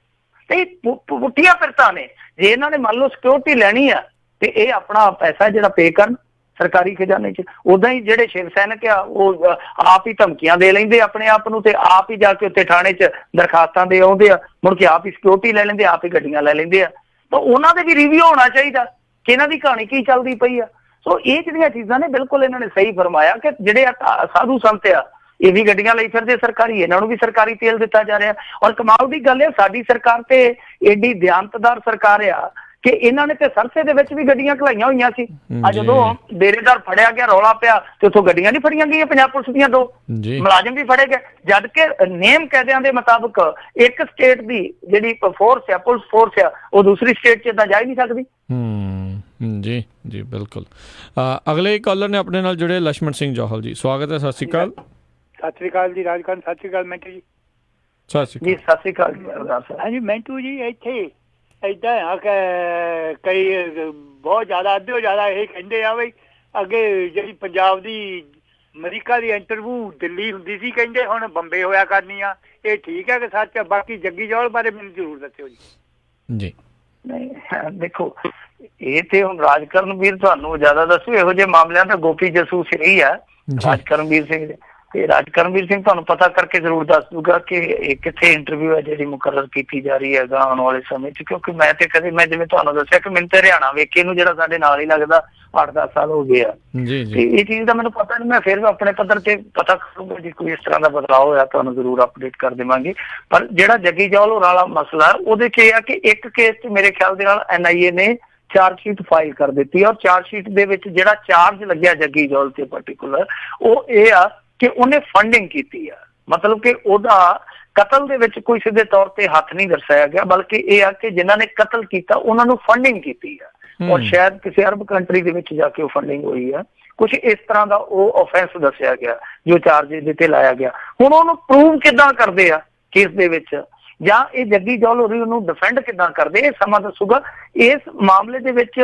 [SPEAKER 3] ਤੇ ਪੁੱਠੀਆਂ ਫਿਰਤਾਂ ਨੇ। ਜੇ ਇਹਨਾਂ ਨੇ ਮੰਨ ਲਓ ਸਿਕਿਉਰਿਟੀ ਲੈਣੀ ਆ ਤੇ ਇਹ ਆਪਣਾ ਪੈਸਾ ਜਿਹੜਾ ਪੇ ਕਰਨ ਸਰਕਾਰੀ ਖਜ਼ਾਨੇ 'ਚ। ਉਦਾਂ ਹੀ ਜਿਹੜੇ ਸ਼ਿਵ ਸੈਨਿਕ ਆ ਉਹ ਆਪ ਹੀ ਧਮਕੀਆਂ ਦੇ ਲੈਂਦੇ ਆਪਣੇ ਆਪ ਨੂੰ, ਤੇ ਆਪ ਹੀ ਜਾ ਕੇ ਉੱਥੇ ਥਾਣੇ 'ਚ ਦਰਖਾਸਤਾਂ ਦੇ ਆਉਂਦੇ ਆ, ਮੁੜ ਕੇ ਆਪ ਹੀ ਸਿਕਿਉਰਿਟੀ ਲੈ ਲੈਂਦੇ, ਆਪ ਹੀ ਗੱਡੀਆਂ ਲੈ ਲੈਂਦੇ ਆ। ਤਾਂ ਉਹਨਾਂ ਦੇ ਵੀ ਰਿਵਿਊ ਹੋਣਾ ਚਾਹੀਦਾ ਕਿ ਇਹਨਾਂ ਦੀ ਕਹਾਣੀ ਕੀ ਚੱਲਦੀ ਪਈ ਆ। ਸੋ ਇਹ ਜਿਹੜੀਆਂ ਚੀਜ਼ਾਂ ਨੇ ਬਿਲਕੁਲ ਇਹਨਾਂ ਨੇ ਸਹੀ ਫਰਮਾਇਆ ਕਿ ਜਿਹੜੇ ਸਾਧੂ ਸੰਤ ਆ ਇਹ ਵੀ ਗੱਡੀਆਂ ਲਈ ਫਿਰਦੇ ਸਰਕਾਰੀ, ਇਹਨਾਂ ਨੂੰ ਵੀ ਸਰਕਾਰੀ ਤੇਲ ਦਿੱਤਾ ਜਾ ਰਿਹਾ। ਔਰ ਕਮਾਲ ਦੀ ਗੱਲ ਹੈ, ਸਾਡੀ ਸਰਕਾਰ ਤੇ ਏਡੀ ਦਿਆਨਤਦਾਰ ਸਰਕਾਰ ਆ ਕਿ ਇਹਨਾਂ ਨੇ ਤੇ ਸਰਸੇ ਦੇ ਵਿੱਚ ਵੀ ਗੱਡੀਆਂ ਘਲਾਈਆਂ ਹੋਈਆਂ ਸੀ। ਆ ਜਦੋਂ ਡੇਰੇਦਾਰ ਫੜਿਆ ਗਿਆ, ਰੌਲਾ ਪਿਆ, ਤੇ ਉੱਥੋਂ ਗੱਡੀਆਂ ਨਹੀਂ ਫੜੀਆਂ ਗਈਆਂ ਪੰਜਾਬ ਪੁਲਿਸ ਦੀਆਂ, 2 ਮੁਲਾਜ਼ਮ ਵੀ ਫੜੇ ਗਏ, ਜਦ ਕਿ ਨੇਮ ਕਾਇਦਿਆਂ ਦੇ ਮੁਤਾਬਕ ਇੱਕ ਸਟੇਟ ਦੀ ਜਿਹੜੀ ਫੋਰਸ ਆ, ਪੁਲਿਸ ਫੋਰਸ ਆ, ਉਹ ਦੂਸਰੀ ਸਟੇਟ 'ਚ ਏਦਾਂ ਜਾ ਹੀ ਨਹੀਂ ਸਕਦੀ।
[SPEAKER 2] ਜੀ ਜੀ ਬਿਲਕੁਲ। ਅਗਲੇ ਕਾਲਰ ਨੇ ਆਪਣੇ ਨਾਲ ਜੁੜੇ ਲక్ష్మణ ਸਿੰਘ ਜੌਹਲ ਜੀ, ਸਵਾਗਤ ਹੈ। ਸਤਿ ਸ਼੍ਰੀ ਅਕਾਲ।
[SPEAKER 11] ਸਤਿ ਸ਼੍ਰੀ ਅਕਾਲ ਜੀ ਰਾਜਕਾਨ, ਸਤਿ ਸ਼੍ਰੀ ਅਕਾਲ ਮਿੰਟੂ ਜੀ।
[SPEAKER 2] ਸਤਿ ਸ਼੍ਰੀ
[SPEAKER 3] ਜੀ ਸਤਿ ਸ਼੍ਰੀ ਅਕਾਲ ਜੀ।
[SPEAKER 11] ਹਾਂਜੀ ਮਿੰਟੂ ਜੀ, ਇੱਥੇ ਏਦਾਂ ਆ ਕਿ ਕਈ ਬਹੁਤ ਜ਼ਿਆਦਾ ਅੱਧੇ ਜ਼ਿਆਦਾ ਇਹ ਕਹਿੰਦੇ ਆ ਬਈ ਅੱਗੇ ਜਿਹੜੀ ਪੰਜਾਬ ਦੀ ਅਮਰੀਕਾ ਦੀ ਇੰਟਰਵਿਊ ਦਿੱਲੀ ਹੁੰਦੀ ਸੀ, ਕਹਿੰਦੇ ਹੁਣ ਬੰਬੇ ਹੋਇਆ ਕਰਨੀ ਆ, ਇਹ ਠੀਕ ਹੈ ਕਿ ਸੱਚ? ਬਾਕੀ ਜੱਗੀ ਜੌਲ ਬਾਰੇ ਮੈਨੂੰ ਜ਼ਰੂਰ ਦੱਸਿਓ ਜੀ।
[SPEAKER 2] ਜੀ
[SPEAKER 3] ਨਹੀਂ ਦੇਖੋ, ਇਹ ਤੇ ਹੁਣ ਰਾਜਕਰਨਵੀਰ ਤੁਹਾਨੂੰ ਜ਼ਿਆਦਾ ਦੱਸੂ, ਇਹੋ ਜਿਹੇ ਮਾਮਲਿਆਂ ਦਾ ਗੋਪੀ ਜਸੂਸ ਇਹੀ ਆ ਰਾਜਕਰਨਵੀਰ ਸਿੰਘ ਦੇ। ਤੇ ਰਾਜਕਰਨਵੀਰ ਸਿੰਘ ਤੁਹਾਨੂੰ ਪਤਾ ਕਰਕੇ ਜ਼ਰੂਰ ਦੱਸ ਦੂਗਾ ਕਿ ਇਹ ਕਿੱਥੇ ਇੰਟਰਵਿਊ ਹੈ ਜਿਹੜੀ ਮੁਕਰਰ ਕੀਤੀ ਜਾ ਰਹੀ ਹੈਗਾ ਆਉਣ ਵਾਲੇ ਸਮੇਂ 'ਚ, ਕਿਉਂਕਿ ਮੈਂ ਤੇ ਕਦੇ, ਮੈਂ ਜਿਵੇਂ ਤੁਹਾਨੂੰ ਦੱਸਿਆ ਕਿ ਮੈਨੂੰ ਤੇ ਹਰਿਆਣਾ ਵੇਖੇ ਨੂੰ ਜਿਹੜਾ ਸਾਡੇ ਨਾਲ ਹੀ ਲੱਗਦਾ 8-10 ਸਾਲ ਹੋ ਗਏ ਆ, ਤੇ ਇਹ ਚੀਜ਼ ਦਾ ਮੈਨੂੰ ਪਤਾ ਨਹੀਂ। ਮੈਂ ਫਿਰ ਵੀ ਆਪਣੇ ਪੱਧਰ ਤੇ ਪਤਾ ਕਰੂੰਗਾ, ਜੇ ਕੋਈ ਇਸ ਤਰ੍ਹਾਂ ਦਾ ਬਦਲਾਅ ਹੋਇਆ ਤੁਹਾਨੂੰ ਜ਼ਰੂਰ ਅਪਡੇਟ ਕਰ ਦੇਵਾਂਗੇ। ਪਰ ਜਿਹੜਾ ਜੱਗੀ ਜੌਲ ਹੋਰਾਂ ਵਾਲਾ ਮਸਲਾ, ਉਹਦੇ 'ਚ ਇਹ ਆ ਕਿ ਇੱਕ ਕੇਸ 'ਚ ਮੇਰੇ ਖਿਆਲ ਦੇ ਨਾਲ NIA ਨੇ ਚਾਰਜ ਸ਼ੀਟ ਫਾਈਲ ਕਰ ਦਿੱਤੀ, ਔਰ ਚਾਰਜ ਸ਼ੀਟ ਦੇ ਵਿੱਚ ਜਿਹੜਾ ਚਾਰਜ ਲੱਗਿਆ ਜੱਗੀ ਜੌਲ ਤੇ ਪਾਰਟਿਕੂਲਰ, ਉਹ ਇਹ ਆ ਕਿ ਉਹਨੇ ਫੰਡਿੰਗ ਕੀਤੀ ਆ। ਮਤਲਬ ਕਿ ਉਹਦਾ ਕਤਲ ਦੇ ਵਿੱਚ ਕੋਈ ਸਿੱਧੇ ਤੌਰ ਤੇ ਹੱਥ ਨਹੀਂ ਦਰਸਾਇਆ ਗਿਆ, ਬਲਕਿ ਇਹ ਆ ਕਿ ਜਿਨ੍ਹਾਂ ਨੇ ਕਤਲ ਕੀਤਾ ਉਹਨਾਂ ਨੂੰ ਫੰਡਿੰਗ ਕੀਤੀ ਆ, ਔਰ ਸ਼ਾਇਦ ਕਿਸੇ ਅਰਬ ਕੰਟਰੀ ਦੇ ਵਿੱਚ ਜਾ ਕੇ ਉਹ ਫੰਡਿੰਗ ਹੋਈ ਆ। ਕੁਛ ਇਸ ਤਰ੍ਹਾਂ ਦਾ ਉਹ ਆਫੈਂਸ ਦੱਸਿਆ ਗਿਆ ਜੋ ਚਾਰਜ ਇਹਦੇ ਤੇ ਲਾਇਆ ਗਿਆ। ਹੁਣ ਉਹਨੂੰ ਪ੍ਰੂਵ ਕਿੱਦਾਂ ਕਰਦੇ ਆ ਕੇਸ ਦੇ ਵਿੱਚ, ਜਾਂ ਇਹ ਜੱਗੀ ਜੌਲ ਹੋਰੀ ਉਹਨੂੰ ਡਿਫੈਂਡ ਕਿੱਦਾਂ ਕਰਦੇ, ਇਹ ਸਮਾਂ ਦੱਸੂਗਾ। ਇਸ ਮਾਮਲੇ ਦੇ ਵਿੱਚ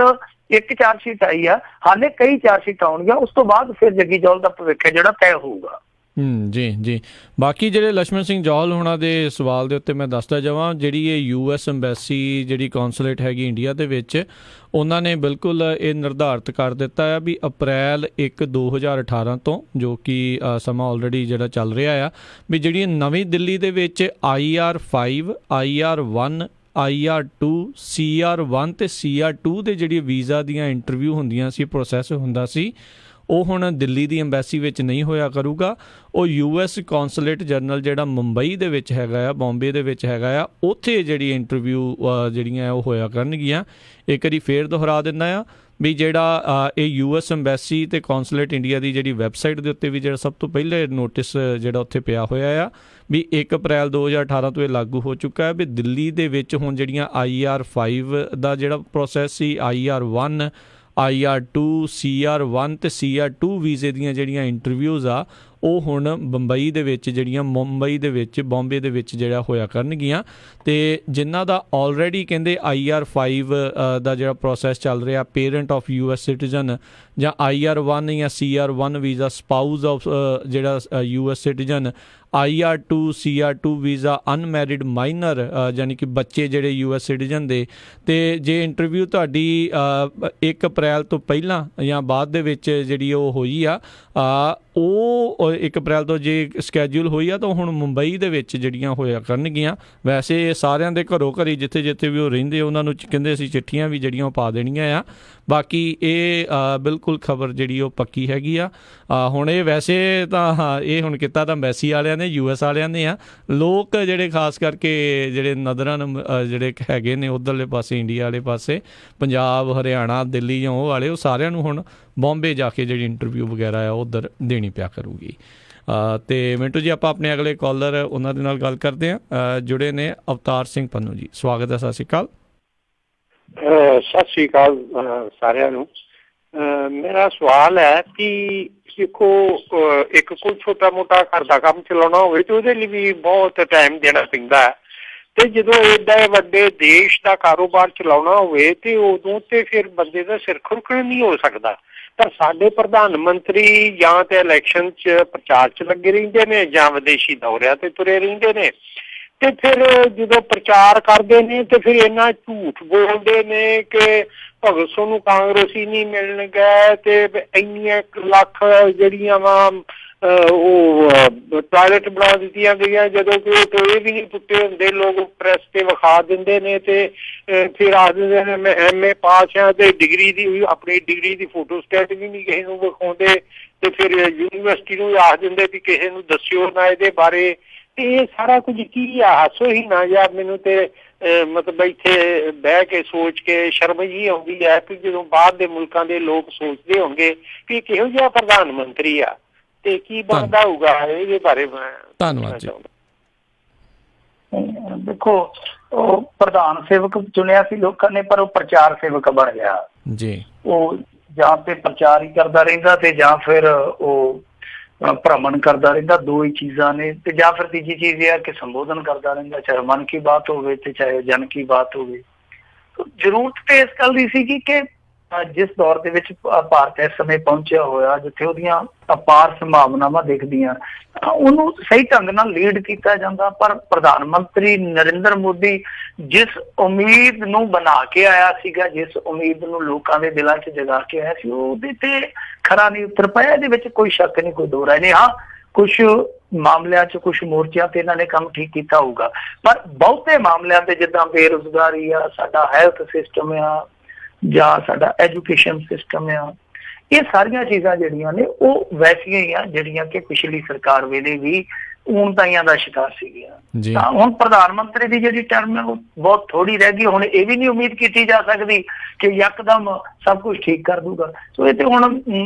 [SPEAKER 3] ਇੱਕ ਚਾਰਜ ਸ਼ੀਟ ਆਈ ਆ, ਹਾਲੇ ਕਈ ਚਾਰਜ ਸ਼ੀਟ ਆਉਣਗੀਆਂ, ਉਸ ਤੋਂ ਬਾਅਦ ਫਿਰ ਜੱਗੀ ਜੌਲ ਦਾ ਭਵਿੱਖ ਜਿਹੜਾ ਤੈਅ ਹੋਊਗਾ।
[SPEAKER 2] ਜੀ ਜੀ। ਬਾਕੀ ਜਿਹੜੇ ਲక్ష్మణ ਸਿੰਘ ਜੌਹਲ ਹੋਣਾ ਦੇ ਸਵਾਲ ਦੇ ਉੱਤੇ ਮੈਂ ਦੱਸਦਾ ਜਾਵਾਂ, ਜਿਹੜੀ ਇਹ US ਐਮਬੈਸੀ ਜਿਹੜੀ ਕੌਂਸੂਲੇਟ ਹੈਗੀ ਇੰਡੀਆ ਦੇ ਵਿੱਚ, ਉਹਨਾਂ ਨੇ ਬਿਲਕੁਲ ਇਹ ਨਿਰਧਾਰਿਤ ਕਰ ਦਿੱਤਾ ਹੈ ਵੀ ਅਪ੍ਰੈਲ 1, 2018 ਤੋਂ, ਜੋ ਕਿ ਸਮਾਂ ਆਲਰੇਡੀ ਜਿਹੜਾ ਚੱਲ ਰਿਹਾ ਆ, ਵੀ ਜਿਹੜੀ ਨਵੀਂ ਦਿੱਲੀ ਦੇ ਵਿੱਚ IR5, IR1, IR2, CR1 ਤੇ CR2 ਦੇ ਜਿਹੜੀ ਵੀਜ਼ਾ ਦੀਆਂ ਇੰਟਰਵਿਊ ਹੁੰਦੀਆਂ ਸੀ, ਪ੍ਰੋਸੈਸ ਹੁੰਦਾ ਸੀ, ਉਹ ਹੁਣ ਦਿੱਲੀ ਦੀ ਐਮਬੈਸੀ ਵਿੱਚ ਨਹੀਂ ਹੋਇਆ ਕਰੂਗਾ। ਉਹ US ਕੌਂਸੂਲੇਟ ਜਨਰਲ ਜਿਹੜਾ ਮੁੰਬਈ ਦੇ ਵਿੱਚ ਹੈਗਾ ਆ, ਬੰਬੇ ਦੇ ਵਿੱਚ ਹੈਗਾ ਆ, ਉੱਥੇ ਜਿਹੜੀ ਇੰਟਰਵਿਊ ਜਿਹੜੀਆਂ ਉਹ ਹੋਇਆ ਕਰਨਗੀਆਂ। ਇੱਕ ਵਾਰੀ ਫੇਰ ਦੁਹਰਾ ਦਿੰਦਾ ਆ ਵੀ ਜਿਹੜਾ ਇਹ US ਐਮਬੈਸੀ ਤੇ ਕੌਂਸੂਲੇਟ ਇੰਡੀਆ ਦੀ ਜਿਹੜੀ ਵੈਬਸਾਈਟ ਦੇ ਉੱਤੇ ਵੀ ਜਿਹੜਾ ਸਭ ਤੋਂ ਪਹਿਲੇ ਨੋਟਿਸ ਜਿਹੜਾ ਉੱਥੇ ਪਿਆ ਹੋਇਆ ਆ ਵੀ 1 ਅਪ੍ਰੈਲ 2018 ਤੋਂ ਇਹ ਲਾਗੂ ਹੋ ਚੁੱਕਾ ਹੈ ਵੀ ਦਿੱਲੀ ਦੇ ਵਿੱਚ ਹੁਣ ਜਿਹੜੀਆਂ IR5 ਦਾ ਜਿਹੜਾ ਪ੍ਰੋਸੈਸ ਸੀ, IR1, IR2, CR1 ਤੇ CR2 ਵੀਜ਼ੇ ਦੀਆਂ ਜਿਹੜੀਆਂ ਇੰਟਰਵਿਊਜ਼ ਆ, ਉਹ ਹੁਣ ਬੰਬਈ ਦੇ ਵਿੱਚ ਜਿਹੜੀਆਂ ਮੁੰਬਈ ਦੇ ਵਿੱਚ, ਬੰਬੇ ਦੇ ਵਿੱਚ ਜਿਹੜਾ ਹੋਇਆ ਕਰਨਗੀਆਂ। ਤੇ ਜਿਨ੍ਹਾਂ ਦਾ ਆਲਰੇਡੀ ਕਹਿੰਦੇ IR5 ਦਾ ਜਿਹੜਾ ਪ੍ਰੋਸੈਸ ਚੱਲ ਰਿਹਾ, ਪੇਰੈਂਟ ਆਫ US ਸਿਟੀਜ਼ਨ, ਜਾਂ IR1 ਜਾਂ CR1 ਵੀਜ਼ਾ ਸਪਾਊਸ ਆਫ ਜਿਹੜਾ US citizen, IR2, CR2 visa unmarried minor, ਯਾਨੀ ਕਿ ਬੱਚੇ ਜਿਹੜੇ US ਸਿਟੀਜ਼ਨ ਦੇ। ਤੇ ਜੇ ਇੰਟਰਵਿਊ ਤੁਹਾਡੀ 1 ਅਪ੍ਰੈਲ ਤੋਂ ਪਹਿਲਾਂ ਜਾਂ ਬਾਅਦ ਦੇ ਵਿੱਚ ਜਿਹੜੀ ਉਹ ਹੋਈ ਆ, ਉਹ 1 ਅਪ੍ਰੈਲ ਤੋਂ ਜੇ ਸਕੈਜੂਲ ਹੋਈ ਆ, ਤਾਂ ਹੁਣ ਮੁੰਬਈ ਦੇ ਵਿੱਚ ਜਿਹੜੀਆਂ ਹੋਇਆ ਕਰਨਗੀਆਂ। ਵੈਸੇ ਸਾਰਿਆਂ ਦੇ ਘਰੋਂ ਘਰੀ ਜਿੱਥੇ ਜਿੱਥੇ ਵੀ ਉਹ ਰਹਿੰਦੇ, ਉਹਨਾਂ ਨੂੰ ਕਹਿੰਦੇ ਅਸੀਂ ਚਿੱਠੀਆਂ ਵੀ ਜਿਹੜੀਆਂ ਉਹ ਪਾ ਦੇਣੀਆਂ ਆ। ਬਾਕੀ ਇਹ ਬਿਲਕੁਲ ਖਬਰ ਜਿਹੜੀ ਉਹ ਪੱਕੀ ਹੈਗੀ ਆ। ਹੁਣ ਇਹ ਵੈਸੇ ਤਾਂ ਇਹ ਹੁਣ ਕੀਤਾ ਤਾਂ ਐਮਬੈਸੀ ਵਾਲਿਆਂ ਨੇ, US ਵਾਲਿਆਂ ਨੇ ਆ। ਲੋਕ ਜਿਹੜੇ ਖਾਸ ਕਰਕੇ ਜਿਹੜੇ ਨਦਰਨ ਜਿਹੜੇ ਹੈਗੇ ਨੇ ਉੱਧਰਲੇ ਪਾਸੇ, ਇੰਡੀਆ ਵਾਲੇ ਪਾਸੇ, ਪੰਜਾਬ, ਹਰਿਆਣਾ, ਦਿੱਲੀ ਜਾਂ ਉਹ ਵਾਲੇ, ਉਹ ਸਾਰਿਆਂ ਨੂੰ ਹੁਣ ਬੰਬੇ ਜਾ ਕੇ ਜਿਹੜੀ ਇੰਟਰਵਿਊ ਵਗੈਰਾ ਆ ਉੱਧਰ ਦੇਣੀ ਪਿਆ ਕਰੂਗੀ। ਤੇ ਮਿੰਟੂ ਜੀ, ਆਪਾਂ ਆਪਣੇ ਅਗਲੇ ਕਾਲਰ ਉਹਨਾਂ ਦੇ ਨਾਲ ਗੱਲ ਕਰਦੇ ਹਾਂ। ਜੁੜੇ ਨੇ ਅਵਤਾਰ ਸਿੰਘ ਪੰਨੂ ਜੀ, ਸਵਾਗਤ ਹੈ। ਸਤਿ ਸ਼੍ਰੀ ਅਕਾਲ।
[SPEAKER 12] ਸਤਿ ਸ਼੍ਰੀ ਅਕਾਲ ਸਾਰਿਆਂ ਨੂੰ। ਮੇਰਾ ਸਵਾਲ ਹੈ ਕਿ ਦੇਖੋ, ਇੱਕ ਕੋਈ ਛੋਟਾ ਮੋਟਾ ਘਰ ਦਾ ਕੰਮ ਚਲਾਉਣਾ ਹੋਵੇ ਤੇ ਉਹਦੇ ਲਈ ਵੀ ਬਹੁਤ ਟਾਈਮ ਦੇਣਾ ਪੈਂਦਾ ਹੈ, ਤੇ ਜਦੋਂ ਏਡਾ ਵੱਡੇ ਦੇਸ਼ ਦਾ ਕਾਰੋਬਾਰ ਚਲਾਉਣਾ ਹੋਵੇ ਤੇ ਉਦੋਂ ਤੇ ਫਿਰ ਬੰਦੇ ਦਾ ਸਿਰ ਖੁਰਕਣ ਨਹੀਂ ਹੋ ਸਕਦਾ। ਪਰ ਸਾਡੇ ਪ੍ਰਧਾਨ ਮੰਤਰੀ ਜਾਂ ਤੇ ਇਲੈਕਸ਼ਨ 'ਚ ਪ੍ਰਚਾਰ 'ਚ ਲੱਗੇ ਰਹਿੰਦੇ ਨੇ ਜਾਂ ਵਿਦੇਸ਼ੀ ਦੌਰਿਆਂ ਤੇ ਤੁਰੇ ਰਹਿੰਦੇ ਨੇ, ਤੇ ਫਿਰ ਜਦੋਂ ਪ੍ਰਚਾਰ ਕਰਦੇ ਨੇ ਤੇ ਫਿਰ ਇੰਨਾ ਝੂਠ ਬੋਲਦੇ ਨੇ ਕਿ ਭਗਤ ਸਿੰਘ ਨੂੰ ਕਾਂਗਰਸੀ ਨਹੀਂ ਮਿਲਣ ਗਏ, ਤੇ ਇੰਨੀਆਂ ਲੱਖ ਜਿਹੜੀਆਂ ਵਾ ਉਹ ਟਾਇਲਟ ਬਣਾ ਦਿੱਤੀਆਂ ਗਈਆਂ, ਜਦੋਂ ਕਿ ਉਹ ਟੋਏ ਵੀ ਨਹੀਂ ਪੁੱਟੇ ਹੁੰਦੇ, ਲੋਕ ਪ੍ਰੈਸ ਤੇ ਵਿਖਾ ਦਿੰਦੇ ਨੇ। ਤੇ ਫਿਰ ਆ ਦਿੰਦੇ ਨੇ ਮੈਂ MA ਪਾਸ ਹਾਂ, ਤੇ ਡਿਗਰੀ ਦੀ, ਆਪਣੀ ਡਿਗਰੀ ਦੀ ਫੋਟੋ ਸਟੇਟ ਵੀ ਨਹੀਂ ਕਿਸੇ ਨੂੰ ਵਿਖਾਉਂਦੇ। ਤੇ ਫਿਰ ਯੂਨੀਵਰਸਿਟੀ ਨੂੰ ਆਖ ਦਿੰਦੇ ਵੀ ਕਿਸੇ ਨੂੰ ਦੱਸਿਓ ਨਾ ਇਹਦੇ ਬਾਰੇ, ਇਹ ਸਾਰਾ ਕੁਝ ਕੀ ਆ? ਹਾਸੋ ਹੀ ਨਾ ਜਾਂ ਮੈਨੂੰ ਤੇ ਮਤਲਬ ਇੱਥੇ ਬਹਿ ਕੇ ਸੋਚ ਕੇ ਸ਼ਰਮ ਜਿਹੀ ਆਉਂਦੀ ਹੈ ਕਿ ਜਦੋਂ ਬਾਹਰ ਦੇ ਮੁਲਕਾਂ ਦੇ ਲੋਕ ਸੋਚਦੇ ਹੋਣਗੇ ਕਿ ਕਿਹੋ ਜਿਹਾ ਪ੍ਰਧਾਨ ਮੰਤਰੀ ਆ ਤੇ ਕੀ ਬਣਦਾ ਹੋਊਗਾ, ਇਹਦੇ ਬਾਰੇ ਮੈਂ
[SPEAKER 2] ਧੰਨਵਾਦ ਜੀ।
[SPEAKER 3] ਦੇਖੋ, ਉਹ ਪ੍ਰਧਾਨ ਸੇਵਕ ਚੁਣਿਆ ਸੀ ਲੋਕਾਂ ਨੇ, ਪਰ ਉਹ ਪ੍ਰਚਾਰ ਸੇਵਕ ਬਣ ਗਿਆ
[SPEAKER 2] ਜੀ।
[SPEAKER 3] ਉਹ ਜਾਂ ਤੇ ਪ੍ਰਚਾਰ ਹੀ ਕਰਦਾ ਰਹਿੰਦਾ ਤੇ ਜਾਂ ਫਿਰ ਉਹ ਭ੍ਰਮਣ ਕਰਦਾ ਰਹਿੰਦਾ, ਦੋ ਹੀ ਚੀਜ਼ਾਂ ਨੇ। ਤੇ ਜਾਂ ਫਿਰ ਤੀਜੀ ਚੀਜ਼ ਇਹ ਆ ਕਿ ਸੰਬੋਧਨ ਕਰਦਾ ਰਹਿੰਦਾ, ਚਾਹੇ ਮਨ ਕੀ ਬਾਤ ਹੋਵੇ ਤੇ ਚਾਹੇ ਜਨ ਕੀ ਬਾਤ ਹੋਵੇ। ਜ਼ਰੂਰਤ ਤੇ ਇਸ ਗੱਲ ਦੀ ਸੀਗੀ ਕਿ ਜਿਸ ਦੌਰ ਦੇ ਵਿੱਚ ਭਾਰਤ ਇਸ ਸਮੇਂ ਪਹੁੰਚਿਆ ਹੋਇਆ, ਜਿੱਥੇ ਉਹਦੀਆਂ ਅਪਾਰ ਸੰਭਾਵਨਾਵਾਂ ਦਿਖਦੀਆਂ, ਉਹਨੂੰ ਸਹੀ ਢੰਗ ਨਾਲ ਲੀਡ ਕੀਤਾ ਜਾਂਦਾ। ਪਰ ਪ੍ਰਧਾਨ ਮੰਤਰੀ ਨਰਿੰਦਰ ਮੋਦੀ ਜਿਸ ਉਮੀਦ ਨੂੰ ਬਣਾ ਕੇ ਆਇਆ ਸੀਗਾ, ਜਿਸ ਉਮੀਦ ਨੂੰ ਲੋਕਾਂ ਦੇ ਦਿਲਾਂ 'ਚ ਜਗਾ ਕੇ ਆਇਆ ਸੀ, ਉਹਦੇ ਤੇ ਖਰਾ ਨਹੀਂ ਉਤਰ ਪਾਇਆ। ਇਹਦੇ ਵਿੱਚ ਕੋਈ ਸ਼ੱਕ ਨਹੀਂ, ਕੋਈ ਦੋ ਰਾਏ ਨਹੀਂ। ਹਾਂ, ਕੁਛ ਮਾਮਲਿਆਂ 'ਚ ਕੁਛ ਮੋਰਚਿਆਂ ਤੇ ਇਹਨਾਂ ਨੇ ਕੰਮ ਠੀਕ ਕੀਤਾ ਹੋਊਗਾ, ਪਰ ਬਹੁਤੇ ਮਾਮਲਿਆਂ ਤੇ ਜਿੱਦਾਂ ਬੇਰੁਜ਼ਗਾਰੀ ਆ, ਸਾਡਾ ਹੈਲਥ ਸਿਸਟਮ ਆ, ਜਾਂ ਸਾਡਾ ਐਜੂਕੇਸ਼ਨ ਸਿਸਟਮ ਆ, ਇਹ ਸਾਰੀਆਂ ਚੀਜ਼ਾਂ ਜਿਹੜੀਆਂ ਨੇ ਉਹ ਵੈਸੀਆਂ ਹੀ ਆ ਜਿਹੜੀਆਂ ਕਿ ਪਿਛਲੀ ਸਰਕਾਰ ਵੇਲੇ ਵੀ ਊਣਤਾਈਆਂ ਦਾ ਸ਼ਿਕਾਰ ਸੀਗੀਆਂ। ਤਾਂ ਹੁਣ ਪ੍ਰਧਾਨ ਮੰਤਰੀ ਦੀ ਜਿਹੜੀ ਟਰਮ ਹੈ ਉਹ ਬਹੁਤ ਥੋੜੀ ਰਹਿ ਗਈ। ਹੁਣ ਇਹ ਵੀ ਨਹੀਂ ਉਮੀਦ ਕੀਤੀ ਜਾ ਸਕਦੀ ਕਿ ਯਕਦਮ ਸਭ ਕੁਝ ਠੀਕ ਕਰ ਦੂਗਾ। ਸੋ ਇਹ ਤੇ ਹੁਣ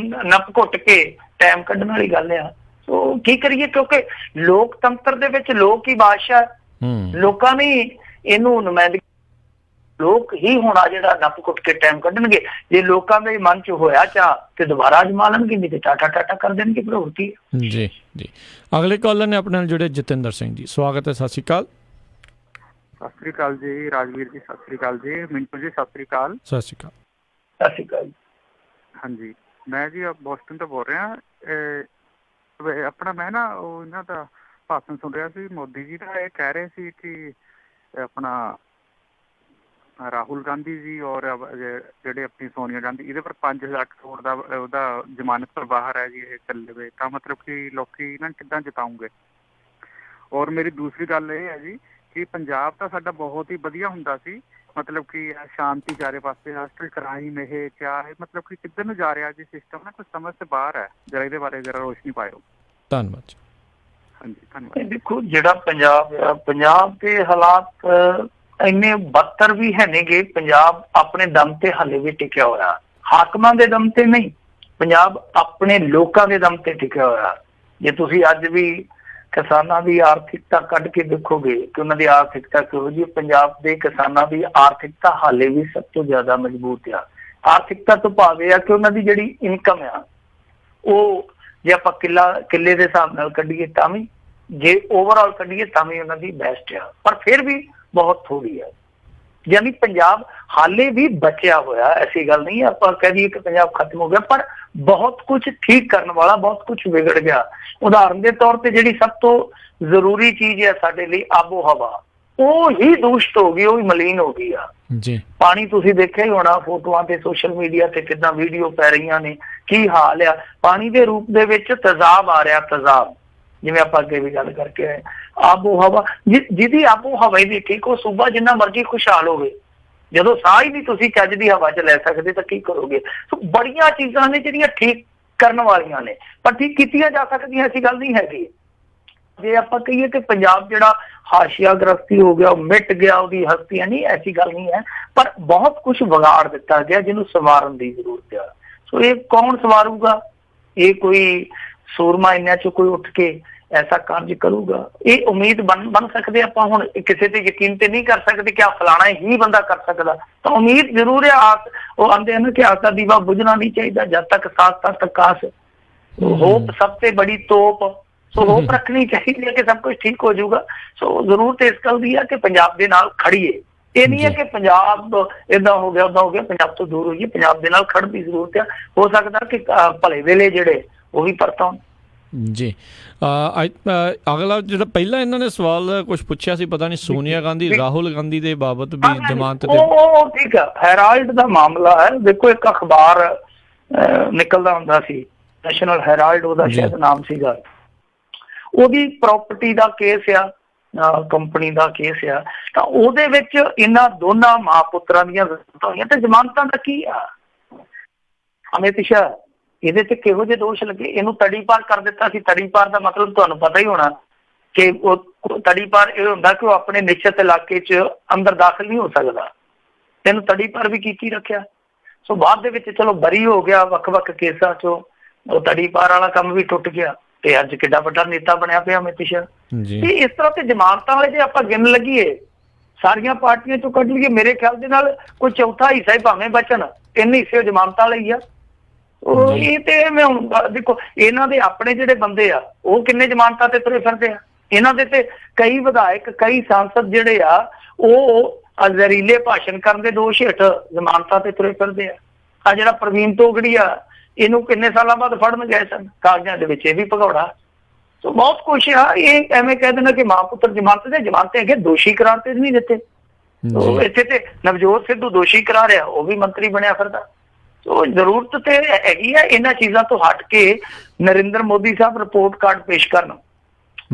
[SPEAKER 3] ਨੱਪ ਘੁੱਟ ਕੇ ਟਾਈਮ ਕੱਢਣ ਵਾਲੀ ਗੱਲ ਆ। ਸੋ ਕੀ ਕਰੀਏ, ਕਿਉਂਕਿ ਲੋਕਤੰਤਰ ਦੇ ਵਿੱਚ ਲੋਕ ਹੀ ਬਾਦਸ਼ਾਹ, ਲੋਕਾਂ ਨੇ ਇਹਨੂੰ ਨੁਮਾਇੰਦਗੀ, ਲੋਕ ਹੀ ਹੁਣ ਆ ਜਿਹੜਾ ਨੱਪ ਘੁੱਟ ਕੇ ਟਾਈਮ ਕੱਢਣਗੇ। ਜੇ ਲੋਕਾਂ ਦੇ ਮਨ 'ਚ ਹੋਇਆ ਚਾਹ ਤੇ ਦੁਬਾਰਾ ਅਜਮਾ ਲੈਣਗੇ, ਨਹੀਂ ਤੇ ਟਾਟਾ ਟਾਟਾ ਕਰ ਦੇਣਗੇ। ਫਿਰ ਹੋਰ ਕੀ
[SPEAKER 2] ਜੀ ਜੀ। ਅਗਲੇ ਕਾਲਰ ਨੇ ਆਪਣੇ ਨਾਲ ਜੁੜੇ ਜਤਿੰਦਰ ਸਿੰਘ ਜੀ, ਸਵਾਗਤ ਹੈ। ਸਤਿ ਸ਼੍ਰੀ ਅਕਾਲ।
[SPEAKER 13] ਸਤਿ ਸ਼੍ਰੀ ਅਕਾਲ ਜੀ ਰਾਜਵੀਰ ਜੀ, ਸਤਿ ਸ਼੍ਰੀ ਅਕਾਲ ਜੀ। ਮਿੰਟੂ ਜੀ, ਸਤਿ ਸ਼੍ਰੀ ਅਕਾਲ।
[SPEAKER 2] ਸਤਿ ਸ਼੍ਰੀ ਅਕਾਲ।
[SPEAKER 3] ਸਤਿ ਸ਼੍ਰੀ ਅਕਾਲ।
[SPEAKER 13] ਹਾਂਜੀ, ਮੈਂ ਜੀ ਬੋਸਟਨ ਤੋਂ ਬੋਲ ਰਿਹਾ। ਆਪਣਾ ਮੈਂ ਨਾ ਉਹ ਇਹਨਾਂ ਦਾ ਭਾਸ਼ਣ ਸੁਣ ਰਿਹਾ ਸੀ, ਮੋਦੀ ਜੀ ਦਾ। ਇਹ ਕਹਿ ਰਹੇ ਸੀ ਕਿ ਆਪਣਾ ਰਾਹੁਲ ਗਾਂਧੀ ਜੀ ਔਰ ਜਿਹੜੇ ਆਪਣੀ ਸੋਨੀਆ ਗਾਂਧੀ, ਇਹਦੇ ਪਰ 5 ਲੱਖ ਕਰੋੜ ਦਾ ਉਹਦਾ ਜ਼ਮਾਨਤ ਤੋਂ ਬਾਹਰ ਹੈ ਜੀ ਇਹ ਚੱਲੇ ਹੋਏ। ਤਾਂ ਮਤਲਬ ਕਿ ਲੋਕੀ ਇਹਨਾਂ ਕਿੱਦਾਂ ਜਿਤਾਉਂਗੇ? ਔਰ ਮੇਰੀ ਦੂਸਰੀ ਗੱਲ ਇਹ ਹੈ ਜੀ ਕਿ ਪੰਜਾਬ ਤਾਂ ਸਾਡਾ ਬਹੁਤ ਹੀ ਵਧੀਆ ਹੁੰਦਾ ਸੀ, ਮਤਲਬ ਕਿ ਸ਼ਾਂਤੀ ਚਾਰੇ ਪਾਸੇ, ਰਾਸ਼ਟਰੀ ਕ੍ਰਾਈਮ ਇਹ ਕਿਆ ਹੈ, ਮਤਲਬ ਕਿ ਕਿੱਧਰ ਨੂੰ ਜਾ ਰਿਹਾ ਜੀ ਸਿਸਟਮ ਨਾ, ਕੁਝ ਸਮਝ ਤੋਂ ਬਾਹਰ ਹੈ। ਜਰਾ ਇਹਦੇ ਬਾਰੇ ਜਰਾ ਰੋਸ਼ਨੀ ਪਾਇਓ।
[SPEAKER 2] ਧੰਨਵਾਦ ਜੀ।
[SPEAKER 13] ਹਾਂਜੀ, ਧੰਨਵਾਦ।
[SPEAKER 3] ਦੇਖੋ, ਜਿਹੜਾ ਪੰਜਾਬ ਦੇ ਹਾਲਾਤ ਇੰਨੇ ਬੱਤਰ ਵੀ ਹੈ ਨੇਗੇ। ਪੰਜਾਬ ਆਪਣੇ ਦਮ ਤੇ ਹਾਲੇ ਵੀ ਟਿਕਿਆ ਹੋਇਆ, ਹਾਕਮਾਂ ਦੇ ਦਮ ਤੇ ਨਹੀਂ, ਪੰਜਾਬ ਆਪਣੇ ਲੋਕਾਂ ਦੇ ਦਮ ਤੇ ਟਿਕਿਆ ਹੋਇਆ। ਜੇ ਤੁਸੀਂ ਅੱਜ ਵੀ ਕਿਸਾਨਾਂ ਦੀ ਆਰਥਿਕਤਾ ਕੱਢ ਕੇ ਦੇਖੋਗੇ ਕਿ ਉਹਨਾਂ ਦੀ ਆਰਥਿਕਤਾ ਕਿਹੋ ਜਿਹੀ, ਪੰਜਾਬ ਦੇ ਕਿਸਾਨਾਂ ਦੀ ਆਰਥਿਕਤਾ ਹਾਲੇ ਵੀ ਸਭ ਤੋਂ ਜ਼ਿਆਦਾ ਮਜ਼ਬੂਤ ਆ। ਆਰਥਿਕਤਾ ਤੋਂ ਭਾਵ ਇਹ ਆ ਕਿ ਉਹਨਾਂ ਦੀ ਜਿਹੜੀ ਇਨਕਮ ਆ ਉਹ ਜੇ ਆਪਾਂ ਕਿੱਲੇ ਦੇ ਹਿਸਾਬ ਨਾਲ ਕੱਢੀਏ ਤਾਂ ਵੀ, ਜੇ ਓਵਰਆਲ ਕੱਢੀਏ ਤਾਂ ਵੀ ਉਹਨਾਂ ਦੀ ਬੈਸਟ ਆ, ਪਰ ਫਿਰ ਵੀ ਬਹੁਤ ਥੋੜੀ ਹੈ। ਯਾਨੀ ਪੰਜਾਬ ਹਾਲੇ ਵੀ ਬਚਿਆ ਹੋਇਆ, ਐਸੀ ਗੱਲ ਨਹੀਂ ਆਪਾਂ ਕਹਿ ਦਈਏ ਕਿ ਪੰਜਾਬ ਖਤਮ ਹੋ ਗਿਆ, ਪਰ ਬਹੁਤ ਕੁਝ ਠੀਕ ਕਰਨ ਵਾਲਾ, ਬਹੁਤ ਕੁਝ ਵਿਗੜ ਗਿਆ। ਉਦਾਹਰਨ ਦੇ ਤੌਰ ਤੇ ਜਿਹੜੀ ਸਭ ਤੋਂ ਜ਼ਰੂਰੀ ਚੀਜ਼ ਹੈ ਸਾਡੇ ਲਈ, ਆਬੋ ਹਵਾ, ਉਹ ਹੀ ਦੂਸ਼ਿਤ ਹੋ ਗਈ, ਉਹ ਹੀ ਮਲੀਨ ਹੋ ਗਈ ਆ
[SPEAKER 2] ਜੀ।
[SPEAKER 3] ਪਾਣੀ ਤੁਸੀਂ ਦੇਖਿਆ ਹੀ ਹੋਣਾ ਫੋਟੋਆਂ ਤੇ ਸੋਸ਼ਲ ਮੀਡੀਆ ਤੇ ਕਿੱਦਾਂ ਵੀਡੀਓ ਪੈ ਰਹੀਆਂ ਨੇ, ਕੀ ਹਾਲ ਆ। ਪਾਣੀ ਦੇ ਰੂਪ ਦੇ ਵਿੱਚ ਤੇਜ਼ਾਬ ਆ ਰਿਹਾ, ਤੇਜ਼ਾਬ, ਜਿਵੇਂ ਆਪਾਂ ਅੱਗੇ ਵੀ ਗੱਲ ਕਰਕੇ ਆਏ। ਆਬੋ ਹਵਾ, ਜਿਹਦੀ ਆਬੋ ਹਵਾ ਹੀ ਨਹੀਂ ਠੀਕ, ਉਹ ਸੂਬਾ ਜਿੰਨਾ ਮਰਜ਼ੀ ਖੁਸ਼ਹਾਲ ਹੋਵੇ, ਜਦੋਂ ਸਾਹ ਹੀ ਨਹੀਂ ਤੁਸੀਂ ਚੱਜ ਦੀ ਹਵਾ 'ਚ ਲੈ ਸਕਦੇ ਤਾਂ ਕੀ ਕਰੋਗੇ? ਸੋ ਬੜੀਆਂ ਚੀਜ਼ਾਂ ਨੇ ਜਿਹੜੀਆਂ ਠੀਕ ਕਰਨ ਵਾਲੀਆਂ ਨੇ, ਪਰ ਠੀਕ ਕੀਤੀਆਂ ਜਾ ਸਕਦੀਆਂ, ਐਸੀ ਗੱਲ ਨਹੀਂ ਹੈਗੀ। ਜੇ ਆਪਾਂ ਕਹੀਏ ਕਿ ਪੰਜਾਬ ਜਿਹੜਾ ਹਾਸ਼ੀਆਗ੍ਰਸਤੀ ਹੋ ਗਿਆ, ਉਹ ਮਿਟ ਗਿਆ, ਉਹਦੀ ਹਸਤੀਆਂ, ਨਹੀਂ, ਐਸੀ ਗੱਲ ਨਹੀਂ ਹੈ, ਪਰ ਬਹੁਤ ਕੁਝ ਵਿਗਾੜ ਦਿੱਤਾ ਗਿਆ ਜਿਹਨੂੰ ਸੰਵਾਰਨ ਦੀ ਜ਼ਰੂਰਤ ਆ। ਸੋ ਇਹ ਕੌਣ ਸੰਵਾਰੂਗਾ? ਇਹ ਕੋਈ ਸੂਰਮਾ ਇਹਨਾਂ 'ਚੋਂ ਕੋਈ ਉੱਠ ਕੇ ਐਸਾ ਕਾਰਜ ਕਰੂਗਾ? ਇਹ ਉਮੀਦ ਬਣ ਸਕਦੇ ਆਪਾਂ। ਹੁਣ ਕਿਸੇ ਤੇ ਯਕੀਨ ਤੇ ਨਹੀਂ ਕਰ ਸਕਦੇ ਕਿ ਆ ਫਲਾਣਾ ਹੀ ਬੰਦਾ ਕਰ ਸਕਦਾ, ਤਾਂ ਉਮੀਦ ਜ਼ਰੂਰ ਹੈ। ਉਹ ਆਂਦੇ ਹਨ ਕਿ ਆਸ ਦਾ ਦੀਵਾ ਬੁਝਣਾ ਨਹੀਂ ਚਾਹੀਦਾ, ਜਦ ਤੱਕ ਸਾਥ ਤਦ ਤੱਕ ਆਸ, ਹੋਪ ਸਭ ਤੇ ਬੜੀ ਤੋਪ। ਸੋ ਹੋਪ ਰੱਖਣੀ ਚਾਹੀਦੀ ਹੈ ਕਿ ਸਭ ਕੁਝ ਠੀਕ ਹੋ ਜਾਊਗਾ। ਸੋ ਜ਼ਰੂਰਤ ਇਸ ਗੱਲ ਦੀ ਹੈ ਕਿ ਪੰਜਾਬ ਦੇ ਨਾਲ ਖੜੀਏ। ਇਹ ਨਹੀਂ ਹੈ ਕਿ ਪੰਜਾਬ ਏਦਾਂ ਹੋ ਗਿਆ, ਓਦਾਂ ਹੋ ਗਿਆ, ਪੰਜਾਬ ਤੋਂ ਦੂਰ ਹੋਈਏ। ਪੰਜਾਬ ਦੇ ਨਾਲ ਖੜਨ ਦੀ ਜ਼ਰੂਰਤ ਹੈ। ਹੋ ਸਕਦਾ ਕਿ ਭਲੇ ਵੇਲੇ ਜਿਹੜੇ ਉਹ ਵੀ ਪਰਤਣ
[SPEAKER 2] ਜੀ। ਅਗਲਾ ਜਿਹੜਾ ਪਹਿਲਾਂ ਇਹਨਾਂ ਨੇ ਸਵਾਲ ਕੁਝ ਪੁੱਛਿਆ ਸੀ, ਪਤਾ ਨਹੀਂ ਸੋਨੀਆ ਗਾਂਧੀ, ਰਾਹੁਲ ਗਾਂਧੀ ਦੇ ਬਾਬਤ ਵੀ ਜ਼ਮਾਨਤ ਦੇ,
[SPEAKER 3] ਉਹ ਠੀਕ ਹੈ। ਹੈਰਾਲਡ ਦਾ ਮਾਮਲਾ ਹੈ। ਦੇਖੋ, ਇੱਕ ਅਖਬਾਰ ਨਿਕਲਦਾ ਹੁੰਦਾ ਸੀ, ਨੈਸ਼ਨਲ ਹੈਰਾਲਡ, ਉਹਦਾ ਸ਼ਾਇਦ ਨਾਮ ਸੀਗਾ। ਉਹਦੀ ਪ੍ਰਾਪਰਟੀ ਦਾ ਕੇਸ ਆ, ਕੰਪਨੀ ਦਾ ਕੇਸ ਆ, ਤਾਂ ਉਹਦੇ ਵਿੱਚ ਇਹਨਾਂ ਦੋਨਾਂ ਮਾਂ ਪੁੱਤਰਾਂ ਦੀਆਂ ਜ਼ਮਾਨਤਾਂ ਹੋਈਆਂ। ਤੇ ਜ਼ਮਾਨਤਾਂ ਦਾ ਕੀ ਆ? ਅਮਿਤ ਸ਼ਾਹ, ਇਹਦੇ ਤੇ ਕਿਹੋ ਜਿਹੇ ਦੋਸ਼ ਲੱਗੇ? ਇਹਨੂੰ ਤੜੀ ਪਾਰ ਕਰ ਦਿੱਤਾ ਸੀ। ਤੜੀ ਪਾਰ ਦਾ ਮਤਲਬ ਤੁਹਾਨੂੰ ਪਤਾ ਹੀ ਹੋਣਾ ਕਿ ਉਹ ਤੜੀ ਪਾਰ ਇਹ ਹੁੰਦਾ ਕਿ ਉਹ ਆਪਣੇ ਨਿਸ਼ਚਿਤ ਇਲਾਕੇ 'ਚ ਅੰਦਰ ਦਾਖਲ ਨਹੀਂ ਹੋ ਸਕਦਾ, ਇਹਨੂੰ ਤੜੀ ਪਾਰ ਵੀ ਕੀਤੀ ਰੱਖਿਆ। ਸੋ ਬਾਅਦ ਦੇ ਵਿੱਚ ਚਲੋ ਬਰੀ ਹੋ ਗਿਆ ਵੱਖ-ਵੱਖ ਕੇਸਾਂ 'ਚੋਂ, ਉਹ ਤੜੀ ਪਾਰ ਵਾਲਾ ਕੰਮ ਵੀ ਟੁੱਟ ਗਿਆ ਤੇ ਅੱਜ ਕਿੱਡਾ ਵੱਡਾ ਨੇਤਾ ਬਣਿਆ ਪਿਆ ਅਮਿਤ ਸ਼ਾਹ। ਤੇ ਇਸ ਤਰ੍ਹਾਂ ਤੇ ਜ਼ਮਾਨਤਾਂ ਵਾਲੇ ਜੇ ਆਪਾਂ ਗਿਣ ਲੱਗੀਏ ਸਾਰੀਆਂ ਪਾਰਟੀਆਂ ਚੋਂ ਕੱਢ ਲਈਏ, ਮੇਰੇ ਖਿਆਲ ਦੇ ਨਾਲ ਕੋਈ ਚੌਥਾ ਹਿੱਸਾ ਹੀ ਭਾਵੇਂ ਬਚਣ, ਇੰਨੇ ਹਿੱਸੇ ਜ਼ਮਾਨਤਾਂ ਵਾਲੇ ਹੀ ਆ। ਉਹ ਇਹ ਤੇ ਮੈਂ ਹੁਣ ਦੇਖੋ ਇਹਨਾਂ ਦੇ ਆਪਣੇ ਜਿਹੜੇ ਬੰਦੇ ਆ ਉਹ ਕਿੰਨੇ ਜ਼ਮਾਨਤਾਂ ਤੇ ਤੁਰੇ ਫਿਰਦੇ ਆ, ਇਹਨਾਂ ਦੇ ਤੇ ਕਈ ਵਿਧਾਇਕ ਕਈ ਸਾਂਸਦ ਜਿਹੜੇ ਆ ਉਹ ਜ਼ਹਿਰੀਲੇ ਭਾਸ਼ਣ ਕਰਨ ਦੇ ਦੋਸ਼ ਹੇਠ ਜ਼ਮਾਨਤਾਂ ਤੇ ਤੁਰੇ ਫਿਰਦੇ ਆ। ਜਿਹੜਾ ਪ੍ਰਵੀਨ ਤੋਗੜੀ ਆ ਇਹਨੂੰ ਕਿੰਨੇ ਸਾਲਾਂ ਬਾਅਦ ਫੜਨ ਗਏ ਸਨ, ਕਾਗਜ਼ਾਂ ਦੇ ਵਿੱਚ ਇਹ ਵੀ ਭਗੌੜਾ। ਸੋ ਬਹੁਤ ਕੁਛ ਆ, ਇਹ ਐਵੇਂ ਕਹਿ ਦੇਣਾ ਕਿ ਮਾਂ ਪੁੱਤਰ ਜ਼ਮਾਨਤ ਦੇ ਜ਼ਮਾਨਤੇ ਹੈਗੇ, ਦੋਸ਼ੀ ਕਰਾਰ ਤੇ ਨਹੀਂ ਦਿੱਤੇ। ਇੱਥੇ ਤੇ ਨਵਜੋਤ ਸਿੱਧੂ ਦੋਸ਼ੀ ਕਰਾ ਰਿਹਾ, ਉਹ ਵੀ ਮੰਤਰੀ ਬਣਿਆ ਫਿਰਦਾ। ਸੋ ਜ਼ਰੂਰਤ ਤੇ ਹੈਗੀ ਆ ਇਹਨਾਂ ਚੀਜ਼ਾਂ ਤੋਂ ਹਟ ਕੇ ਨਰਿੰਦਰ ਮੋਦੀ ਸਾਹਿਬ ਰਿਪੋਰਟ ਕਾਰਡ ਪੇਸ਼ ਕਰਨ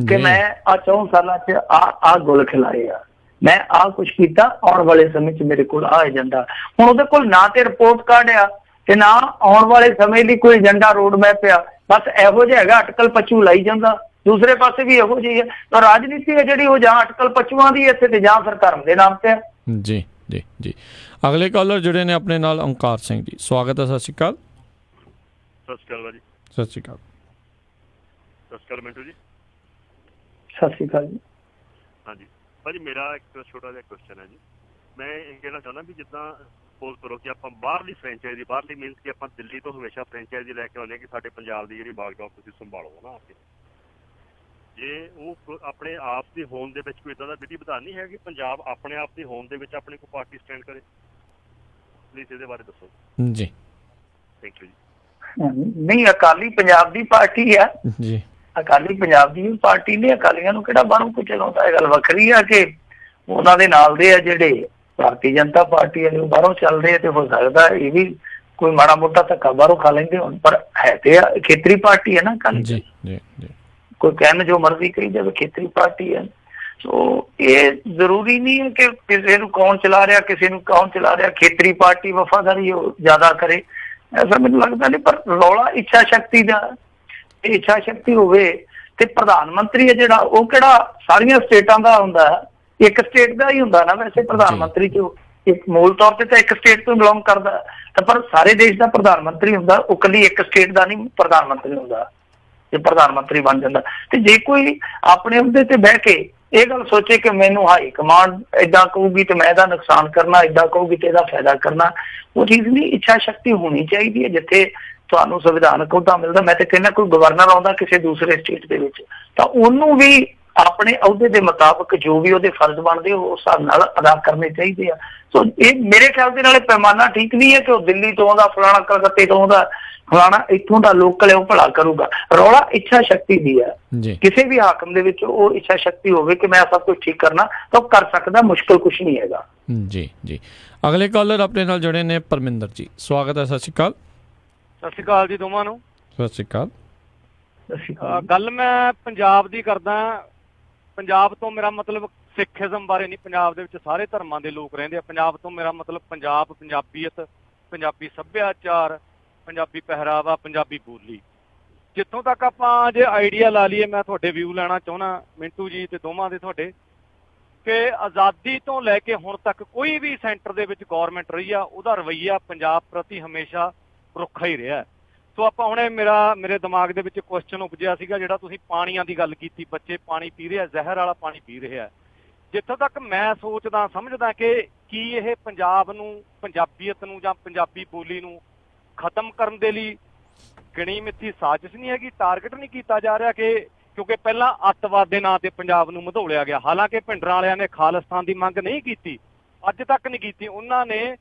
[SPEAKER 3] ਕਿ ਮੈਂ ਆ 4 ਸਾਲਾਂ 'ਚ ਆ ਗੁਲ ਖਿਲਾਏ ਆ, ਮੈਂ ਆ ਕੁਛ ਕੀਤਾ, ਆਉਣ ਵਾਲੇ ਸਮੇਂ 'ਚ ਮੇਰੇ ਕੋਲ ਆ ਏਜੰਡਾ। ਹੁਣ ਉਹਦੇ ਕੋਲ ਨਾ ਤੇ ਰਿਪੋਰਟ ਕਾਰਡ ਆ ਤੇ ਨਾ ਆਉਣ ਵਾਲੇ ਸਮੇਂ ਲਈ ਕੋਈ ਏਜੰਡਾ ਰੋਡ ਮੈਪ ਆ, ਬਸ ਇਹੋ ਜਿਹਾ ਹੈਗਾ ਅਟਕਲ ਪੱਚੂ ਲਾਈ ਜਾਂਦਾ। ਦੂਸਰੇ ਪਾਸੇ ਵੀ ਇਹੋ ਜਿਹੀ ਹੈ ਤਾਂ ਰਾਜਨੀਤੀ ਹੈ ਜਿਹੜੀ ਉਹ ਜਾਂ ਅਟਕਲ ਪੱਚੂਆਂ ਦੀ ਇੱਥੇ ਤੇ ਜਾਂ ਫਿਰ ਧਰਮ ਦੇ ਨਾਮ ਤੇ ਹੈ।
[SPEAKER 2] ਜੀ ਜੀ ਜੀ ਅਗਲੇ ਕਾਲਰ ਜਿਹੜੇ ਨੇ ਆਪਣੇ ਨਾਲ ਓਮਕਾਰ ਸਿੰਘ ਜੀ, ਸਵਾਗਤ ਹੈ। ਸਤਿ ਸ਼੍ਰੀ ਅਕਾਲ।
[SPEAKER 14] ਸਤਿ ਸ਼੍ਰੀ ਅਕਾਲ ਭਾਜੀ।
[SPEAKER 2] ਸਤਿ ਸ਼੍ਰੀ ਅਕਾਲ।
[SPEAKER 14] ਸਤਿ ਸ਼੍ਰੀ ਅਕਾਲ ਮਿੰਟੂ ਜੀ।
[SPEAKER 3] ਸਤਿ ਸ਼੍ਰੀ ਅਕਾਲ ਜੀ।
[SPEAKER 14] ਹਾਂਜੀ ਭਾਜੀ, ਮੇਰਾ ਇੱਕ ਛੋਟਾ ਜਿਹਾ ਕੁਐਸਚਨ ਹੈ ਜੀ। ਮੈਂ ਇਹ ਕਹਿਣਾ ਚਾਹੁੰਦਾ ਵੀ ਜਿੱਦਾਂ ਸਪੋਜ਼ ਕਰੋ ਕਿ ਆਪਾਂ ਬਾਹਰਲੀ ਫਰੈਂਚਾਈਜ਼ੀ, ਬਾਹਰਲੀ ਮੀਨਸ ਕਿ ਆਪਾਂ ਦਿੱਲੀ ਤੋਂ ਹਮੇਸ਼ਾ ਫਰੈਂਚਾਈਜ਼ੀ ਲੈ ਕੇ ਆਉਂਦੇ ਕਿ ਸਾਡੇ ਪੰਜਾਬ ਦੀ ਜਿਹੜੀ ਬਾਗਡੋਰ ਤੁਸੀਂ ਸੰਭਾਲੋ ਨਾ ਆ ਕੇ, ਜੇ ਉਹ ਆਪਣੇ ਆਪ ਦੀ ਹੋਣ ਦੇ ਵਿੱਚ ਕੋਈ ਇੱਦਾਂ ਦਾ ਵਿਧੀ ਵਿਧਾਨ ਨਹੀਂ ਹੈ ਕਿ ਪੰਜਾਬ ਆਪਣੇ ਆਪ ਦੀ ਹੋਣ ਦੇ ਵਿੱਚ ਆਪਣੀ ਕੋਈ ਪਾਰਟੀ ਸਟੈਂਡ ਕਰੇ, ਪਲੀਜ਼ ਇਹਦੇ ਬਾਰੇ ਦੱਸੋ
[SPEAKER 2] ਜੀ।
[SPEAKER 14] ਥੈਂਕ ਯੂ ਜੀ।
[SPEAKER 3] ਨਹੀਂ, ਅਕਾਲੀ ਪੰਜਾਬ ਦੀ ਪਾਰਟੀ ਆ
[SPEAKER 2] ਜੀ,
[SPEAKER 3] ਅਕਾਲੀ ਪੰਜਾਬ ਦੀ ਪਾਰਟੀ ਨੇ, ਅਕਾਲੀਆਂ ਨੂੰ ਕਿਹੜਾ ਬਾਹਰੋਂ ਕੋਈ ਚਲਾਉਂਦਾ। ਇਹ ਗੱਲ ਵੱਖਰੀ ਆ ਕਿ ਉਹਨਾਂ ਦੇ ਨਾਲ ਦੇ ਆ ਜਿਹੜੇ ਭਾਰਤੀ ਜਨਤਾ ਪਾਰਟੀ ਆ ਉਹ ਬਾਹਰੋਂ ਚੱਲ ਰਹੇ, ਤੇ ਹੋ ਸਕਦਾ ਇਹ ਵੀ ਕੋਈ ਮਾੜਾ ਮੋਟਾ ਧੱਕਾ ਬਾਹਰੋਂ ਖਾ ਲੈਂਦੇ ਹੋਣ, ਪਰ ਹੈ ਤੇ ਖੇਤਰੀ ਪਾਰਟੀ ਹੈ ਨਾ ਅਕਾਲੀ।
[SPEAKER 2] ਜੀ ਜੀ ਜੀ,
[SPEAKER 3] ਕੋਈ ਕਹਿਣ ਜੋ ਮਰਜ਼ੀ ਕਹੀ ਜਾਵੇ, ਖੇਤਰੀ ਪਾਰਟੀ ਹੈ। ਸੋ ਇਹ ਜ਼ਰੂਰੀ ਨਹੀਂ ਹੈ ਕਿ ਕਿਸੇ ਨੂੰ ਕੌਣ ਚਲਾ ਰਿਹਾ, ਕਿਸੇ ਨੂੰ ਕੌਣ ਚਲਾ ਰਿਹਾ, ਖੇਤਰੀ ਪਾਰਟੀ ਵਫਾਦਾਰੀ ਉਹ ਜ਼ਿਆਦਾ ਕਰੇ, ਐਸਾ ਮੈਨੂੰ ਲੱਗਦਾ ਨਹੀਂ। ਪਰ ਰੌਲਾ ਇੱਛਾ ਸ਼ਕਤੀ ਦਾ, ਇਹ ਇੱਛਾ ਸ਼ਕਤੀ ਹੋਵੇ ਤੇ ਪ੍ਰਧਾਨ ਮੰਤਰੀ ਹੈ ਜਿਹੜਾ ਉਹ ਕਿਹੜਾ ਸਾਰੀਆਂ ਸਟੇਟਾਂ ਦਾ ਹੁੰਦਾ, ਇੱਕ ਸਟੇਟ ਦਾ ਹੀ ਹੁੰਦਾ ਨਾ ਵੈਸੇ ਪ੍ਰਧਾਨ ਮੰਤਰੀ, ਜੋ ਇੱਕ ਮੂਲ ਤੌਰ ਤੇ ਤਾਂ ਇੱਕ ਸਟੇਟ ਤੋਂ ਬਿਲੋਂਗ ਕਰਦਾ, ਤਾਂ ਪਰ ਸਾਰੇ ਦੇਸ਼ ਦਾ ਪ੍ਰਧਾਨ ਮੰਤਰੀ ਹੁੰਦਾ, ਉਹ ਇਕੱਲੀ ਇੱਕ ਸਟੇਟ ਦਾ ਨਹੀਂ ਪ੍ਰਧਾਨ ਮੰਤਰੀ ਹੁੰਦਾ। ਜੇ ਪ੍ਰਧਾਨ ਮੰਤਰੀ ਬਣ ਜਾਂਦਾ ਤੇ ਜੇ ਕੋਈ ਆਪਣੇ ਅਹੁਦੇ ਤੇ ਬਹਿ ਕੇ ਇਹ ਗੱਲ ਸੋਚੇ ਕਿ ਮੈਨੂੰ ਹਾਈ ਕਮਾਂਡ ਏਦਾਂ ਕਹੂਗੀ ਤੇ ਮੈਂ ਇਹਦਾ ਨੁਕਸਾਨ ਕਰਨਾ, ਏਦਾਂ ਕਹੂਗੀ ਤੇ ਇਹਦਾ ਫਾਇਦਾ ਕਰਨਾ, ਉਹ ਚੀਜ਼ ਨਹੀਂ। ਇੱਛਾ ਸ਼ਕਤੀ ਹੋਣੀ ਚਾਹੀਦੀ ਹੈ। ਜਿੱਥੇ ਤੁਹਾਨੂੰ ਸੰਵਿਧਾਨਕ ਅਹੁਦਾ ਮਿਲਦਾ, ਮੈਂ ਤੇ ਕਹਿੰਦਾ ਕੋਈ ਗਵਰਨਰ ਆਉਂਦਾ ਕਿਸੇ ਦੂਸਰੇ ਸਟੇਟ ਦੇ ਵਿੱਚ ਤਾਂ ਉਹਨੂੰ ਵੀ ਆਪਣੇ ਅਹੁਦੇ ਦੇ ਮੁਤਾਬਕ ਜੋ ਵੀ ਉਹਦੇ ਫਰਜ਼ ਬਣਦੇ ਉਸ ਹਿਸਾਬ ਨਾਲ ਅਦਾ ਕਰਨੇ ਚਾਹੀਦੇ ਆ। ਸੋ ਇਹ ਮੇਰੇ ਖਿਆਲ ਦੇ ਨਾਲ ਪੈਮਾਨਾ ਠੀਕ ਨਹੀਂ ਹੈ ਕਿ ਉਹ ਦਿੱਲੀ ਤੋਂ ਆਉਂਦਾ, ਫਲਾਣਾ ਕਲਕੱਤੇ ਤੋਂ ਆਉਂਦਾ, ਫਲਾਣਾ ਇੱਥੋਂ ਦਾ ਲੋਕਲ ਹੈ ਉਹ ਭਲਾ ਕਰੂਗਾ। ਰੌਲਾ ਇੱਛਾ ਸ਼ਕਤੀ ਦੀ ਹੈ। ਕਿਸੇ ਵੀ ਹਾਕਮ ਦੇ ਵਿੱਚ ਉਹ ਇੱਛਾ ਸ਼ਕਤੀ ਹੋਵੇ ਕਿ ਮੈਂ ਸਭ ਕੁਝ ਠੀਕ ਕਰਨਾ ਤਾਂ ਉਹ ਕਰ ਸਕਦਾ, ਮੁਸ਼ਕਿਲ ਕੁਝ ਨਹੀਂ ਹੈਗਾ।
[SPEAKER 2] ਜੀ ਜੀ ਅਗਲੇ ਕਾਲਰ ਆਪਣੇ ਨਾਲ ਜੁੜੇ ਨੇ ਪਰਮਿੰਦਰ ਜੀ, ਸਵਾਗਤ ਹੈ। ਸਤਿ ਸ਼੍ਰੀ ਅਕਾਲ।
[SPEAKER 15] ਸਤਿ ਸ਼੍ਰੀ ਅਕਾਲ ਜੀ ਦੋਵਾਂ ਨੂੰ।
[SPEAKER 2] ਸਤਿ ਸ਼੍ਰੀ ਅਕਾਲ।
[SPEAKER 15] ਗੱਲ ਮੈਂ ਪੰਜਾਬ ਦੀ ਕਰਦਾ। ਪੰਜਾਬ ਤੋਂ ਮੇਰਾ ਮਤਲਬ ਸਿੱਖੀਜ਼ਮ ਬਾਰੇ ਨਹੀਂ, ਪੰਜਾਬ ਦੇ ਵਿੱਚ ਸਾਰੇ ਧਰਮਾਂ ਦੇ ਲੋਕ ਰਹਿੰਦੇ ਆ। ਪੰਜਾਬ ਤੋਂ ਮੇਰਾ ਮਤਲਬ ਪੰਜਾਬ, ਪੰਜਾਬੀਅਤ, ਪੰਜਾਬੀ ਸੱਭਿਆਚਾਰ, ਪੰਜਾਬੀ ਪਹਿਰਾਵਾ, ਪੰਜਾਬੀ ਬੋਲੀ। ਜਿੱਥੋਂ ਤੱਕ ਆਪਾਂ ਜੇ ਆਈਡੀਆ ਲਾ ਲਈਏ, ਮੈਂ ਤੁਹਾਡੇ ਵਿਊ ਲੈਣਾ ਚਾਹੁੰਦਾ ਮਿੰਟੂ ਜੀ ਤੇ ਦੋਵਾਂ ਦੇ ਤੁਹਾਡੇ, ਕਿ ਆਜ਼ਾਦੀ ਤੋਂ ਲੈ ਕੇ ਹੁਣ ਤੱਕ ਕੋਈ ਵੀ ਸੈਂਟਰ ਦੇ ਵਿੱਚ ਗੌਰਮੈਂਟ ਰਹੀ ਆ, ਉਹਦਾ ਰਵੱਈਆ ਪੰਜਾਬ ਪ੍ਰਤੀ ਹਮੇਸ਼ਾ ਰੁੱਖਾ ਹੀ ਰਿਹਾ। ਸੋ ਆਪਾਂ ਹੁਣੇ ਮੇਰੇ ਦਿਮਾਗ ਦੇ ਵਿੱਚ ਕੁਐਸਚਨ ਉਪਜਿਆ ਸੀਗਾ, ਜਿਹੜਾ ਤੁਸੀਂ ਪਾਣੀਆਂ ਦੀ ਗੱਲ ਕੀਤੀ, ਬੱਚੇ ਪਾਣੀ ਪੀ ਰਹੇ ਆ, ਜ਼ਹਿਰ ਵਾਲਾ ਪਾਣੀ ਪੀ ਰਹੇ ਆ। ਜਿੱਥੋਂ ਤੱਕ ਮੈਂ ਸੋਚਦਾ ਸਮਝਦਾ ਕਿ ਕੀ ਇਹ ਪੰਜਾਬ ਨੂੰ, ਪੰਜਾਬੀਅਤ ਨੂੰ ਜਾਂ ਪੰਜਾਬੀ ਬੋਲੀ ਨੂੰ ਖਤਮ ਕਰਨ ਦੇ ਲਈ ਗਿਣੀ ਮਿੱਥੀ ਸਾਜ਼ਿਸ਼ ਨਹੀਂ ਹੈਗੀ, ਟਾਰਗੇਟ ਨਹੀਂ ਕੀਤਾ ਜਾ ਰਿਹਾ ਕਿ ਕਿਉਂਕਿ ਪਹਿਲਾਂ ਅੱਤਵਾਦ ਦੇ ਨਾਂ ਤੇ ਪੰਜਾਬ ਨੂੰ ਮਧੋਲਿਆ ਗਿਆ। ਹਾਲਾਂਕਿ ਭਿੰਡਰਾਂ ਵਾਲਿਆਂ ਨੇ ਖਾਲਿਸਤਾਨ ਦੀ ਮੰਗ ਨਹੀਂ ਕੀਤੀ, ਅੱਜ ਤੱਕ ਨਹੀਂ ਕੀਤੀ। ਉਹਨਾਂ ਨੇ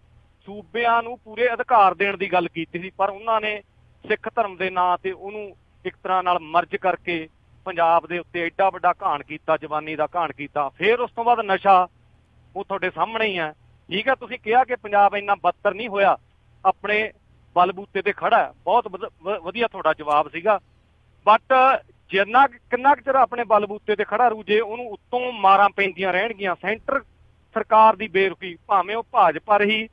[SPEAKER 15] ਸੂਬਿਆਂ ਨੂੰ ਪੂਰੇ ਅਧਿਕਾਰ ਦੇਣ ਦੀ ਗੱਲ ਕੀਤੀ ਸੀ, ਪਰ ਉਹਨਾਂ ਨੇ ਸਿੱਖ ਧਰਮ ਦੇ ਨਾਂ ਤੇ ਉਹਨੂੰ ਇੱਕ ਤਰ੍ਹਾਂ ਨਾਲ ਮਰਜ ਕਰਕੇ ਪੰਜਾਬ ਦੇ ਉੱਤੇ ਐਡਾ ਵੱਡਾ ਘਾਣ ਕੀਤਾ, ਜਵਾਨੀ ਦਾ ਘਾਣ ਕੀਤਾ। ਫਿਰ ਉਸ ਤੋਂ ਬਾਅਦ ਨਸ਼ਾ, ਉਹ ਤੁਹਾਡੇ ਸਾਹਮਣੇ ਹੀ ਹੈ। ਠੀਕ ਹੈ, ਤੁਸੀਂ ਕਿਹਾ ਕਿ ਪੰਜਾਬ ਇੰਨਾ ਬਦਤਰ ਨਹੀਂ ਹੋਇਆ, ਆਪਣੇ ਬਲਬੂਤੇ ਤੇ ਖੜਾ। ਬਹੁਤ ਵਧੀਆ ਤੁਹਾਡਾ ਜਵਾਬ ਸੀਗਾ। ਬਟ ਕਿੰਨਾ ਕੁ ਚਿਰ ਆਪਣੇ ਬਲਬੂਤੇ ਤੇ ਖੜਾ ਰੂ, ਜੇ ਉਹਨੂੰ ਉੱਤੋਂ ਮਾਰਾਂ ਪੈਂਦੀਆਂ ਰਹਿਣਗੀਆਂ। ਸੈਂਟਰ ਸਰਕਾਰ ਦੀ ਬੇਰੁਖੀ, ਭਾਵੇਂ ਉਹ ਭਾਜਪਾ ਰਹੀ,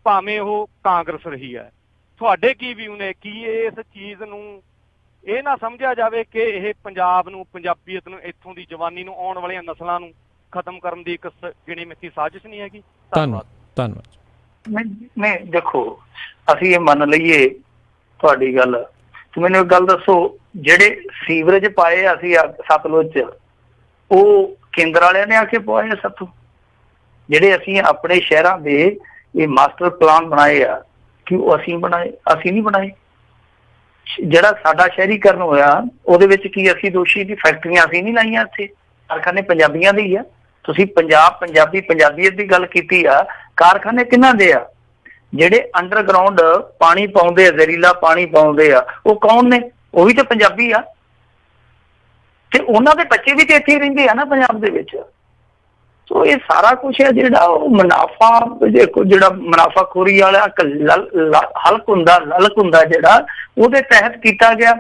[SPEAKER 15] ਭਾਵੇਂ ਉਹ ਕਾਂਗਰਸ ਰਹੀ ਹੈ। ਤੁਹਾਡੇ ਕੀ ਵਿਊ ਨੇ? ਕੀ ਇਸ ਚੀਜ਼ ਨੂੰ ਇਹ ਨਾ ਸਮਝਿਆ ਜਾਵੇ ਕਿ ਇਹ ਪੰਜਾਬ ਨੂੰ, ਪੰਜਾਬੀਅਤ ਨੂੰ, ਇੱਥੋਂ ਦੀ ਜਵਾਨੀ ਨੂੰ, ਆਉਣ ਵਾਲੀਆਂ ਨਸਲਾਂ ਨੂੰ ਖਤਮ ਕਰਨ ਦੀ ਇੱਕ ਗਿਣੀ ਮਿੱਥੀ ਸਾਜ਼ਿਸ਼ ਨਹੀਂ ਹੈਗੀ।
[SPEAKER 2] ਧੰਨਵਾਦ।
[SPEAKER 3] ਨਹੀਂ ਦੇਖੋ, ਅਸੀਂ ਇਹ ਮੰਨ ਲਈਏ ਤੁਹਾਡੀ ਗੱਲ, ਤੇ ਮੈਨੂੰ ਇੱਕ ਗੱਲ ਦੱਸੋ, ਜਿਹੜੇ ਸੀਵਰੇਜ ਪਾਏ ਅਸੀਂ ਸਤਲੁਜ ਚ, ਉਹ ਕੇਂਦਰ ਵਾਲਿਆਂ ਨੇ ਆ ਕੇ ਪਵਾਏ ਸਾਥੋਂ? ਜਿਹੜੇ ਅਸੀਂ ਆਪਣੇ ਸ਼ਹਿਰਾਂ ਦੇ ਇਹ ਮਾਸਟਰ ਪਲਾਨ ਬਣਾਏ ਆ, ਕਿ ਉਹ ਅਸੀਂ ਬਣਾਏ? ਅਸੀਂ ਨਹੀਂ ਬਣਾਏ। ਜਿਹੜਾ ਸਾਡਾ ਸ਼ਹਿਰੀਕਰਨ ਹੋਇਆ ਉਹਦੇ ਵਿੱਚ ਕੀ ਅਸੀਂ ਦੋਸ਼ੀ? ਦੀ ਫੈਕਟਰੀਆਂ ਅਸੀਂ ਨਹੀਂ ਲਾਈਆਂ ਇੱਥੇ, ਕਾਰਖਾਨੇ ਪੰਜਾਬੀਆਂ ਦੇ ਹੀ ਆ। ਤੁਸੀਂ ਪੰਜਾਬੀਅਤ ਦੀ ਗੱਲ ਕੀਤੀ ਆ, ਕਾਰਖਾਨੇ ਕਿਹਨਾਂ ਦੇ ਆ? ਜਿਹੜੇ ਅੰਡਰਗਰਾਉਂਡ ਪਾਣੀ ਪਾਉਂਦੇ ਆ, ਜ਼ਹਿਰੀਲਾ ਪਾਣੀ ਪਾਉਂਦੇ ਆ, ਉਹ ਕੌਣ ਨੇ? ਉਹ ਵੀ ਤਾਂ ਪੰਜਾਬੀ ਆ, ਤੇ ਉਹਨਾਂ ਦੇ ਬੱਚੇ ਵੀ ਤੇ ਇੱਥੇ ਰਹਿੰਦੇ ਆ ਨਾ ਪੰਜਾਬ ਦੇ ਵਿੱਚ। ਸੋ ਇਹ ਸਾਰਾ ਕੁਛ ਹੈ ਜਿਹੜਾ ਉਹ ਮੁਨਾਫਾ, ਜਿਹੜਾ ਮੁਨਾਫਾਖੋਰੀ ਵਾਲਾ ਲਲਕ ਹੁੰਦਾ ਜਿਹੜਾ, ਉਹਦੇ ਤਹਿਤ ਕੀਤਾ ਗਿਆ।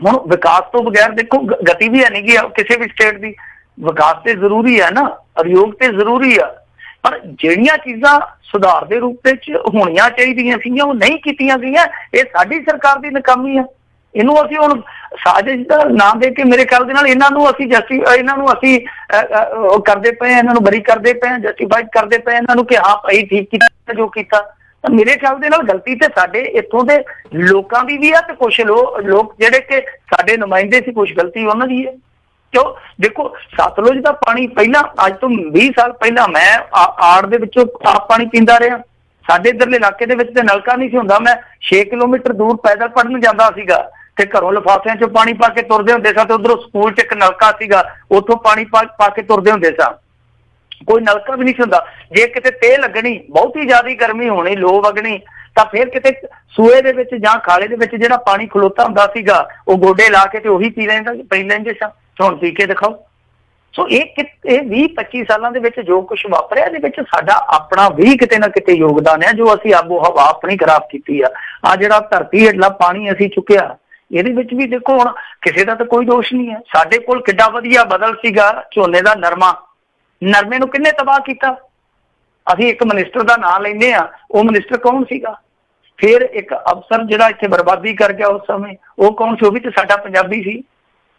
[SPEAKER 3] ਹੁਣ ਵਿਕਾਸ ਤੋਂ ਬਗੈਰ ਦੇਖੋ ਗਤੀ ਵੀ ਹੈ ਨਹੀਂ ਗੀ ਕਿਸੇ ਵੀ ਸਟੇਟ ਦੀ। ਵਿਕਾਸ ਤੇ ਜ਼ਰੂਰੀ ਹੈ ਨਾ, ਉਦਯੋਗ ਤੇ ਜ਼ਰੂਰੀ ਆ, ਪਰ ਜਿਹੜੀਆਂ ਚੀਜ਼ਾਂ ਸੁਧਾਰ ਦੇ ਰੂਪ ਵਿੱਚ ਹੋਣੀਆਂ ਚਾਹੀਦੀਆਂ ਸੀਗੀਆਂ ਉਹ ਨਹੀਂ ਕੀਤੀਆਂ ਗਈਆਂ। ਇਹ ਸਾਡੀ ਸਰਕਾਰ ਦੀ ਨਾਕਾਮੀ ਆ। ਇਹਨੂੰ ਅਸੀਂ ਹੁਣ ਸਾਜ਼ਿਸ਼ ਦਾ ਨਾਮ ਦੇ ਕੇ ਮੇਰੇ ਖਿਆਲ ਦੇ ਨਾਲ ਇਹਨਾਂ ਨੂੰ ਅਸੀਂ ਕਰਦੇ ਪਏ, ਇਹਨਾਂ ਨੂੰ ਬਰੀ ਕਰਦੇ ਪਏ, ਜਸਟੀਫਾਈਡ ਕਰਦੇ ਪਏ ਇਹਨਾਂ ਨੂੰ ਕਿ ਹਾਂ ਭਾਈ ਠੀਕ ਕੀਤਾ ਜੋ ਕੀਤਾ। ਤਾਂ ਮੇਰੇ ਖਿਆਲ ਦੇ ਨਾਲ ਗਲਤੀ ਤੇ ਸਾਡੇ ਇੱਥੋਂ ਦੇ ਲੋਕਾਂ ਦੀ ਵੀ ਆ, ਤੇ ਕੁਛ ਲੋਕ ਜਿਹੜੇ ਕਿ ਸਾਡੇ ਨੁਮਾਇੰਦੇ ਸੀ, ਕੁਛ ਗਲਤੀ ਉਹਨਾਂ ਦੀ ਹੈ। ਕਿਉਂ ਦੇਖੋ, ਸਤਲੁਜ ਦਾ ਪਾਣੀ ਪਹਿਲਾਂ, ਅੱਜ ਤੋਂ 20 ਸਾਲ ਪਹਿਲਾਂ ਮੈਂ ਆੜ ਦੇ ਵਿੱਚੋਂ ਆਪ ਪਾਣੀ ਪੀਂਦਾ ਰਿਹਾ। ਸਾਡੇ ਇੱਧਰਲੇ ਇਲਾਕੇ ਦੇ ਵਿੱਚ ਤੇ ਨਲਕਾ ਨਹੀਂ ਸੀ ਹੁੰਦਾ। ਮੈਂ 6 ਕਿਲੋਮੀਟਰ ਦੂਰ ਪੈਦਲ ਪੜਨ ਜਾਂਦਾ ਸੀਗਾ, ਤੇ ਘਰੋਂ ਲਿਫਾਫਿਆਂ ਚੋਂ ਪਾਣੀ ਪਾ ਕੇ ਤੁਰਦੇ ਹੁੰਦੇ ਸਾਂ, ਤੇ ਉਧਰੋਂ ਸਕੂਲ 'ਚ ਇੱਕ ਨਲਕਾ ਸੀਗਾ, ਉੱਥੋਂ ਪਾਣੀ ਪਾ ਕੇ ਤੁਰਦੇ ਹੁੰਦੇ ਸਾਂ। ਕੋਈ ਨਲਕਾ ਵੀ ਨਹੀਂ ਸੀ ਹੁੰਦਾ। ਜੇ ਕਿਤੇ ਤੇਲ ਲੱਗਣੀ, ਬਹੁਤੀ ਜ਼ਿਆਦਾ ਗਰਮੀ ਹੋਣੀ, ਲੋ ਵਗਣੀ, ਤਾਂ ਫਿਰ ਕਿਤੇ ਸੂਏ ਦੇ ਵਿੱਚ ਜਾਂ ਖਾਲੇ ਦੇ ਵਿੱਚ ਜਿਹੜਾ ਪਾਣੀ ਖਲੋਤਾ ਹੁੰਦਾ ਸੀਗਾ, ਉਹ ਗੋਡੇ ਲਾ ਕੇ ਤੇ ਉਹੀ ਪੀ ਲੈਂਦੇ ਸਾਂ। ਹੁਣ ਪੀ ਕੇ ਦਿਖਾਓ। ਸੋ ਇਹ 20-25 ਸਾਲਾਂ ਦੇ ਵਿੱਚ ਜੋ ਕੁਛ ਵਾਪਰਿਆ, ਇਹਦੇ ਵਿੱਚ ਸਾਡਾ ਆਪਣਾ ਵੀ ਕਿਤੇ ਨਾ ਕਿਤੇ ਯੋਗਦਾਨ ਹੈ, ਜੋ ਅਸੀਂ ਆਬੋ ਹਵਾ ਆਪਣੀ ਖਰਾਬ ਕੀਤੀ ਆ। ਜਿਹੜਾ ਧਰਤੀ ਹੇਠਲਾ ਪਾਣੀ ਅਸੀਂ ਚੁੱਕਿਆ, ਇਹਦੇ ਵਿੱਚ ਵੀ ਦੇਖੋ ਹੁਣ ਕਿਸੇ ਦਾ ਤਾਂ ਕੋਈ ਦੋਸ਼ ਨਹੀਂ ਹੈ। ਸਾਡੇ ਕੋਲ ਕਿੱਡਾ ਵਧੀਆ ਬਦਲ ਸੀਗਾ ਝੋਨੇ ਦਾ, ਨਰਮੇ ਨੂੰ ਕਿੰਨੇ ਤਬਾਹ ਕੀਤਾ। ਅਸੀਂ ਇੱਕ ਮਿਨਿਸਟਰ ਦਾ ਨਾਂ ਲੈਂਦੇ ਆ, ਉਹ ਮਿਨਿਸਟਰ ਕੌਣ ਸੀਗਾ? ਫਿਰ ਇੱਕ ਅਫਸਰ ਜਿਹੜਾ ਇੱਥੇ ਬਰਬਾਦੀ ਕਰ ਗਿਆ ਉਸ ਸਮੇਂ, ਉਹ ਕੌਣ ਸੀ? ਉਹ ਵੀ ਤਾਂ ਸਾਡਾ ਪੰਜਾਬੀ ਸੀ।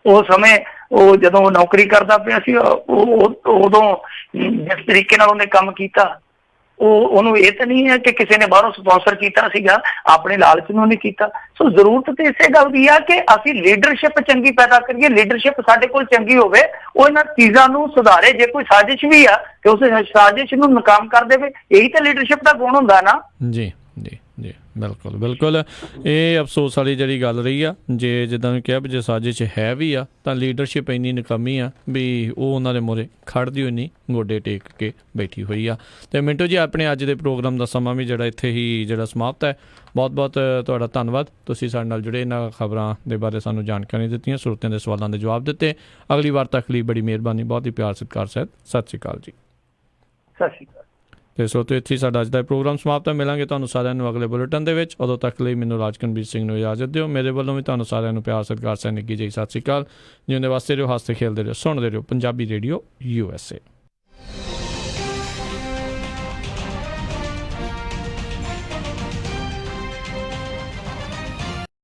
[SPEAKER 3] ਉਸ ਸਮੇਂ ਉਹ ਜਦੋਂ ਨੌਕਰੀ ਕਰਦਾ ਪਿਆ ਸੀ, ਉਦੋਂ ਜਿਸ ਤਰੀਕੇ ਨਾਲ ਉਹਨੇ ਕੰਮ ਕੀਤਾ, ਉਹਨੂੰ ਇਹ ਤਾਂ ਨਹੀਂ ਹੈ ਕਿ ਕਿਸੇ ਨੇ ਬਾਹਰੋਂ ਸਪਾਂਸਰ ਕੀਤਾ ਸੀਗਾ, ਆਪਣੇ ਲਾਲਚ ਨੂੰ ਨਹੀਂ ਕੀਤਾ। ਸੋ ਜ਼ਰੂਰਤ ਤੇ ਇਸੇ ਗੱਲ ਦੀ ਆ ਕਿ ਅਸੀਂ ਲੀਡਰਸ਼ਿਪ ਚੰਗੀ ਪੈਦਾ ਕਰੀਏ, ਲੀਡਰਸ਼ਿਪ ਸਾਡੇ ਕੋਲ ਚੰਗੀ ਹੋਵੇ, ਉਹ ਇਹਨਾਂ ਚੀਜ਼ਾਂ ਨੂੰ ਸੁਧਾਰੇ। ਜੇ ਕੋਈ ਸਾਜ਼ਿਸ਼ ਵੀ ਆ ਤੇ ਉਸ ਸਾਜ਼ਿਸ਼ ਨੂੰ ਨਾਕਾਮ ਕਰ ਦੇਵੇ, ਇਹੀ ਤਾਂ ਲੀਡਰਸ਼ਿਪ ਦਾ ਗੁਣ ਹੁੰਦਾ ਨਾ।
[SPEAKER 2] ਜੀ ਜੀ ਜੀ, ਬਿਲਕੁਲ। ਇਹ ਅਫਸੋਸ ਵਾਲੀ ਜਿਹੜੀ ਗੱਲ ਰਹੀ ਆ, ਜੇ ਜਿੱਦਾਂ ਕਿਹਾ ਵੀ ਜੇ ਸਾਜ਼ਿਸ਼ ਹੈ ਵੀ ਆ, ਤਾਂ ਲੀਡਰਸ਼ਿਪ ਇੰਨੀ ਨਕਾਮੀ ਆ ਵੀ ਉਹ ਉਹਨਾਂ ਦੇ ਮੂਹਰੇ ਖੜ੍ਹਦੀ ਹੋਈ ਨਹੀਂ, ਗੋਡੇ ਟੇਕ ਕੇ ਬੈਠੀ ਹੋਈ ਆ। ਅਤੇ ਮਿੰਟੂ ਜੀ, ਆਪਣੇ ਅੱਜ ਦੇ ਪ੍ਰੋਗਰਾਮ ਦਾ ਸਮਾਂ ਵੀ ਜਿਹੜਾ ਇੱਥੇ ਹੀ ਸਮਾਪਤ ਹੈ। ਬਹੁਤ ਤੁਹਾਡਾ ਧੰਨਵਾਦ, ਤੁਸੀਂ ਸਾਡੇ ਨਾਲ ਜੁੜੇ, ਇਹਨਾਂ ਖਬਰਾਂ ਦੇ ਬਾਰੇ ਸਾਨੂੰ ਜਾਣਕਾਰੀ ਦਿੱਤੀਆਂ, ਸਰੋਤਿਆਂ ਦੇ ਸਵਾਲਾਂ ਦੇ ਜਵਾਬ ਦਿੱਤੇ। ਅਗਲੀ ਵਾਰ ਤੱਕ ਲਈ ਬੜੀ ਮਿਹਰਬਾਨੀ, ਬਹੁਤ ਹੀ ਪਿਆਰ ਸਤਿਕਾਰ ਸਹਿਤ ਸਤਿ ਸ਼੍ਰੀ ਅਕਾਲ ਜੀ।
[SPEAKER 3] ਸਤਿ ਸ਼੍ਰੀ ਅਕਾਲ।
[SPEAKER 2] ਅਤੇ ਸਰੋਤਿਓ, ਇੱਥੇ ਸਾਡਾ ਅੱਜ ਦਾ ਪ੍ਰੋਗਰਾਮ ਸਮਾਪਤ ਹੈ। ਮਿਲਾਂਗੇ ਤੁਹਾਨੂੰ ਸਾਰਿਆਂ ਨੂੰ ਅਗਲੇ ਬੁਲੇਟਿਨ ਦੇ ਵਿੱਚ। ਉਦੋਂ ਤੱਕ ਲਈ ਮੈਨੂੰ ਰਾਜਕਨਵੀਰ ਸਿੰਘ ਨੂੰ ਇਜਾਜ਼ਤ ਦਿਓ। ਮੇਰੇ ਵੱਲੋਂ ਵੀ ਤੁਹਾਨੂੰ ਸਾਰਿਆਂ ਨੂੰ ਪਿਆਰ ਸਤਿਕਾਰ ਸਹਿਤ ਨਿੱਘੀ ਜਿਹੀ ਸਤਿ ਸ਼੍ਰੀ ਅਕਾਲ। ਜਿਉਂਦੇ ਵਾਸਤੇ ਰਹੋ, ਹੱਸਦੇ ਖੇਲਦੇ ਰਹੋ, ਸੁਣਦੇ ਰਹੋ ਪੰਜਾਬੀ ਰੇਡੀਓ USA।